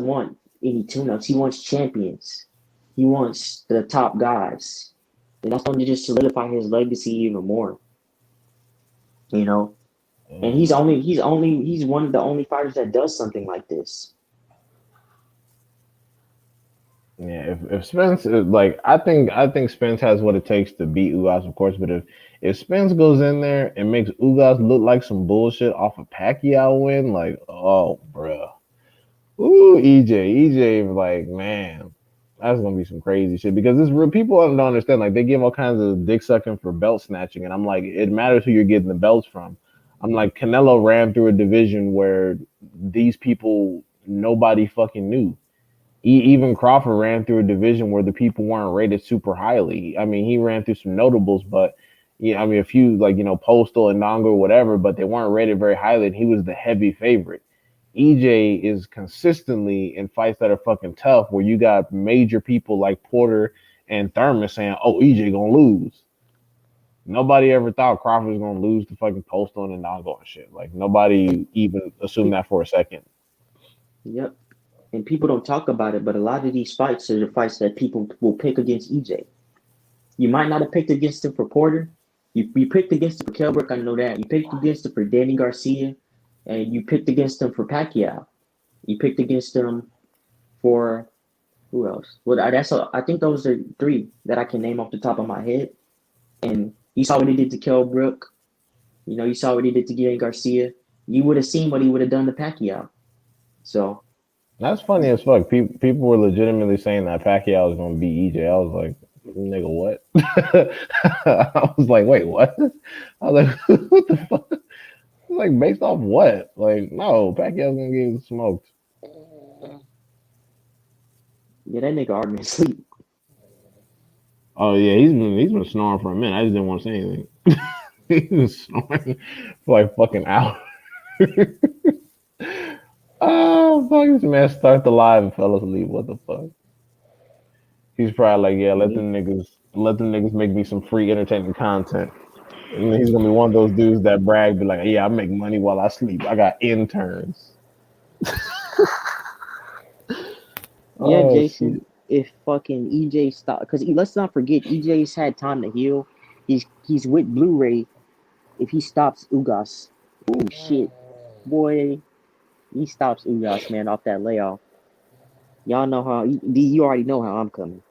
want any tune-ups. He wants champions. He wants the top guys. And that's going to just solidify his legacy even more. You know? And he's one of the only fighters that does something like this. Yeah, if Spence like I think Spence has what it takes to beat Ugas, of course. But if Spence goes in there and makes Ugas look like some bullshit off a Pacquiao win, like oh bruh, ooh EJ, like man, that's gonna be some crazy shit because this real people don't understand. Like they give all kinds of dick sucking for belt snatching, and I'm like, it matters who you're getting the belts from. I'm like Canelo ran through a division where these people nobody fucking knew. Even Crawford ran through a division where the people weren't rated super highly. I mean, he ran through some notables, but yeah, I mean, a few like Postal and Nongo or whatever, but they weren't rated very highly, and he was the heavy favorite. EJ is consistently in fights that are fucking tough, where you got major people like Porter and Thurman saying, "Oh, EJ gonna lose." Nobody ever thought Crawford was gonna lose to fucking Postal and Nongo and shit. Like nobody even assumed that for a second. Yep. And people don't talk about it, but a lot of these fights are the fights that people will pick against EJ. You might not have picked against him for Porter. You picked against him for Kell Brook, I know that. You picked against him for Danny Garcia, and you picked against him for Pacquiao. You picked against him for who else? Well, I think those are three that I can name off the top of my head. And you saw what he did to Kell Brook. You saw what he did to Danny Garcia. You would have seen what he would have done to Pacquiao. So that's funny as fuck. People were legitimately saying that Pacquiao was gonna beat EJ. I was like, nigga, what? I was like, wait, what? I was like, what the fuck? Like, based off what? Like, no, Pacquiao's gonna get smoked. yeah, that nigga Artman sleep. Oh yeah, he's been snoring for a minute. I just didn't want to say anything. He was snoring for like fucking hours. Oh fuck, this man start the live and fell asleep. What the fuck? He's probably like, yeah, let them niggas make me some free entertainment content. And he's gonna be one of those dudes that brag, be like, yeah, I make money while I sleep. I got interns. Yeah, Jason. Shit. If fucking EJ stop, because let's not forget EJ's had time to heal. He's with Blu-ray. If he stops Ugas, oh shit, boy, he stops Ugas, man, off that layoff. Y'all know how you already know how I'm coming.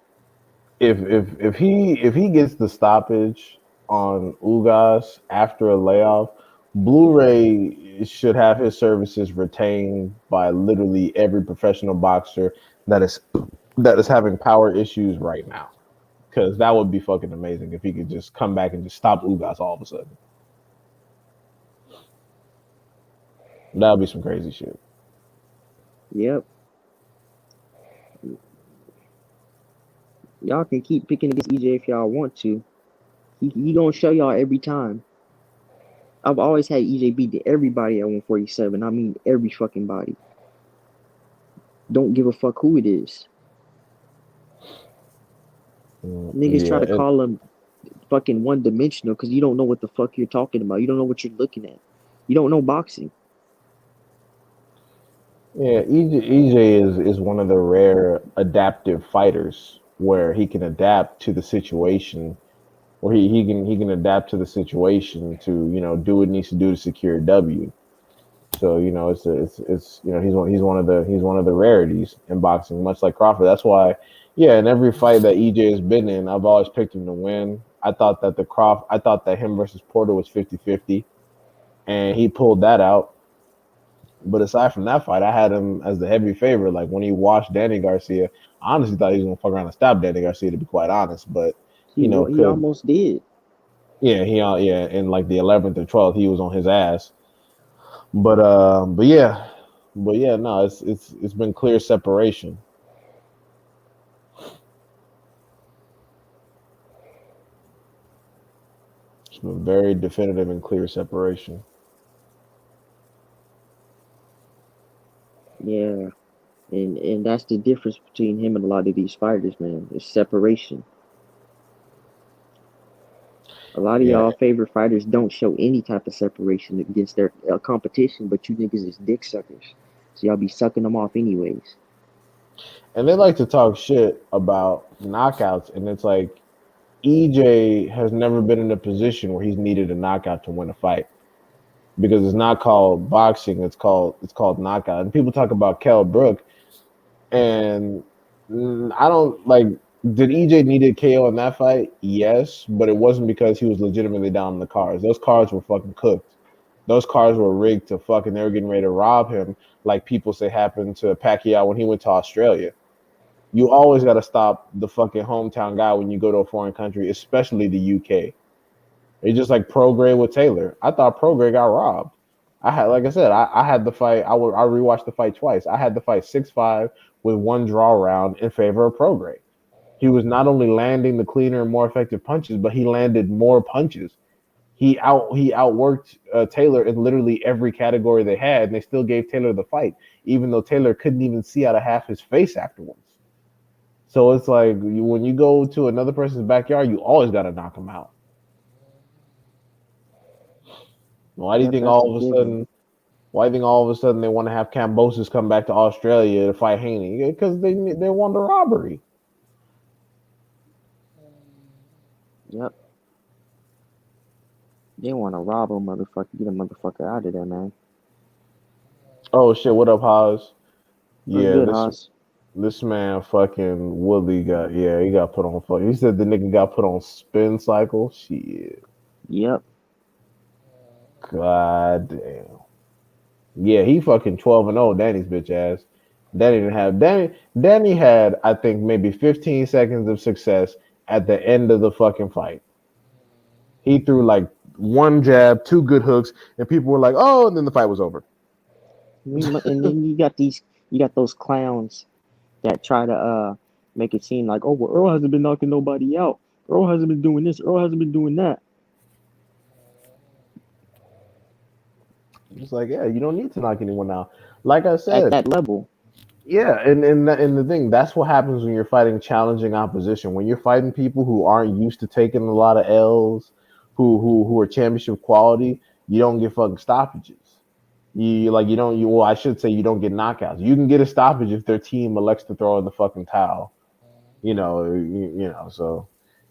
If he gets the stoppage on Ugas after a layoff, Blu-ray should have his services retained by literally every professional boxer that is having power issues right now. Because that would be fucking amazing if he could just come back and just stop Ugas all of a sudden. That would be some crazy shit. Yep. Y'all can keep picking against EJ if y'all want to. He gonna show y'all every time. I've always had EJ beat everybody at 147. I mean every fucking body. Don't give a fuck who it is. Niggas try to call him fucking one-dimensional because you don't know what the fuck you're talking about. You don't know what you're looking at. You don't know boxing. Yeah, EJ is one of the rare adaptive fighters where he can adapt to the situation, where he can adapt to the situation to do what he needs to do to secure a W. So it's he's one of the rarities in boxing, much like Crawford. That's why, yeah, in every fight that EJ has been in, I've always picked him to win. I thought that him versus Porter was 50-50, and he pulled that out. But aside from that fight, I had him as the heavy favorite. Like when he washed Danny Garcia, I honestly thought he was gonna fuck around and stop Danny Garcia, to be quite honest. But he almost did. Yeah, in like the 11th or 12th, he was on his ass. But yeah, no, it's been clear separation. It's been very definitive and clear separation. Yeah, and that's the difference between him and a lot of these fighters, man. It's separation. A lot of y'all favorite fighters don't show any type of separation against their competition, but you niggas is dick suckers. So y'all be sucking them off anyways. And they like to talk shit about knockouts, and it's like EJ has never been in a position where he's needed a knockout to win a fight. Because it's not called boxing, it's called knockout. And people talk about Kell Brook, and I don't like. Did EJ need a KO in that fight? Yes, but it wasn't because he was legitimately down in the cards. Those cards were fucking cooked. Those cards were rigged to fucking. They were getting ready to rob him, like people say happened to Pacquiao when he went to Australia. You always got to stop the fucking hometown guy when you go to a foreign country, especially the UK. It's just like Prograis with Taylor. I thought Prograis got robbed. I had, like I said, I had the fight. I rewatched the fight twice. I had the fight 6-5 with one draw round in favor of Prograis. He was not only landing the cleaner and more effective punches, but he landed more punches. He outworked Taylor in literally every category they had, and they still gave Taylor the fight, even though Taylor couldn't even see out of half his face afterwards. So it's like when you go to another person's backyard, you always got to knock him out. Why do you think That's a all of a given. sudden? Why do you think all of a sudden they want to have Cambosis come back to Australia to fight Haney? Because they won the robbery. Yep. They want to rob a motherfucker, get a motherfucker out of there, man. Oh shit! What up, Haas? What's Yeah, good, Haas? this man fucking Woodley got he got put on fuck. He said the nigga got put on spin cycle. Shit. Yep. God damn. Yeah, he fucking 12-0. Danny's bitch ass. Danny had I think maybe 15 seconds of success at the end of the fucking fight. He threw like one jab, two good hooks, and people were like, "Oh!" And then the fight was over. And then you got those clowns that try to make it seem like, oh, well, Earl hasn't been knocking nobody out. Earl hasn't been doing this. Earl hasn't been doing that. It's like, yeah, you don't need to knock anyone out. Like I At said, that level. yeah, and the thing that's what happens when you're fighting challenging opposition. When you're fighting people who aren't used to taking a lot of L's, who are championship quality, you don't get fucking stoppages. You don't well I should say you don't get knockouts. You can get a stoppage if their team elects to throw in the fucking towel. So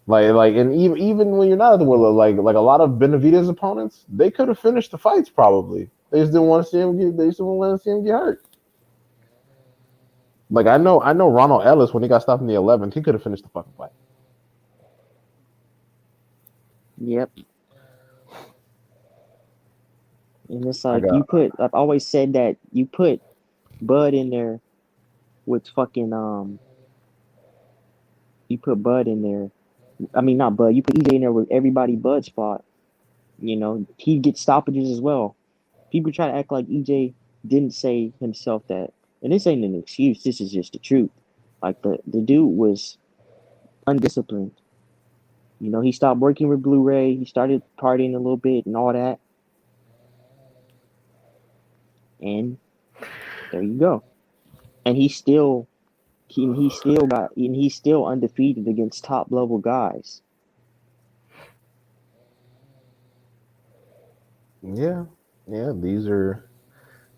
and even when you're not at the Willow, like a lot of Benavidez opponents, they could have finished the fights probably. They just didn't want to see him get they just didn't want to see him get hurt. Like I know Ronald Ellis when he got stopped in the 11th, he could have finished the fucking fight. Yep. And it's like I've always said that you put Bud in there with fucking you put Bud in there. I mean not Bud, you put EJ in there with everybody Bud spot. You know, he gets stoppages as well. People try to act like EJ didn't say himself that, and this ain't an excuse. This is just the truth. Like the dude was undisciplined. You know, he stopped working with Blu-ray. He started partying a little bit and all that. And there you go. And he's still undefeated against top level guys. Yeah. These are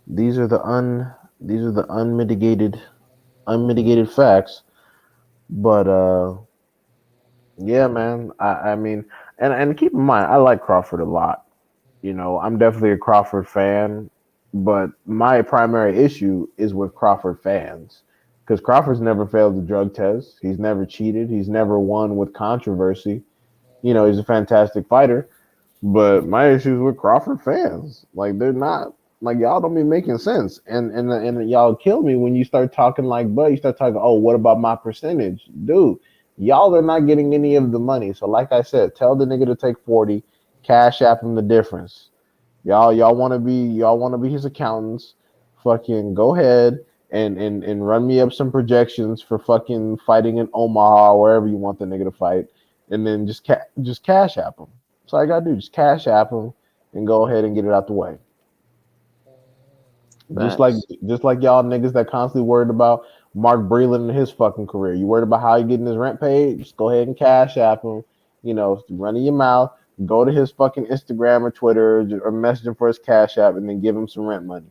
the unmitigated facts. But yeah, man. I mean, and keep in mind, I like Crawford a lot. I'm definitely a Crawford fan, but my primary issue is with Crawford fans because Crawford's never failed the drug test. He's never cheated. He's never won with controversy. He's a fantastic fighter, but my issue is with Crawford fans. Like they're not like y'all don't be making sense, and y'all kill me when you start talking like, but you start talking. Oh, what about my percentage, dude? Y'all are not getting any of the money. So, like I said, tell the nigga to take 40, cash app him the difference. Y'all want to be his accountants. Fucking go ahead and run me up some projections for fucking fighting in Omaha or wherever you want the nigga to fight, and then just cash app him. That's all I gotta do. Just cash app him and go ahead and get it out the way. Just like Facts. y'all niggas that constantly worried about Mark Breland and his fucking career. You worried about how he getting his rent paid? Just go ahead and cash app him. Running your mouth. Go to his fucking Instagram or Twitter or message him for his cash app and then give him some rent money.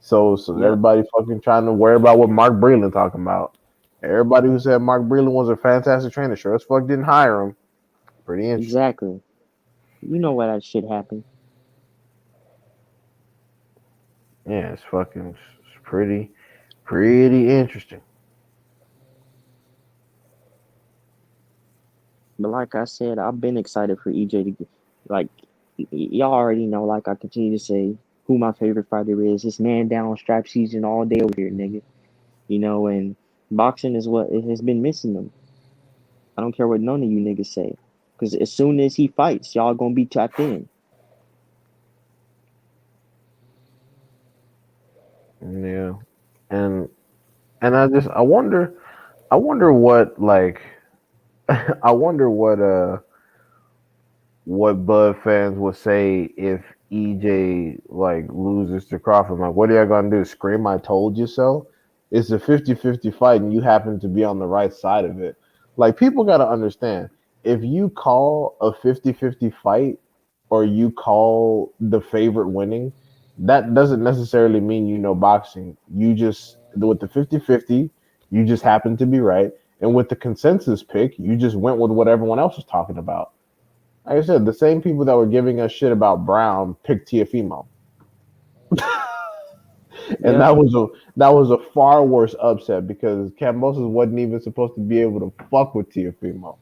So Yep. everybody fucking trying to worry about what Mark Breland talking about. Everybody who said Mark Breland was a fantastic trainer sure as fuck didn't hire him. Pretty interesting. Exactly. You know why that shit happened. Yeah, it's pretty interesting. But like I said, I've been excited for EJ to get, like, y'all already know, like I continue to say, who my favorite fighter is. It's man down strap season all day over here, nigga. And boxing is what it has been missing them. I don't care what none of you niggas say. Because as soon as he fights, y'all gonna be tapped in. Yeah. And And I wonder what like, I wonder what Bud fans would say if EJ like loses to Crawford. Like, what are y'all gonna do? Scream, I told you so? It's a 50-50 fight and you happen to be on the right side of it. Like, people gotta understand, if you call a 50-50 fight or you call the favorite winning, that doesn't necessarily mean you know boxing. You just, with the 50-50, you just happen to be right. And with the consensus pick, you just went with what everyone else was talking about. Like I said, the same people that were giving us shit about Brown picked Tiafimo, and Yep, that was a far worse upset because Cambosos wasn't even supposed to be able to fuck with Tiafimo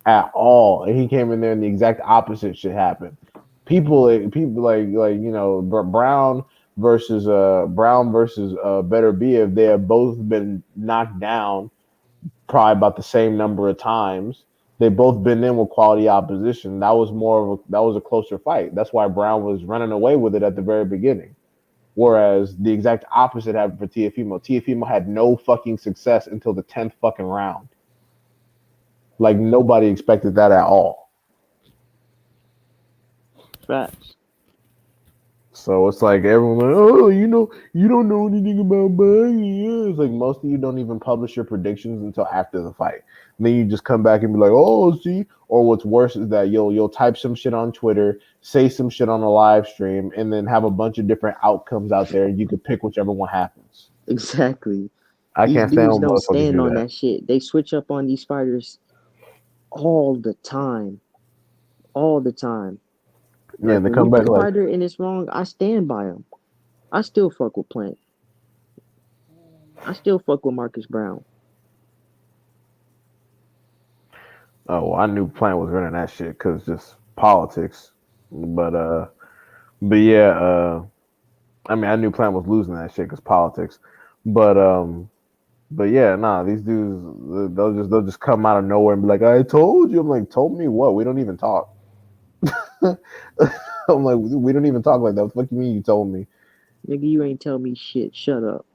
at all, and he came in there and the exact opposite shit happened. People like you know Brown versus Better If they have both been knocked down probably about the same number of times. They both been in with quality opposition. That was a closer fight. That's why Brown was running away with it at the very beginning. Whereas the exact opposite happened for Tiafimo. Tiafimo had no fucking success until the 10th fucking round. Like, nobody expected that at all. facts. So it's like everyone like, oh, you don't know anything about boxing. It's like most of you don't even publish your predictions until after the fight. And then you just come back and be like, oh, see. Or what's worse is that you'll type some shit on Twitter, say some shit on a live stream, and then have a bunch of different outcomes out there, and you can pick whichever one happens. Exactly. I These can't stand dudes when don't motherfuckers stand do on that. that shit. They switch up on these fighters all the time. All the time. Yeah, Like they when you come back pick a like, fighter and it's wrong, I stand by him. I still fuck with Plant. I still fuck with Marcus Brown. oh, well, I knew Plant was running that shit because just politics. But yeah, I mean, I knew Plant was losing that shit because politics. But but yeah, nah, these dudes they'll just come out of nowhere and be like, I told you. I'm like, told me what? We don't even talk. I'm like, we don't even talk like that. What the fuck you mean you told me? Nigga, you ain't tell me shit. Shut up.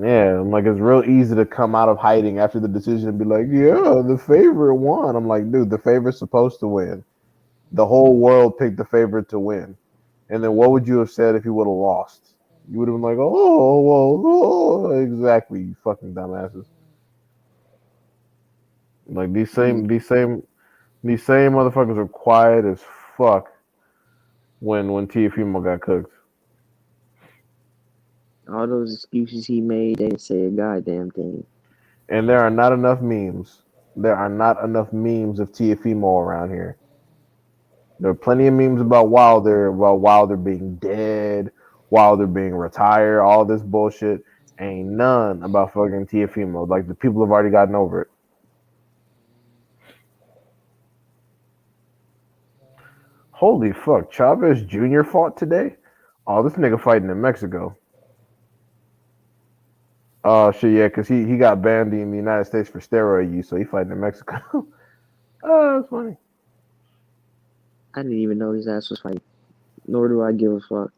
Yeah, I'm like, it's real easy to come out of hiding after the decision and be like, yeah, the favorite won. I'm like, dude, the favorite's supposed to win. The whole world picked the favorite to win. And then what would you have said if you would have lost? You would have been like, oh, well, oh, exactly, you fucking dumbasses. Like these same motherfuckers are quiet as fuck when Tiafimo got cooked. All those excuses he made, they didn't say a goddamn thing. And there are not enough memes. There are not enough memes of Tiafimo around here. There are plenty of memes about Wilder being dead, Wilder being retired, all this bullshit. Ain't none about fucking Tiafimo. Like, the people have already gotten over it. Holy fuck, Chavez Jr. fought today? Oh, this nigga fighting in Mexico. Oh shit, yeah, because he got banned in the United States for steroid use, so he fighting in Mexico. Oh, that's funny. I didn't even know his ass was fighting. Nor do I give a fuck.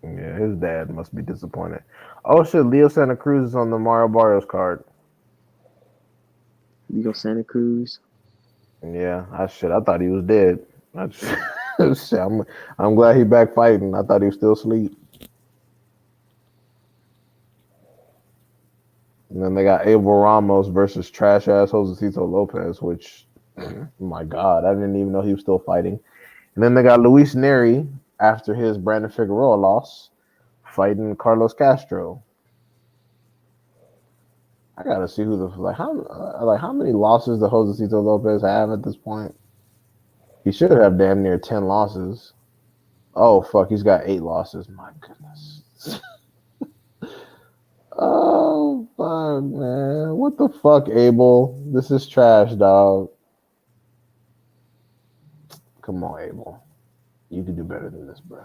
Yeah, his dad must be disappointed. Oh shit, Leo Santa Cruz is on the Mario Barrios card. You go Santa Cruz. Yeah, I thought he was dead. I just, shit, I'm glad he back fighting. I thought he was still asleep. And then they got Abel Ramos versus trash ass Josecito Lopez, which, my God, I didn't even know he was still fighting. And then they got Luis Neri after his Brandon Figueroa loss, fighting Carlos Castro. I gotta see who the how many losses does Josecito Lopez have at this point? He should have damn near 10 losses. Oh fuck, he's got 8 losses. My goodness. Oh fuck, man. What the fuck, Abel? This is trash, dog. Come on, Abel. You can do better than this, bro.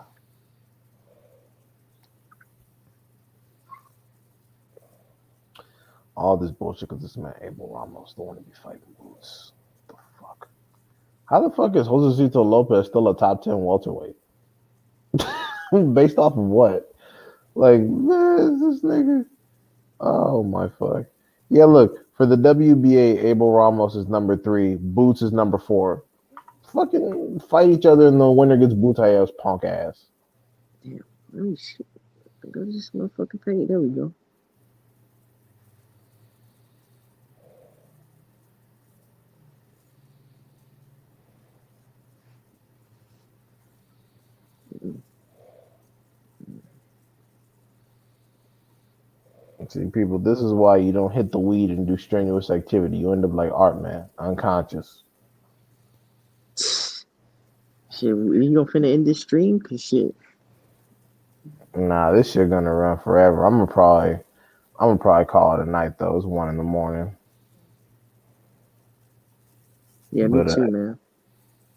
All this bullshit because this man Abel Ramos don't want to be fighting boots. What the fuck? How the fuck is Josecito Lopez still a top 10 welterweight? Based off of what? Like, man, is this nigga? Oh my fuck. Yeah, look, for the WBA, Abel Ramos is number 3, Boots is number 4. Fucking fight each other and the winner gets Butaev's punk ass. Damn. Let me see. Go to this motherfucking page. There we go. See, people, this is why you don't hit the weed and do strenuous activity. You end up like Art Man, unconscious. Shit, you gonna finna end this stream? Cause shit. Nah, this shit gonna run forever. I'm gonna probably call it a night though. It's 1 in the morning. Yeah, me But too, man.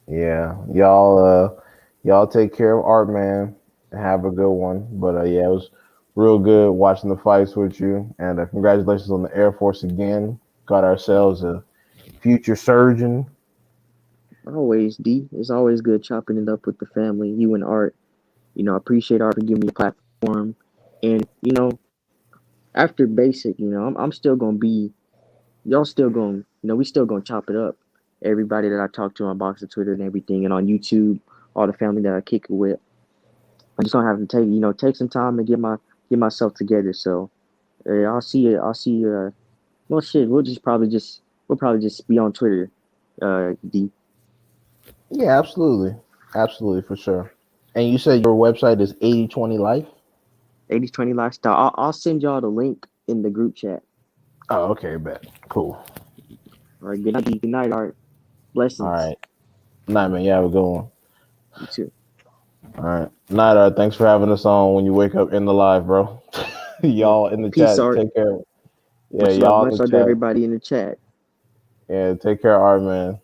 yeah, y'all take care of Art Man and have a good one. But yeah, it was real good watching the fights with you. And congratulations on the Air Force again. Got ourselves a future surgeon. Always, D. It's always good chopping it up with the family, you and Art. I appreciate Art for giving me a platform. And, after basic, I'm still gonna be, y'all still gonna, we still gonna chop it up. Everybody that I talk to on Boxer Twitter and everything, and on YouTube, all the family that I kick it with. I just don't have to take some time and get myself together. So I'll see you. Well, shit, we'll probably just be on Twitter. D Yeah, absolutely, absolutely for sure. And you said your website is 8020 Life. 80/20 lifestyle. I'll send y'all the link in the group chat. Oh, okay, bet. Cool. All right, good night, D. Good night, Art. All Blessings. right. Night, man. You have a good one. You too. All right. Night, Art. Thanks for having us on when you wake up in the live, bro. Yeah. Y'all in the Peace, chat, Art. take care. Yeah, y'all in Much the love to chat. everybody in the chat. Yeah, take care, Art, man.